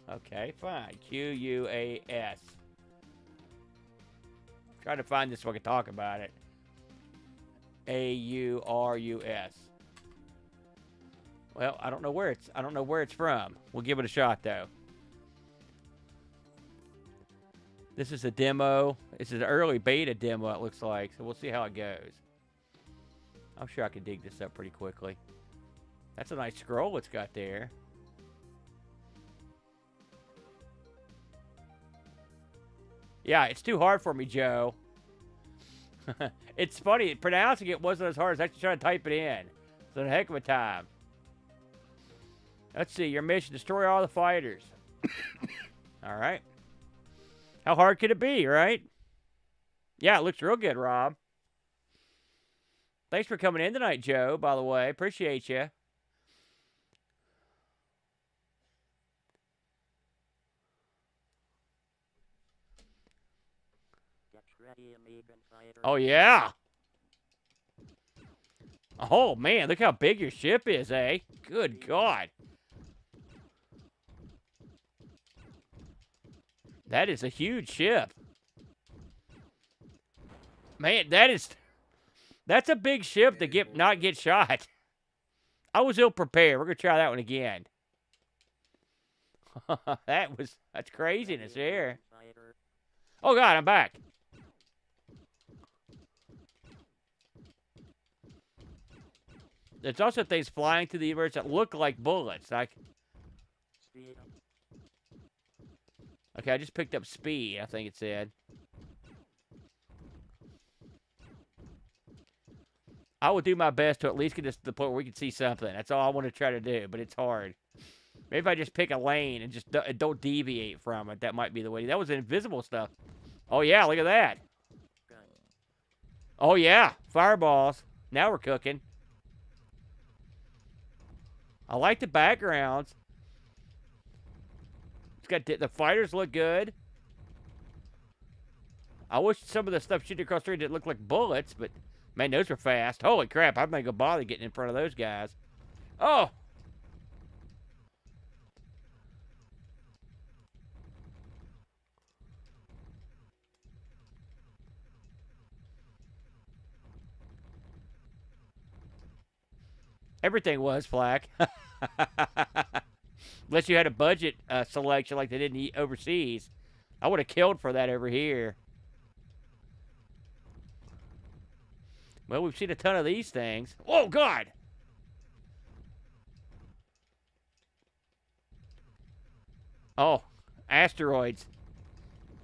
S3: Okay, fine. Quas. Trying to find this so I can talk about it. Aurus. Well, I don't know where it's from. We'll give it a shot though. This is a demo. This is an early beta demo, it looks like. So we'll see how it goes. I'm sure I can dig this up pretty quickly. That's a nice scroll it's got there. Yeah, it's too hard for me, Joe. It's funny. Pronouncing it wasn't as hard as actually trying to type it in. It's a heck of a time. Let's see. Your mission: destroy all the fighters. All right. How hard could it be, right? Yeah, it looks real good, Rob. Thanks for coming in tonight, Joe, by the way. Appreciate you. Oh, yeah. Oh, man, look how big your ship is, eh? Good God. That is a huge ship. Man, that's a big ship to not get shot. I was ill prepared. We're going to try that one again. That's craziness here. Oh, God, I'm back. There's also things flying through the universe that look like bullets. Okay, I just picked up speed, I think it said. I will do my best to at least get this to the point where we can see something. That's all I want to try to do, but it's hard. Maybe if I just pick a lane and just don't deviate from it, that might be the way. That was invisible stuff. Oh, yeah, look at that. Oh, yeah, fireballs. Now we're cooking. I like the backgrounds. It's got the fighters look good. I wish some of the stuff shooting across the street didn't look like bullets, but man, those were fast. Holy crap, I'm not gonna bother getting in front of those guys. Oh! Everything was Flack. Unless you had a budget selection like they did overseas. I would have killed for that over here. Well, we've seen a ton of these things. Oh, God! Oh, asteroids.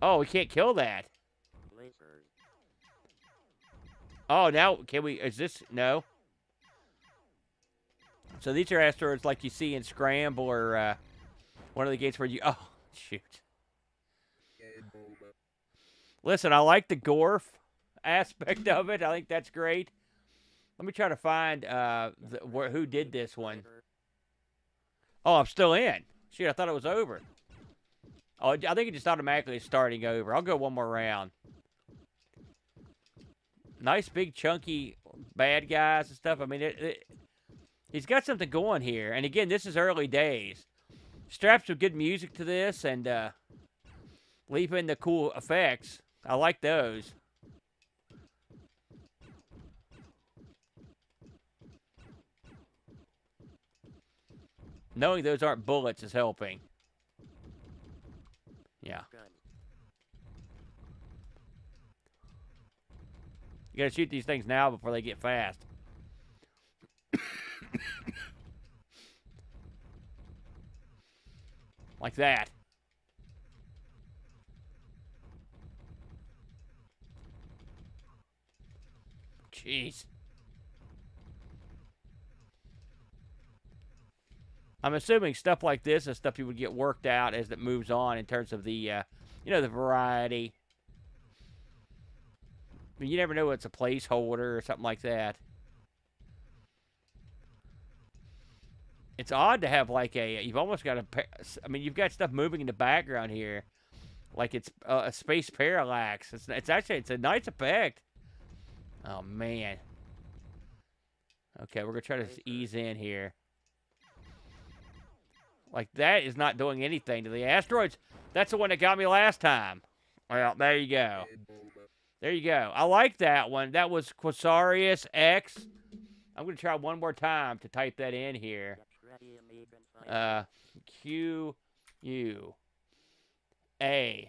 S3: Oh, we can't kill that. Oh, now, can we, is this, no. So these are asteroids like you see in Scramble or one of the games where you, oh, shoot. Listen, I like the Gorf aspect of it. I think that's great. Let me try to find who did this one. Oh, I'm still in. Shoot, I thought it was over. Oh, I think it just automatically is starting over. I'll go one more round. Nice, big, chunky bad guys and stuff. I mean, he's got something going here. And again, this is early days. Strap some good music to this and leave in the cool effects. I like those. Knowing those aren't bullets is helping. Yeah. You gotta shoot these things now before they get fast. Like that. Jeez. I'm assuming stuff like this is stuff you would get worked out as it moves on in terms of the, you know, the variety. I mean, you never know it's a placeholder or something like that. It's odd to have like you've almost got I mean, you've got stuff moving in the background here. Like it's a space parallax. It's actually, it's a nice effect. Oh, man. Okay, we're going to try to ease in here. Like, that is not doing anything to the asteroids. That's the one that got me last time. Well, there you go. There you go. I like that one. That was Quasarius X. I'm going to try one more time to type that in here. QU. Saurusx.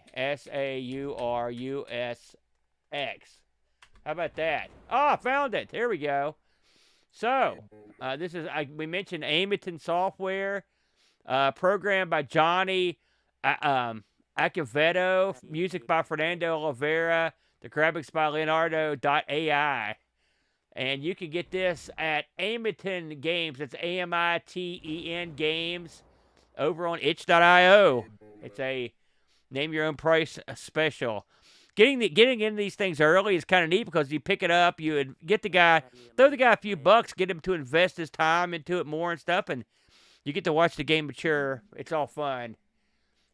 S3: How about that? Oh, I found it. There we go. So, this is, we mentioned Amiton software, programmed by Johnny Acevedo, music by Fernando Oliveira, the graphics by Leonardo.ai. And you can get this at Amiton Games. It's AMITEN Games over on itch.io. It's a name your own price special. Getting in these things early is kind of neat because you pick it up, you would get the guy, throw the guy a few bucks, get him to invest his time into it more and stuff, and you get to watch the game mature. It's all fun.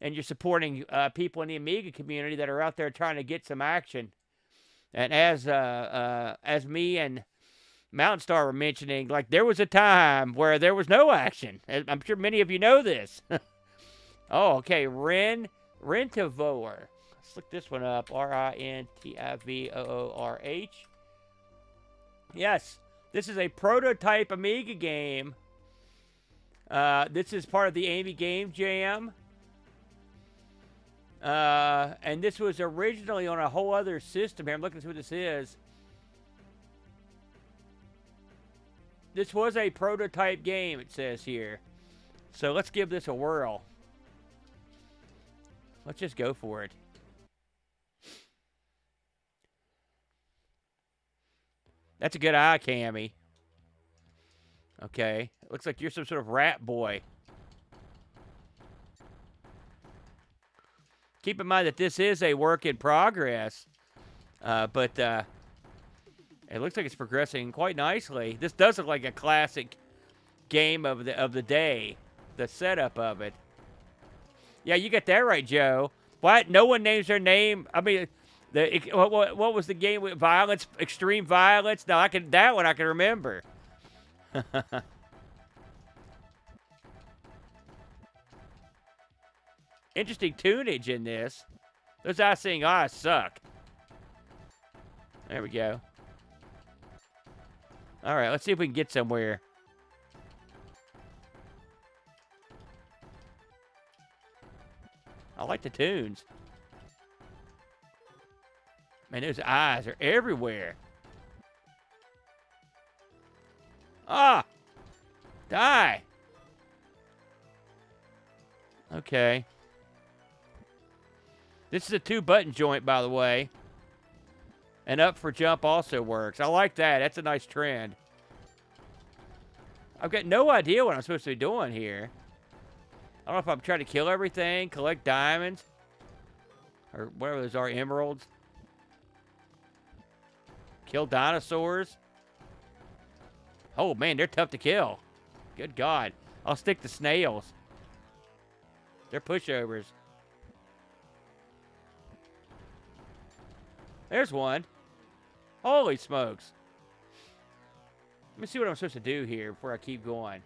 S3: And you're supporting people in the Amiga community that are out there trying to get some action. And as me and Mountain Star were mentioning, like, there was a time where there was no action. I'm sure many of you know this. Oh, okay. Rentivor. Let's look this one up. Rintivoorh. Yes, this is a prototype Amiga game. This is part of the Amy Game Jam. And this was originally on a whole other system here. I'm looking to see what this is. This was a prototype game, it says here. So let's give this a whirl. Let's just go for it. That's a good eye, Cammy. Okay. It looks like you're some sort of rat boy. Keep in mind that this is a work in progress. But it looks like it's progressing quite nicely. This does look like a classic game of the day. The setup of it. Yeah, you got that right, Joe. What? No one names their name. I mean, what was the game with violence? Extreme Violence? No, that one I can remember. Interesting tunage in this. Those I sing eyes suck. There we go. All right, let's see if we can get somewhere. I like the tunes. Man, those eyes are everywhere. Ah! Die! Okay. This is a 2-button joint, by the way. And up for jump also works. I like that. That's a nice trend. I've got no idea what I'm supposed to be doing here. I don't know if I'm trying to kill everything, collect diamonds, or whatever those are, emeralds. Kill dinosaurs. Oh, man, they're tough to kill. Good God. I'll stick to snails. They're pushovers. There's one. Holy smokes. Let me see what I'm supposed to do here before I keep going.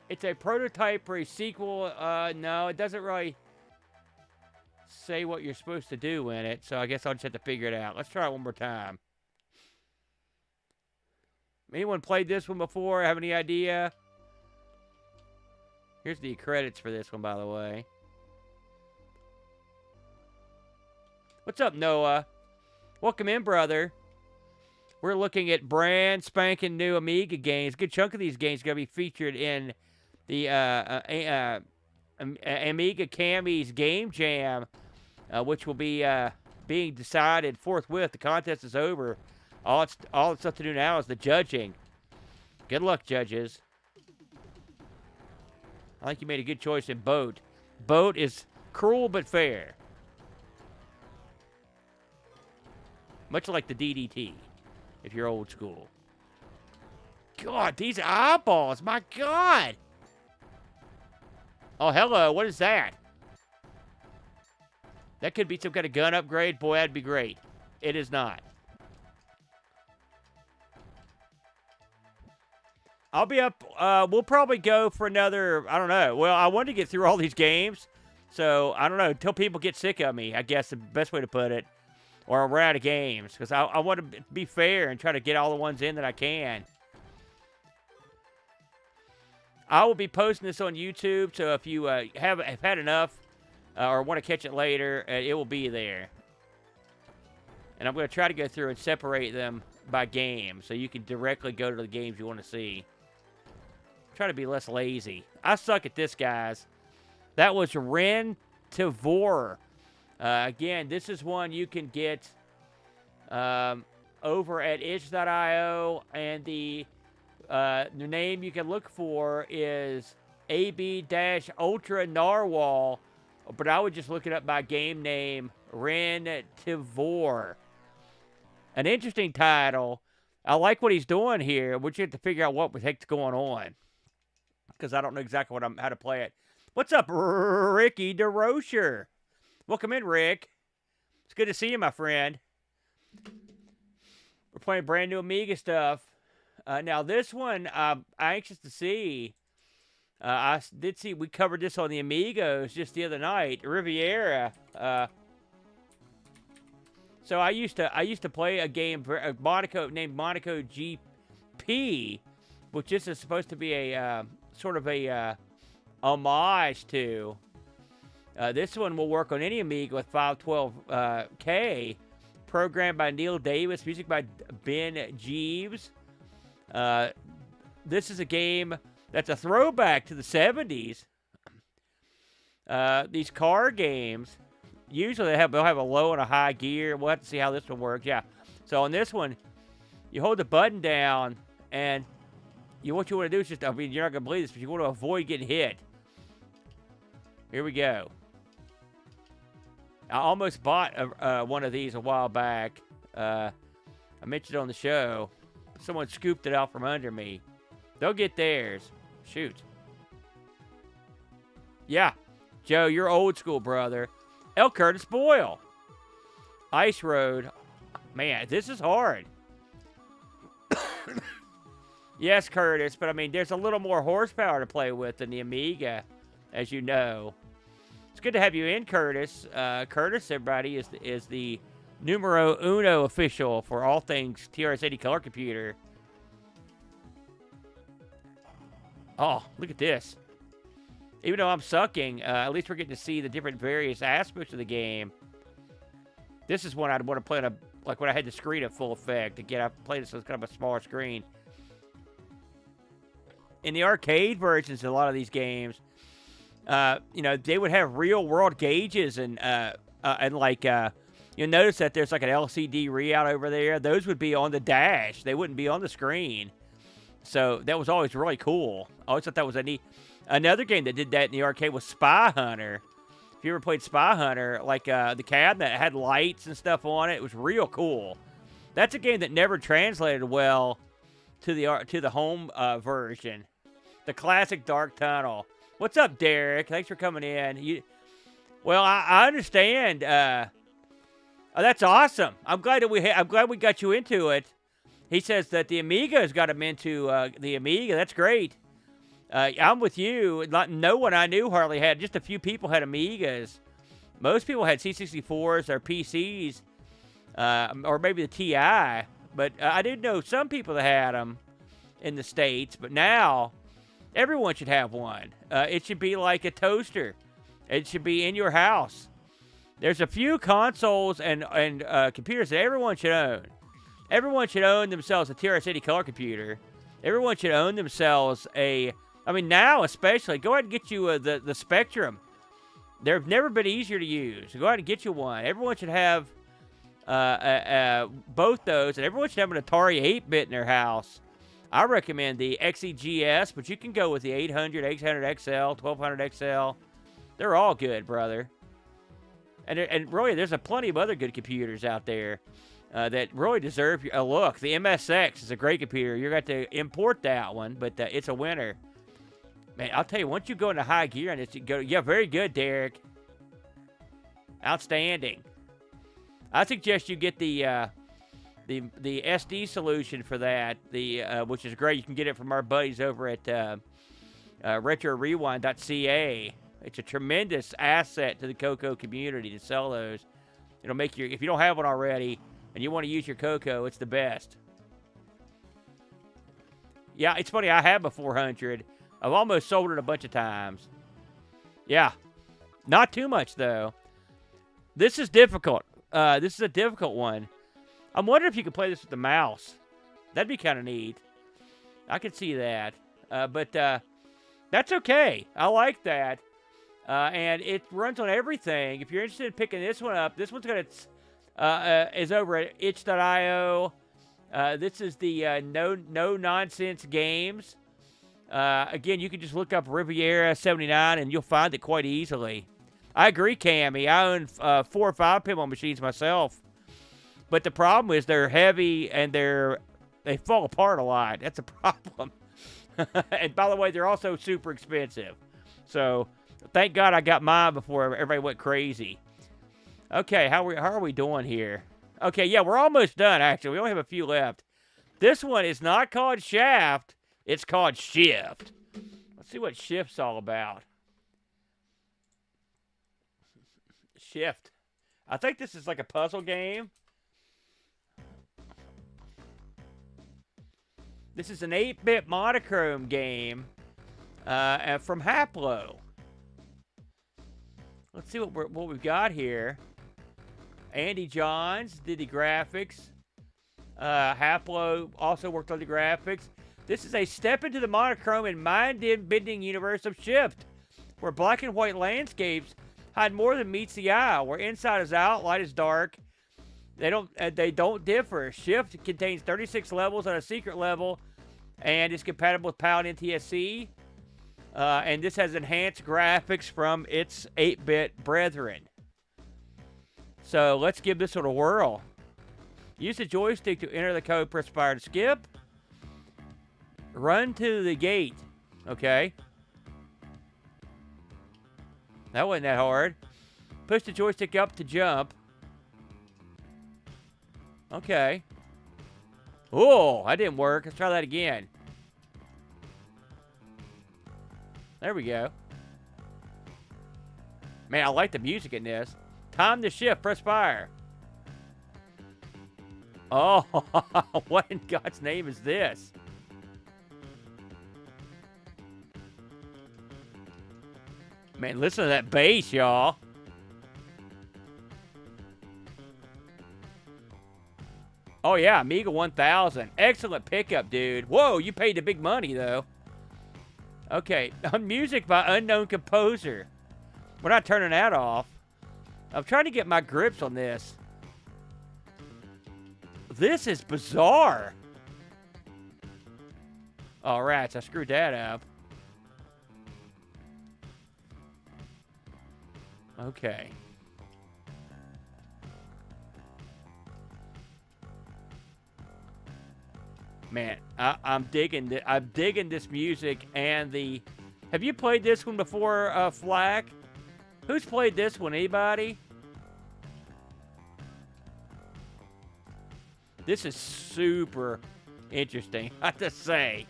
S3: It's a prototype for a sequel. No, it doesn't really say what you're supposed to do in it, so I guess I'll just have to figure it out. Let's try it one more time. Anyone played this one before? Have any idea? Here's the credits for this one, by the way. What's up, Noah? Welcome in, brother. We're looking at brand spanking new Amiga games. A good chunk of these games are going to be featured in the Amiga Cammy's Game Jam, which will be being decided forthwith. The contest is over. All it's up to do now is the judging. Good luck, judges. I think you made a good choice in Boat. Boat is cruel but fair. Much like the DDT, if you're old school. God, these eyeballs, my God. Oh, hello, what is that? That could be some kind of gun upgrade. Boy, that'd be great. It is not. I'll be up. We'll probably go for another, I don't know. Well, I wanted to get through all these games. So, I don't know. Until people get sick of me, I guess the best way to put it. or we're out of games, because I want to be fair and try to get all the ones in that I can. I will be posting this on YouTube, so if you have had enough or want to catch it later, it will be there. And I'm going to try to go through and separate them by game, so you can directly go to the games you want to see. Try to be less lazy. I suck at this, guys. That was Ren Tivor. Again, this is one you can get over at itch.io, and the name you can look for is AB-Ultra Narwhal, but I would just look it up by game name, Ren Tivor. An interesting title. I like what he's doing here. We just have to figure out what the heck's going on, because I don't know exactly how to play it. What's up, Ricky DeRocher? Welcome in, Rick. It's good to see you, my friend. We're playing brand new Amiga stuff. Now, this one, I'm anxious to see. I did see we covered this on the Amigos just the other night. Riviera. So I used to play a game named Monaco GP, which this is supposed to be a sort of a homage to. This one will work on any Amiga with 512K. Programmed by Neil Davis, music by Ben Jeeves. This is a game that's a throwback to the 70s. These car games, usually they'll have a low and a high gear. We'll have to see how this one works. Yeah. So on this one, you hold the button down, and what you want to do is just, I mean, you're not going to believe this, but you want to avoid getting hit. Here we go. I almost bought one of these a while back. I mentioned it on the show. Someone scooped it out from under me. They'll get theirs. Shoot. Yeah. Joe, you're old school, brother. L. Curtis Boyle. Ice Road. Man, this is hard. Yes, Curtis, but I mean, there's a little more horsepower to play with than the Amiga, as you know. It's good to have you in, Curtis. Curtis, everybody, is the numero uno official for all things TRS-80 color computer. Oh, look at this. Even though I'm sucking, at least we're getting to see the different various aspects of the game. This is one I'd want to play on like when I had the screen at full effect. Again, I played this on kind of a smaller screen. In the arcade versions of a lot of these games, they would have real-world gauges and like, you'll notice that there's like an LCD readout over there. Those would be on the dash. They wouldn't be on the screen. So that was always really cool. I always thought that was a neat. Another game that did that in the arcade was Spy Hunter. If you ever played Spy Hunter, like the cabinet had lights and stuff on it. It was real cool. That's a game that never translated well to the home version. The classic Dark Tunnel. What's up, Derek? Thanks for coming in. Well, I understand. That's awesome. I'm glad we got you into it. He says that the Amiga's got him into the Amiga. That's great. I'm with you. No one I knew hardly had. Just a few people had Amigas. Most people had C64s or PCs, or maybe the TI. But I did know some people that had them in the States. But now, everyone should have one. It should be like a toaster. It should be in your house. There's a few consoles and computers that everyone should own. Everyone should own themselves a TRS-80 color computer. Everyone should own themselves now especially, go ahead and get you the Spectrum. They've never been easier to use. Go ahead and get you one. Everyone should have both those, and everyone should have an Atari 8-bit in their house. I recommend the XEGS, but you can go with the 800, 800 XL, 1200 XL. They're all good, brother. And really, there's plenty of other good computers out there that really deserve a look. The MSX is a great computer. You're going to have to import that one, but it's a winner. Man, I'll tell you, once you go into high gear on it, yeah, very good, Derek. Outstanding. I suggest you get the SD solution for that, which is great. You can get it from our buddies over at RetroRewind.ca. It's a tremendous asset to the Coco community to sell those. It'll make your, if you don't have one already and you want to use your Coco, it's the best. Yeah, it's funny. I have a 400. I've almost sold it a bunch of times. Yeah. Not too much, though. This is difficult. This is a difficult one. I'm wondering if you could play this with the mouse. That'd be kind of neat. I could see that. But that's okay. I like that. And it runs on everything. If you're interested in picking this one up, this one's got its is over at itch.io. This is the no nonsense games. Again, you can just look up Riviera 79 and you'll find it quite easily. I agree, Cammy. I own 4 or 5 pinball machines myself, but the problem is they're heavy and they fall apart a lot. That's a problem. And by the way, they're also super expensive. So thank God I got mine before everybody went crazy. Okay, how are we doing here? Okay, yeah, we're almost done, actually. We only have a few left. This one is not called Shaft. It's called Shift. Let's see what Shift's all about. Shift. I think this is like a puzzle game. This is an 8-bit monochrome game from Haplo. Let's see what we've got here. Andy Johns did the graphics. Haplo also worked on the graphics. This is a step into the monochrome and mind-bending universe of Shift, where black and white landscapes hide more than meets the eye, where inside is out, light is dark. They don't differ. Shift contains 36 levels on a secret level, and is compatible with PAL and NTSC. And this has enhanced graphics from its 8-bit brethren. So let's give this one a whirl. Use the joystick to enter the code, press fire to skip. Run to the gate. Okay. That wasn't that hard. Push the joystick up to jump. Okay. Oh, that didn't work. Let's try that again. There we go. Man, I like the music in this. Time to shift. Press fire. Oh, what in God's name is this? Man, listen to that bass, y'all. Oh, yeah, Amiga 1000. Excellent pickup, dude. Whoa, you paid the big money, though. Okay, music by unknown composer. We're not turning that off. I'm trying to get my grips on this. This is bizarre. All right, I screwed that up. Okay. Man, I'm digging this music and the. Have you played this one before, Flack? Who's played this one? Anybody? This is super interesting, I have to say.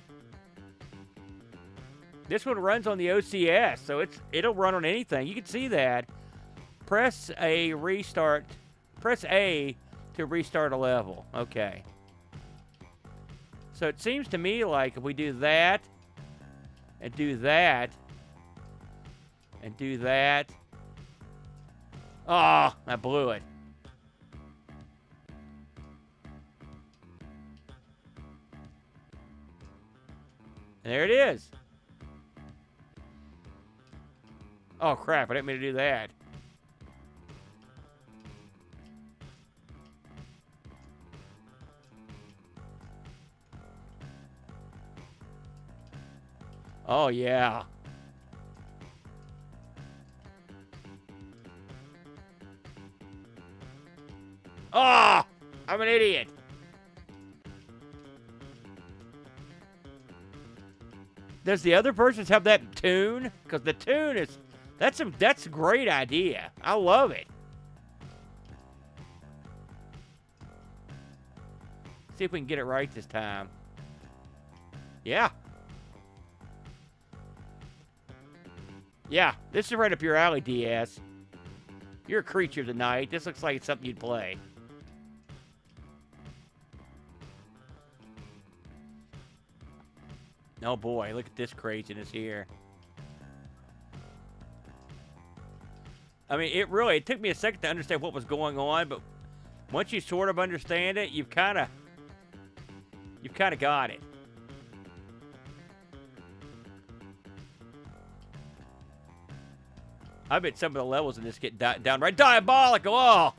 S3: This one runs on the OCS, so it'll run on anything. You can see that. Press A restart. Press A to restart a level. Okay. So it seems to me like if we do that, and do that, and do that. Oh, I blew it. And there it is. Oh, crap. I didn't mean to do that. Oh, yeah. Oh, I'm an idiot. Does the other persons have that tune? Because the tune is, that's a great idea. I love it. See if we can get it right this time. Yeah. Yeah, this is right up your alley, DS. You're a creature of the night. This looks like it's something you'd play. Oh boy, look at this craziness here. I mean, it took me a second to understand what was going on, but once you sort of understand it, you've kind of got it. I bet some of the levels in this get downright diabolical. Oh!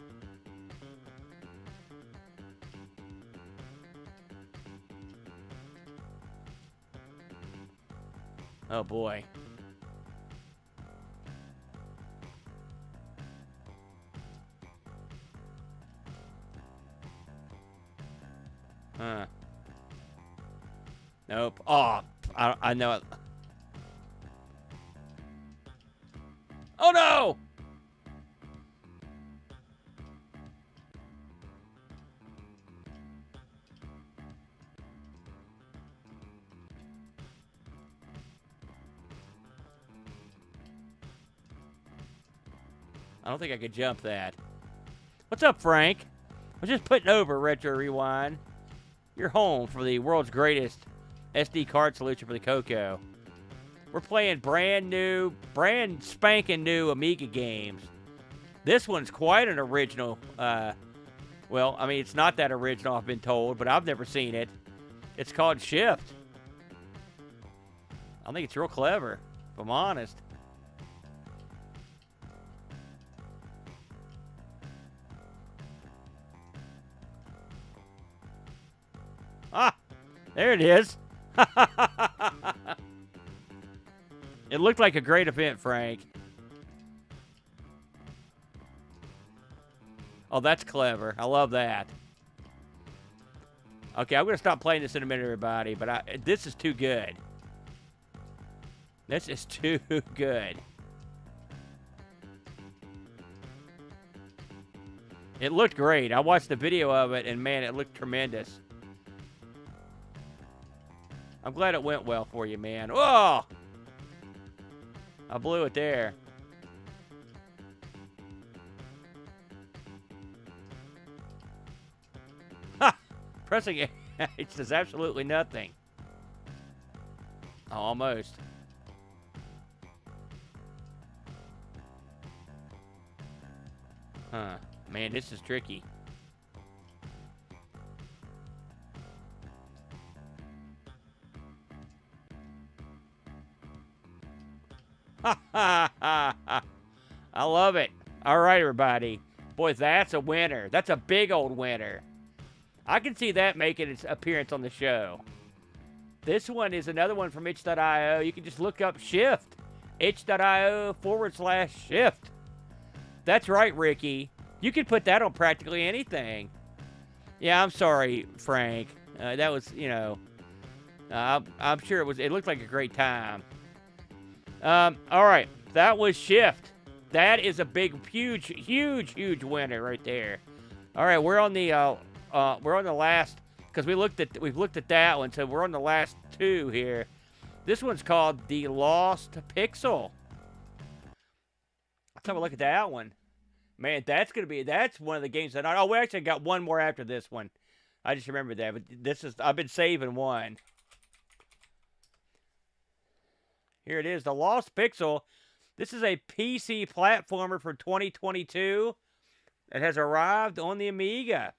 S3: Oh boy. Huh. Nope. Oh, I know it. Oh no! I don't think I could jump that. What's up, Frank? I was just putting over Retro Rewind. You're home for the world's greatest SD card solution for the Coco. We're playing brand spanking new Amiga games. This one's quite an original. Well, I mean, it's not that original, I've been told, but I've never seen it. It's called Shift. I think it's real clever, if I'm honest. Ah, there it is. It looked like a great event, Frank. Oh, that's clever. I love that. Okay, I'm going to stop playing this in a minute, everybody, but this is too good. This is too good. It looked great. I watched the video of it, and man, it looked tremendous. I'm glad it went well for you, man. Oh! I blew it there. Ha! Pressing it does absolutely nothing. Oh, almost. Huh. Man, this is tricky. I love it. All right, everybody. Boy, that's a winner. That's a big old winner. I can see that making its appearance on the show. This one is another one from itch.io. You can just look up Shift. itch.io/shift. That's right, Ricky. You can put that on practically anything. Yeah, I'm sorry, Frank. That was, you know, I'm sure it looked like a great time. All right, that was Shift. That is a big, huge winner right there. All right, we're on the last, because we've looked at that one, so we're on the last two here. This one's called The Lost Pixel. Let's have a look at that one. Man, that's one of the games that we actually got one more after this one. I just remembered that, but I've been saving one. Here it is, The Lost Pixel. This is a PC platformer for 2022 that has arrived on the Amiga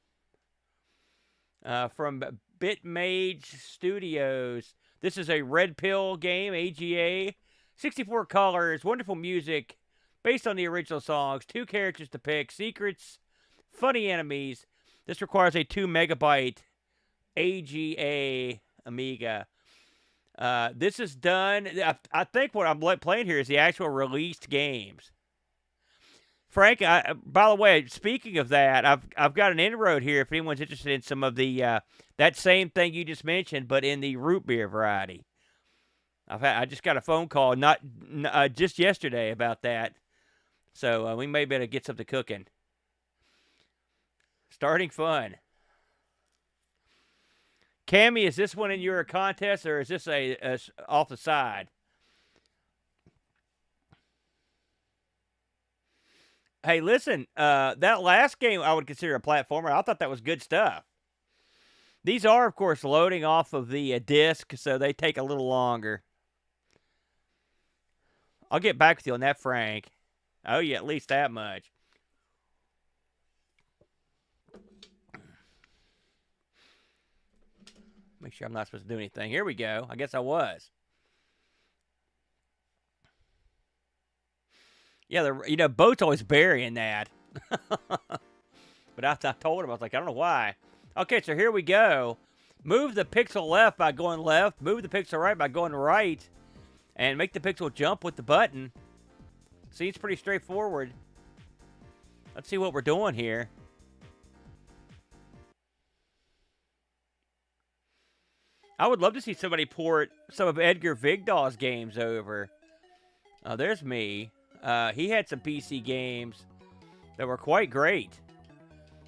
S3: from Bitmage Studios. This is a red pill game, AGA. 64 colors, wonderful music, based on the original songs, 2 characters to pick, secrets, funny enemies. This requires a 2 megabyte AGA Amiga. This is done. I think what I'm playing here is the actual released games. Frank, by the way, speaking of that, I've got an inroad here if anyone's interested in some of the that same thing you just mentioned, but in the root beer variety. I just got a phone call just yesterday about that, so we may be able to get something cooking. Starting fun. Cammy, is this one in your contest, or is this a off the side? Hey, listen, that last game I would consider a platformer. I thought that was good stuff. These are, of course, loading off of the disc, so they take a little longer. I'll get back with you on that, Frank. Oh, yeah, at least that much. Make sure I'm not supposed to do anything. Here we go. I guess I was. Yeah, Boat's always burying that. But I told him, I was like, I don't know why. Okay, so here we go. Move the pixel left by going left. Move the pixel right by going right. And make the pixel jump with the button. Seems pretty straightforward. Let's see what we're doing here. I would love to see somebody port some of Edgar Vigdal's games over. Oh, there's me. He had some PC games that were quite great,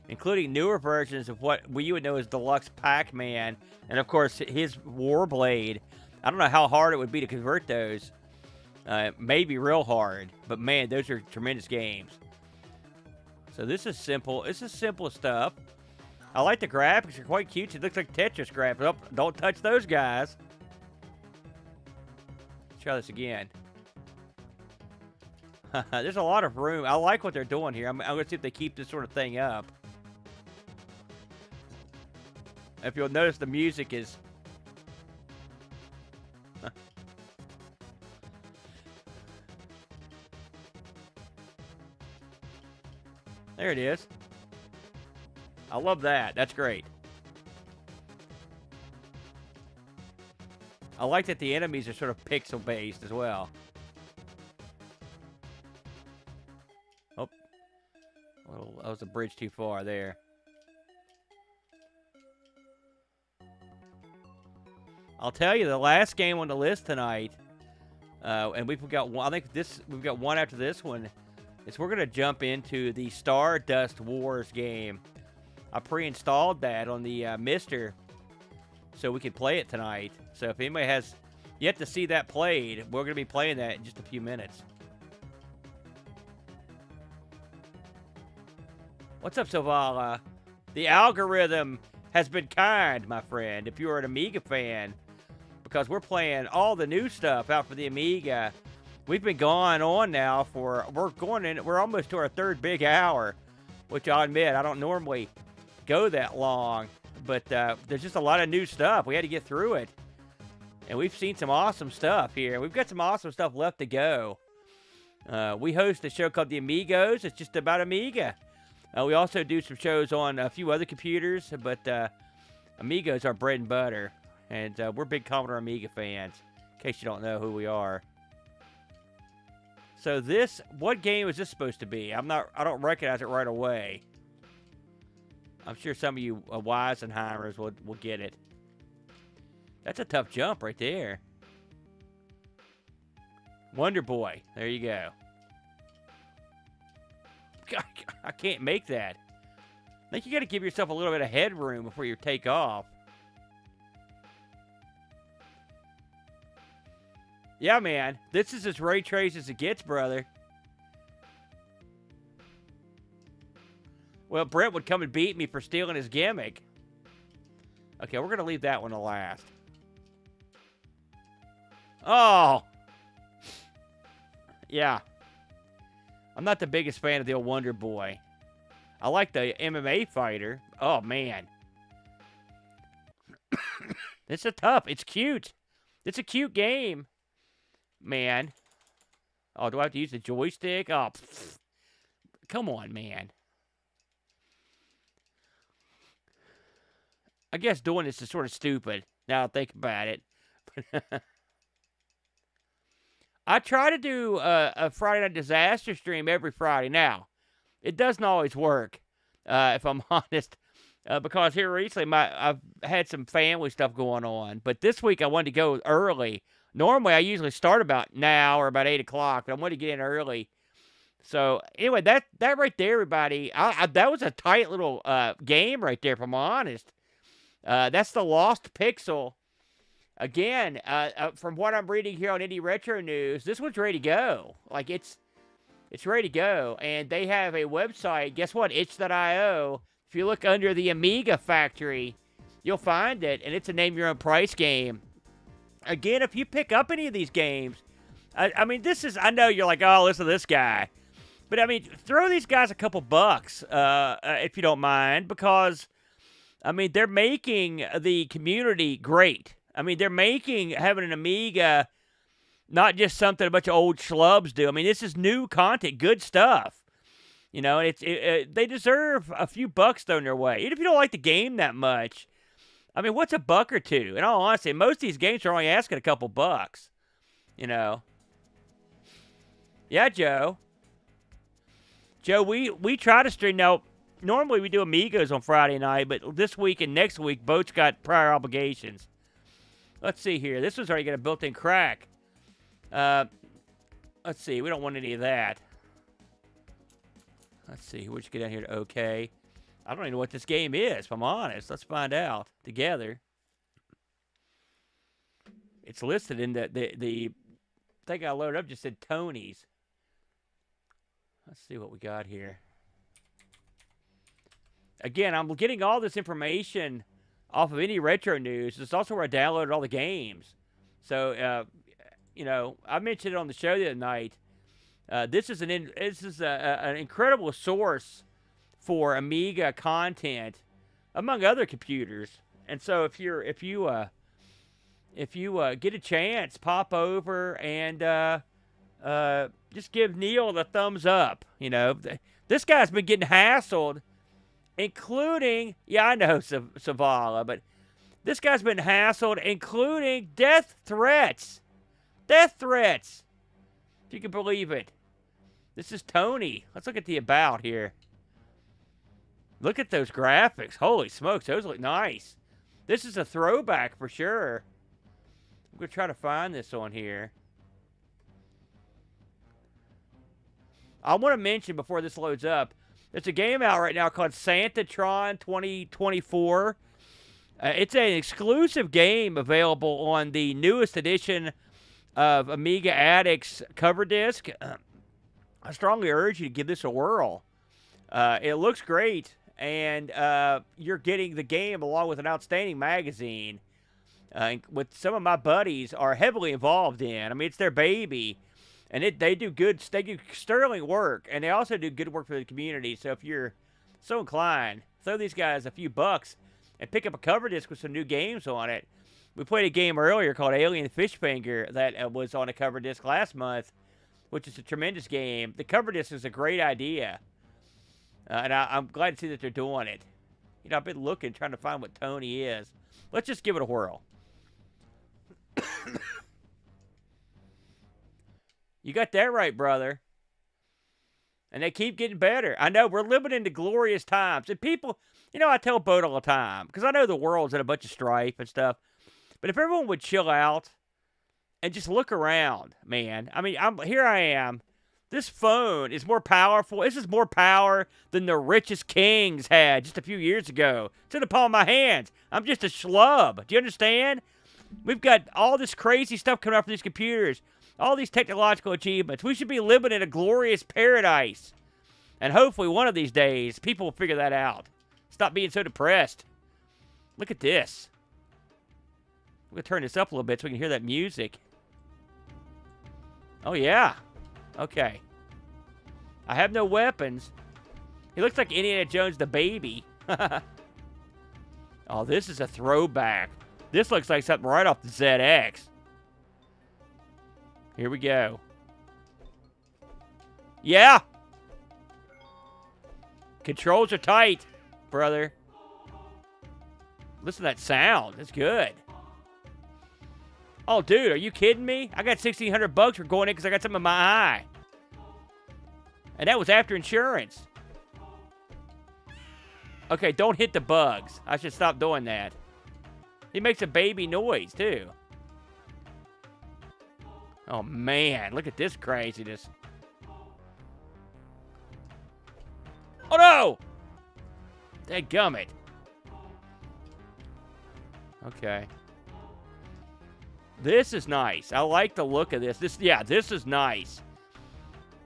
S3: including newer versions of what you would know as Deluxe Pac-Man, and of course his Warblade. I don't know how hard it would be to convert those. Maybe real hard, but man, those are tremendous games. So this is simple. This is simple stuff. I like the graphics. They're quite cute. It looks like Tetris graphics. Oh, don't touch those guys. Let's try this again. There's a lot of room. I like what they're doing here. I'm going to see if they keep this sort of thing up. If you'll notice, the music is... There it is. I love that. That's great. I like that the enemies are sort of pixel-based as well. Oh. That was a bridge too far there. I'll tell you, the last game on the list tonight, and we've got one, I think we've got one after this one, is we're going to jump into the Stardust Wars game. I pre-installed that on the Mister so we could play it tonight. So if anybody has yet to see that played, we're going to be playing that in just a few minutes. What's up, Savala? The algorithm has been kind, my friend, if you're an Amiga fan, because we're playing all the new stuff out for the Amiga. We've been going on now for, we're almost to our third big hour, which I'll admit, I don't normally go that long, but there's just a lot of new stuff. We had to get through it, and we've seen some awesome stuff here. We've got some awesome stuff left to go. We host a show called the Amigos. It's just about Amiga. We also do some shows on a few other computers, but Amigos are bread and butter, and we're big Commodore Amiga fans, in case you don't know who we are. So what game is this supposed to be? I don't recognize it right away. I'm sure some of you Weisenheimers will get it. That's a tough jump right there. Wonder Boy. There you go. I can't make that. I think you got to give yourself a little bit of headroom before you take off. Yeah, man. This is as ray traced as it gets, brother. Well, Brent would come and beat me for stealing his gimmick. Okay, we're going to leave that one to last. Oh! Yeah. I'm not the biggest fan of the old Wonder Boy. I like the MMA fighter. Oh, man. It's it's cute. It's a cute game. Man. Oh, do I have to use the joystick? Oh, pfft. Come on, man. I guess doing this is sort of stupid, now I think about it. I try to do a Friday Night Disaster stream every Friday. Now, it doesn't always work, if I'm honest, because here recently I've had some family stuff going on. But this week I wanted to go early. Normally I usually start about now or about 8 o'clock, but I wanted to get in early. So anyway, that right there, everybody, that was a tight little game right there, if I'm honest. That's the Lost Pixel. Again, from what I'm reading here on Indie Retro News, this one's ready to go. Like, it's It's ready to go, and they have a website. Guess what? Itch.io. If you look under the Amiga factory, you'll find it, and it's a name-your-own-price game. Again, if you pick up any of these games, I mean, this is, I know you're like, oh, listen to this guy. But, I mean, throw these guys a couple bucks, if you don't mind, because, I mean, they're making the community great. I mean, they're making having an Amiga not just something a bunch of old schlubs do. I mean, this is new content, good stuff. You know, and they deserve a few bucks thrown their way. Even if you don't like the game that much, I mean, what's a buck or two? In all honesty, most of these games are only asking a couple bucks. You know. Yeah, Joe. Joe, we try to stream. Now, normally we do Amigos on Friday night, but this week and next week, both got prior obligations. Let's see here. This one's already got a built-in crack. Let's see. We don't want any of that. Let's see. We'll just get down here to OK. I don't even know what this game is, if I'm honest. Let's find out together. It's listed in the thing I loaded up, just said Tony's. Let's see what we got here. Again, I'm getting all this information off of any retro news. It's also where I downloaded all the games. So, you know, I mentioned it on the show the other night. This is an incredible source for Amiga content, among other computers. And so, if you get a chance, pop over and just give Neil the thumbs up. You know, this guy's been getting hassled, including I know Savala, but this guy's been hassled, including death threats. Death threats. If you can believe it. This is Tony. Let's look at the about here. Look at those graphics. Holy smokes, those look nice. This is a throwback for sure. I'm going to try to find this on here. I want to mention before this loads up, there's a game out right now called Santatron 2024. It's an exclusive game available on the newest edition of Amiga Addict's cover disc. I strongly urge you to give this a whirl. It looks great, and you're getting the game along with an outstanding magazine, with some of my buddies are heavily involved in. I mean, it's their baby, and they do sterling work, and they also do good work for the community. So if you're so inclined, throw these guys a few bucks and pick up a cover disc with some new games on it. We played a game earlier called Alien Fishfinger that was on a cover disc last month, which is a tremendous game. The cover disc is a great idea, and I'm glad to see that they're doing it. You know, I've been looking, trying to find what Tony is. Let's just give it a whirl. You got that right, brother. And they keep getting better. I know, we're living into glorious times. And people, you know, I tell Boat all the time, because I know the world's in a bunch of strife and stuff. But if everyone would chill out and just look around, man. I mean, here I am. This phone is more powerful. This is more power than the richest kings had just a few years ago. It's in the palm of my hands. I'm just a schlub. Do you understand? We've got all this crazy stuff coming up from these computers. All these technological achievements. We should be living in a glorious paradise. And hopefully one of these days, people will figure that out. Stop being so depressed. Look at this. I'm going to turn this up a little bit so we can hear that music. Oh, yeah. Okay. I have no weapons. He looks like Indiana Jones the baby. Oh, this is a throwback. This looks like something right off the ZX. Here we go. Yeah. Controls are tight, brother. Listen to that sound. That's good. Oh, dude, are you kidding me? I got $1,600 for going in because I got something in my eye. And that was after insurance. Okay, don't hit the bugs. I should stop doing that. He makes a baby noise, too. Oh, man. Look at this craziness. Oh, no! Dadgummit. Okay. This is nice. I like the look of this. This is nice.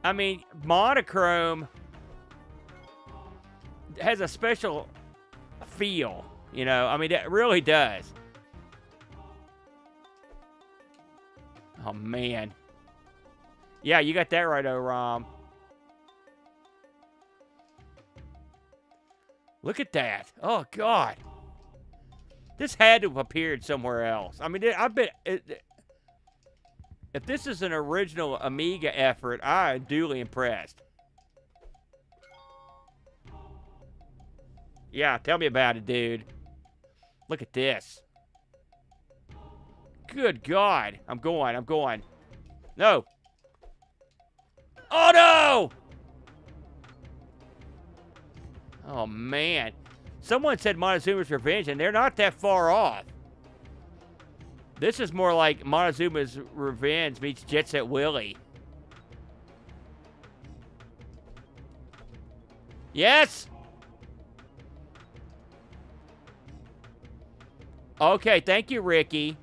S3: I mean, monochrome has a special feel, you know. I mean, it really does. Oh, man. Yeah, you got that right, Rom. Look at that. Oh, God. This had to have appeared somewhere else. I mean, I bet... if this is an original Amiga effort, I'm duly impressed. Yeah, tell me about it, dude. Look at this. Good God. I'm going. No. Oh, no! Oh, man. Someone said Montezuma's Revenge, and they're not that far off. This is more like Montezuma's Revenge meets Jet Set Willie. Yes! Okay, thank you, Ricky.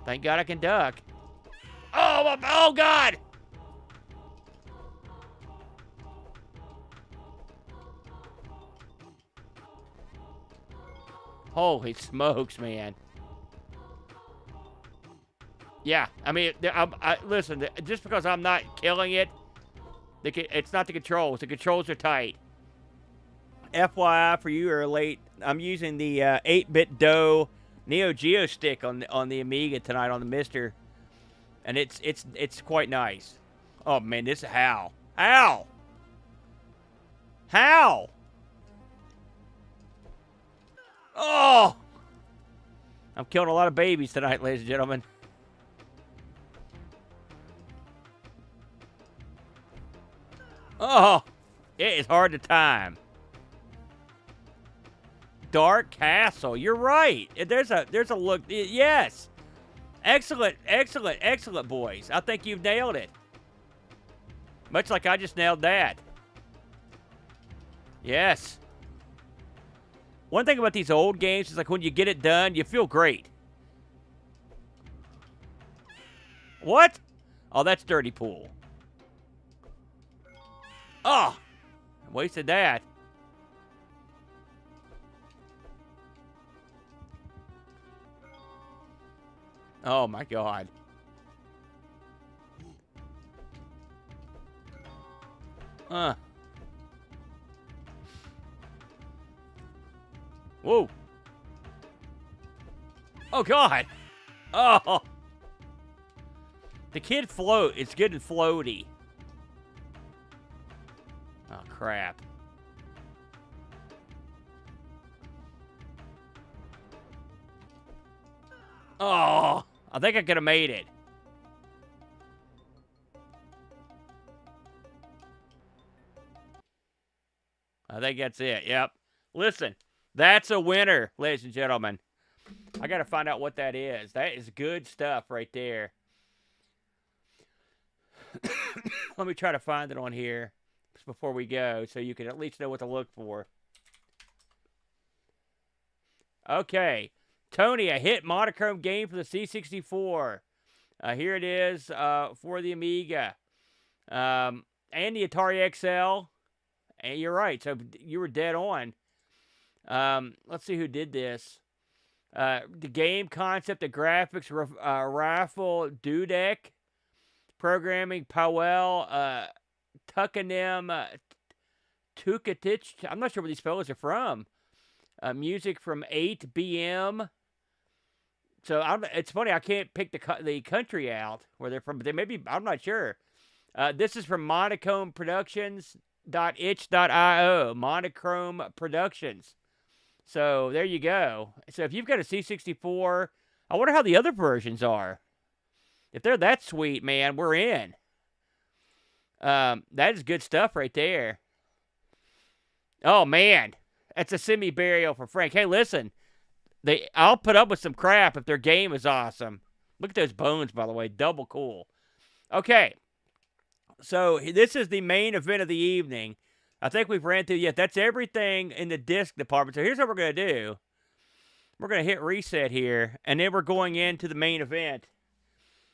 S3: Thank God I can duck. Oh, God! Holy smokes, man. Yeah, I mean, listen, just because I'm not killing it, it's not the controls. The controls are tight. FYI, for you who are late, I'm using the 8-bit DOE Neo Geo stick on the Amiga tonight on the Mister, and it's quite nice. Oh man, this is how? Oh, I'm killing a lot of babies tonight, ladies and gentlemen. Oh, it is hard to time. Dark Castle. You're right. There's a look. Yes. Excellent, boys. I think you've nailed it. Much like I just nailed that. Yes. One thing about these old games is like when you get it done, you feel great. What? Oh, that's Dirty Pool. Oh, wasted that. Oh, my God. Whoa. Oh, God. Oh. The kid float. It's good and floaty. Oh, crap. Oh. I think I could have made it. I think that's it. Yep. Listen, that's a winner, ladies and gentlemen. I got to find out what that is. That is good stuff right there. Let me try to find it on here before we go so you can at least know what to look for. Okay. Tony, a hit monochrome game for the C64. Here it is for the Amiga. And the Atari XL. And you're right, so you were dead on. Let's see who did this. The game concept, the graphics, Raffle Dudek. Programming, Powell, Tukanem, Tukatich. I'm not sure where these fellows are from. Music from 8BM. So it's funny, I can't pick the country out where they're from, but they may be, I'm not sure. This is from Monochrome Productions.itch.io. Monochrome Productions. So there you go. So if you've got a C64, I wonder how the other versions are. If they're that sweet, man, we're in. That is good stuff right there. Oh, man. That's a semi-burial for Frank. Hey, listen. I'll put up with some crap if their game is awesome. Look at those bones, by the way. Double cool. Okay. So this is the main event of the evening. I think we've ran through, that's everything in the disc department. So here's what we're going to do. We're going to hit reset here, and then we're going into the main event.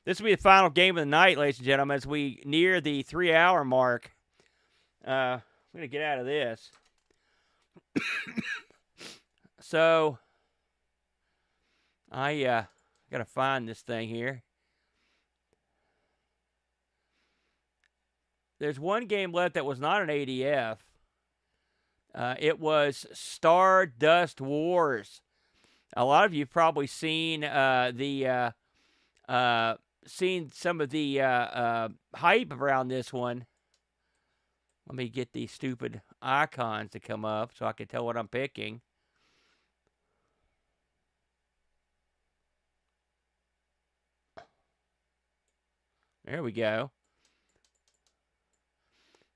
S3: This will be the final game of the night, ladies and gentlemen, as we near the 3-hour mark. I'm going to get out of this. So, I got to find this thing here. There's one game left that was not an ADF. It was Stardust Wars. A lot of you have probably seen seen some of the hype around this one. Let me get these stupid icons to come up so I can tell what I'm picking. There we go.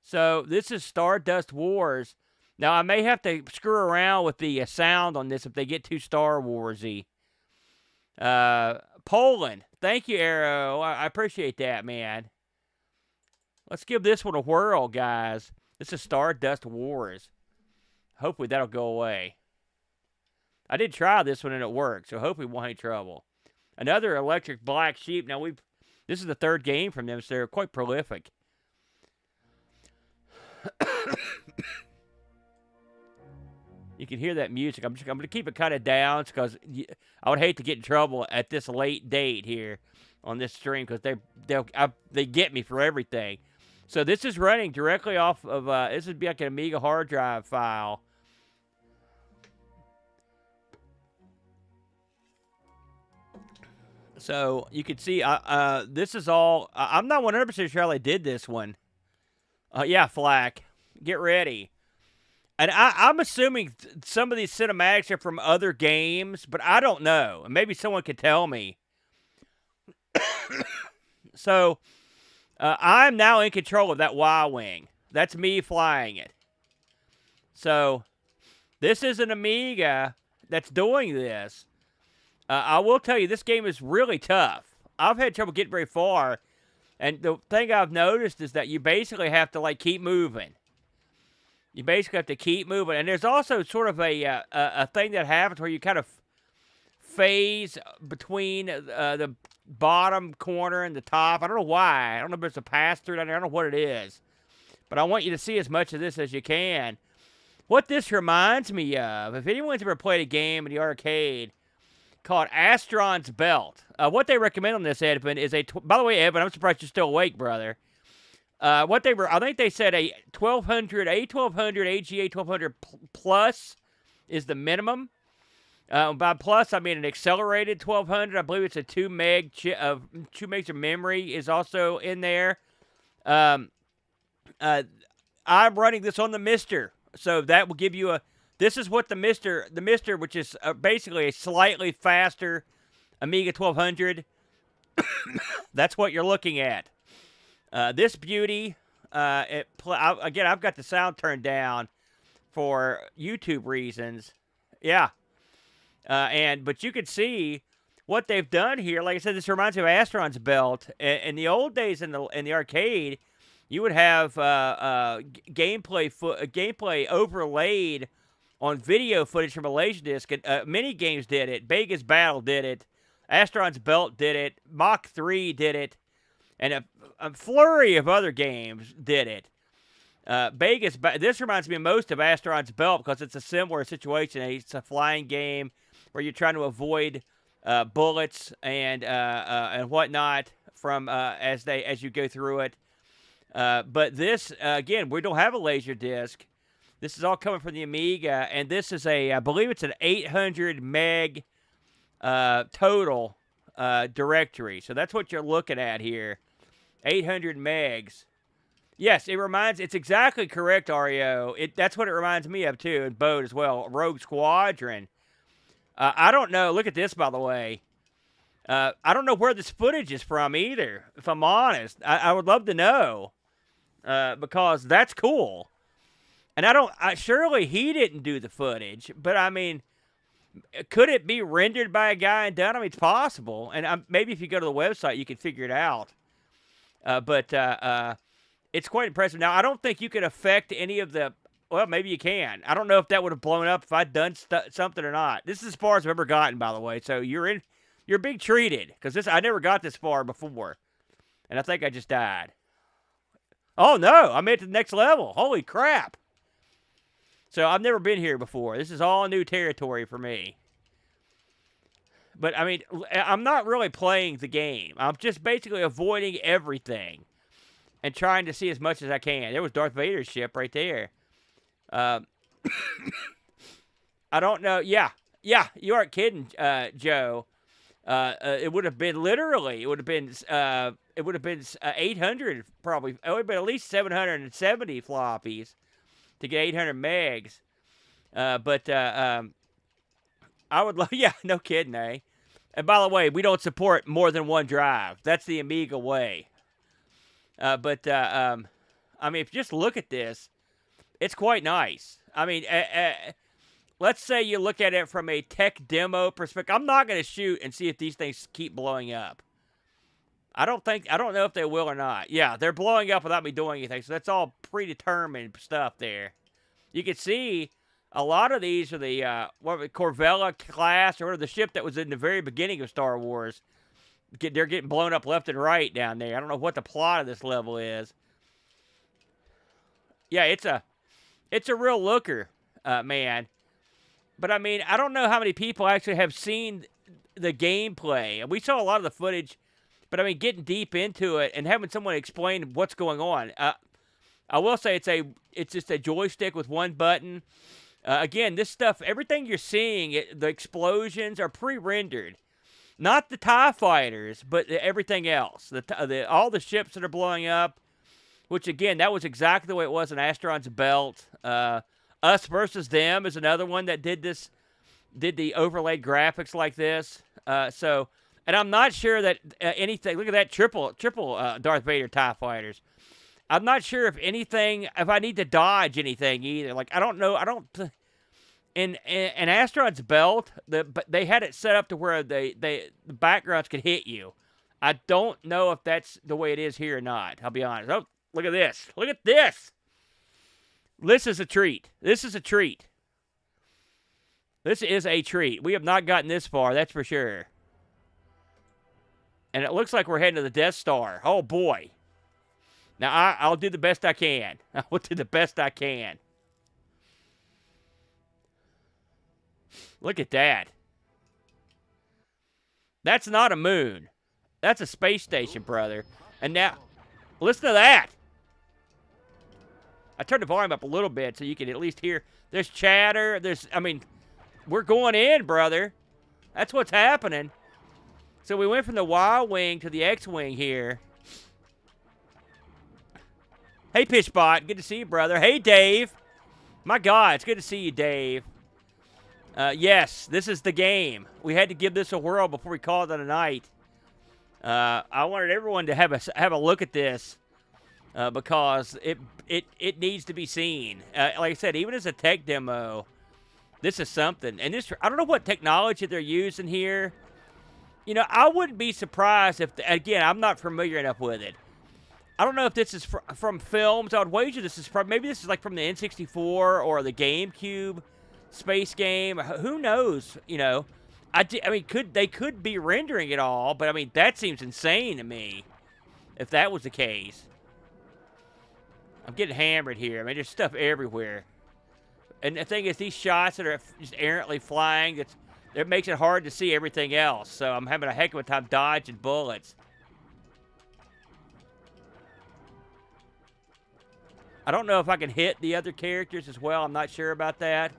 S3: So this is Stardust Wars. Now, I may have to screw around with the sound on this if they get too Star Wars-y. Poland. Thank you, Arrow. I appreciate that, man. Let's give this one a whirl, guys. This is Stardust Wars. Hopefully that'll go away. I did try this one and it worked, so hopefully we won't have any trouble. Another Electric Black Sheep. Now, this is the third game from them, so they're quite prolific. You can hear that music. I'm going to keep it kind of down because I would hate to get in trouble at this late date here on this stream because they get me for everything. So this is running directly off of, this would be like an Amiga hard drive file. So you can see, this is all, I'm not 100% sure how they did this one. Yeah, Flack, get ready. And I'm assuming some of these cinematics are from other games, but I don't know. And maybe someone could tell me. So, I'm now in control of that Y-Wing. That's me flying it. So, this is an Amiga that's doing this. I will tell you, this game is really tough. I've had trouble getting very far. And the thing I've noticed is that you basically have to, like, keep moving. You basically have to keep moving. And there's also sort of a thing that happens where you kind of phase between the bottom corner and the top. I don't know why. I don't know if there's a pass-through down there. I don't know what it is. But I want you to see as much of this as you can. What this reminds me of, if anyone's ever played a game in the arcade called Astron's Belt, what they recommend on this, Edvin, is by the way, Edvin, I'm surprised you're still awake, brother. I think they said a 1200 AGA 1200 plus is the minimum. By plus, I mean an accelerated 1200. I believe it's a 2 megs of memory is also in there. I'm running this on the Mister, so that will give you this is what the Mister, which is basically a slightly faster Amiga 1200. That's what you're looking at. This beauty, again, I've got the sound turned down for YouTube reasons. Yeah. But you can see what they've done here. Like I said, this reminds me of Astron's Belt. In the old days in the arcade, you would have gameplay overlaid on video footage from a Laserdisc. Many games did it. Vegas Battle did it. Astron's Belt did it. Mach 3 did it. And a flurry of other games did it. This reminds me most of Astron's Belt because it's a similar situation. It's a flying game where you're trying to avoid bullets and whatnot from as you go through it. But this again, we don't have a laser disc. This is all coming from the Amiga, and this is I believe it's an 800 meg total directory. So that's what you're looking at here. 800 megs. Yes, it's exactly correct, Ario. That's what it reminds me of, too, and Bode as well. Rogue Squadron. I don't know. Look at this, by the way. I don't know where this footage is from, either, if I'm honest. I would love to know, because that's cool. And surely he didn't do the footage, but, I mean, could it be rendered by a guy and done? I mean, it's possible. And maybe if you go to the website, you can figure it out. But it's quite impressive. Now, I don't think you could affect any of the... Well, maybe you can. I don't know if that would have blown up if I'd done something or not. This is as far as I've ever gotten, by the way. So you're You're being treated, because I never got this far before. And I think I just died. Oh, no, I made it to the next level. Holy crap. So I've never been here before. This is all new territory for me. But, I mean, I'm not really playing the game. I'm just basically avoiding everything and trying to see as much as I can. There was Darth Vader's ship right there. I don't know. Yeah, you aren't kidding, Joe. It would have been literally. It would have been 800 probably. It would have been at least 770 floppies to get 800 megs. But I would love. Yeah, no kidding, eh? And by the way, we don't support more than one drive. That's the Amiga way. I mean, if you just look at this, it's quite nice. I mean, let's say you look at it from a tech demo perspective. I'm not going to shoot and see if these things keep blowing up. I don't know if they will or not. Yeah, they're blowing up without me doing anything. So that's all predetermined stuff there. You can see a lot of these are the Corvella class or the ship that was in the very beginning of Star Wars. They're getting blown up left and right down there. I don't know what the plot of this level is. Yeah, it's a real looker, man. But, I mean, I don't know how many people actually have seen the gameplay. We saw a lot of the footage, but, I mean, getting deep into it and having someone explain what's going on. I will say it's just a joystick with one button. Again, this stuff, everything you're seeing, the explosions are pre-rendered. Not the TIE fighters, but everything else. All the ships that are blowing up, which, again, that was exactly the way it was in Astron's Belt. Us versus Them is another one that did the overlaid graphics like this. And I'm not sure that anything, look at that triple Darth Vader TIE fighters. I'm not sure if I need to dodge anything either. Like, I don't know. In Astron's Belt, they had it set up to where the backgrounds could hit you. I don't know if that's the way it is here or not. I'll be honest. Oh, look at this. Look at this. This is a treat. This is a treat. This is a treat. We have not gotten this far, that's for sure. And it looks like we're heading to the Death Star. Oh, boy. Now, I'll do the best I can. I will do the best I can. Look at that. That's not a moon. That's a space station, brother. And now, listen to that. I turned the volume up a little bit so you can at least hear. There's chatter. We're going in, brother. That's what's happening. So we went from the Y-Wing to the X-Wing here. Hey, Pitchbot. Good to see you, brother. Hey, Dave. My God, it's good to see you, Dave. Yes, this is the game. We had to give this a whirl before we called it a night. I wanted everyone to have a look at this because it needs to be seen. Like I said, even as a tech demo, this is something. And I don't know what technology they're using here. You know, I wouldn't be surprised if, again, I'm not familiar enough with it. I don't know if this is from films. I would wager this is maybe this is like from the N64 or the GameCube space game. Who knows? You know, I mean, they could be rendering it all, but I mean that seems insane to me. If that was the case, I'm getting hammered here. I mean, there's stuff everywhere, and the thing is, these shots that are just errantly flying, it makes it hard to see everything else. So I'm having a heck of a time dodging bullets. I don't know if I can hit the other characters as well. I'm not sure about that.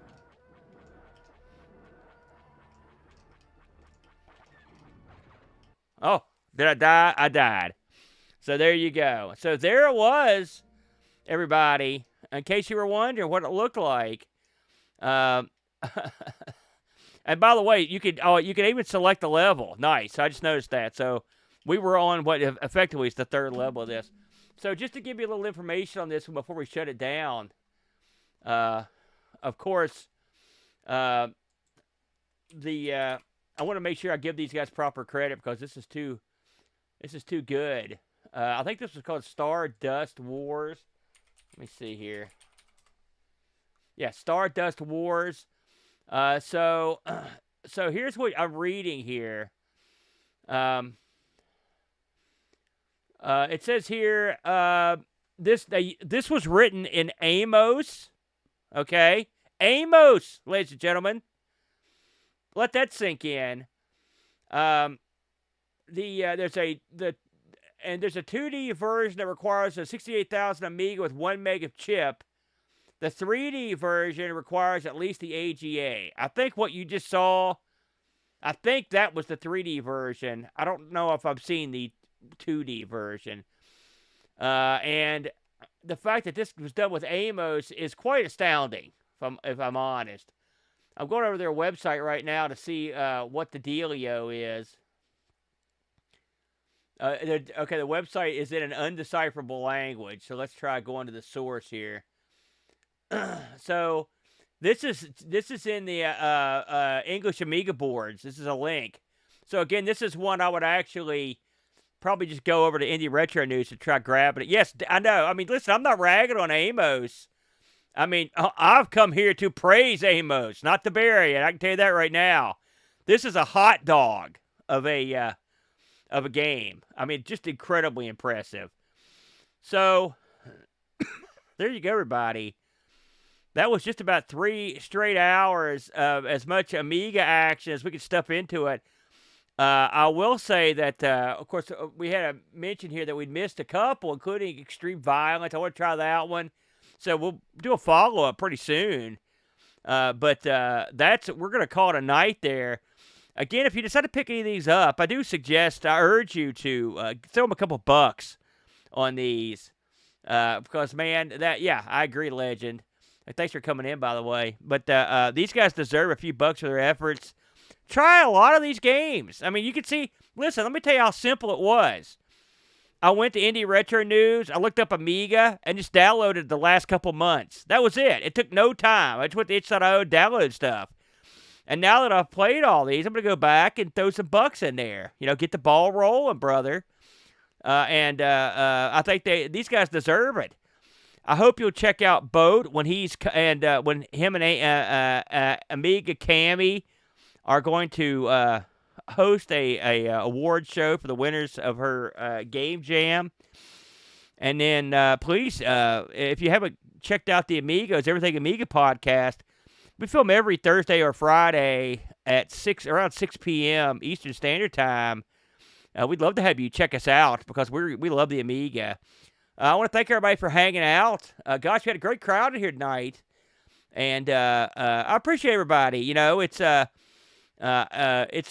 S3: Oh, did I die? I died. So there you go. So there it was, everybody. In case you were wondering what it looked like. And by the way, you could even select the level. Nice. I just noticed that. So we were on what effectively is the third level of this. So just to give you a little information on this before we shut it down, of course, I want to make sure I give these guys proper credit because this is too good. I think this was called Stardust Wars. Let me see here. Yeah, Stardust Wars. So here's what I'm reading here. It says here, this was written in Amos. Okay, Amos, ladies and gentlemen. Let that sink in. There's a 2D version that requires a 68,000 Amiga with 1 meg of chip. The 3D version requires at least the AGA. I think what you just saw, I think that was the 3D version. I don't know if I've seen the 2D version. And the fact that this was done with Amos is quite astounding, if I'm honest. I'm going over their website right now to see what the dealio is. Okay, the website is in an undecipherable language, so let's try going to the source here. So this is in the English Amiga boards. This is a link. So again, this is one I would actually probably just go over to Indie Retro News to try grabbing it. Yes, I know. I mean, listen, I'm not ragging on Amos. I mean, I've come here to praise Amos, not to bury it. I can tell you that right now. This is a hot dog of a game. I mean, just incredibly impressive. So there you go, everybody. That was just about 3 straight hours of as much Amiga action as we could stuff into it. I will say that, of course, we had a mention here that we'd missed a couple, including Extreme Violence. I want to try that one. So we'll do a follow-up pretty soon. But we're going to call it a night there. Again, if you decide to pick any of these up, I urge you to throw them a couple bucks on these. Because, man, I agree, Legend. Thanks for coming in, by the way. But these guys deserve a few bucks for their efforts. Try a lot of these games. I mean, you can see, listen, let me tell you how simple it was. I went to Indie Retro News, I looked up Amiga, and just downloaded the last couple months. That was it. It took no time. I just went to itch.io, downloaded stuff. And now that I've played all these, I'm going to go back and throw some bucks in there. You know, get the ball rolling, brother. I think these guys deserve it. I hope you'll check out Boat when when him and Amiga Cammy are going to host a award show for the winners of her game jam. And then please, if you haven't checked out the Amigos, Everything Amiga podcast, we film every Thursday or Friday at around 6 p.m. Eastern Standard Time. We'd love to have you check us out because we love the Amiga. I want to thank everybody for hanging out. Gosh, we had a great crowd in here tonight. And I appreciate everybody. You know, it's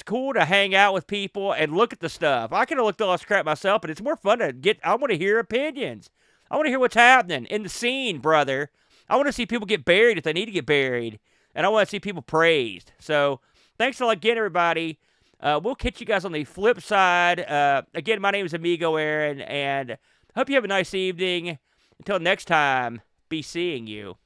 S3: cool to hang out with people and look at the stuff. I could have looked at all this crap myself, but it's more fun I want to hear opinions. I want to hear what's happening in the scene, brother. I want to see people get buried if they need to get buried. And I want to see people praised. So, thanks again, everybody. We'll catch you guys on the flip side. Again, my name is Amigo Aaron, and hope you have a nice evening. Until next time, be seeing you.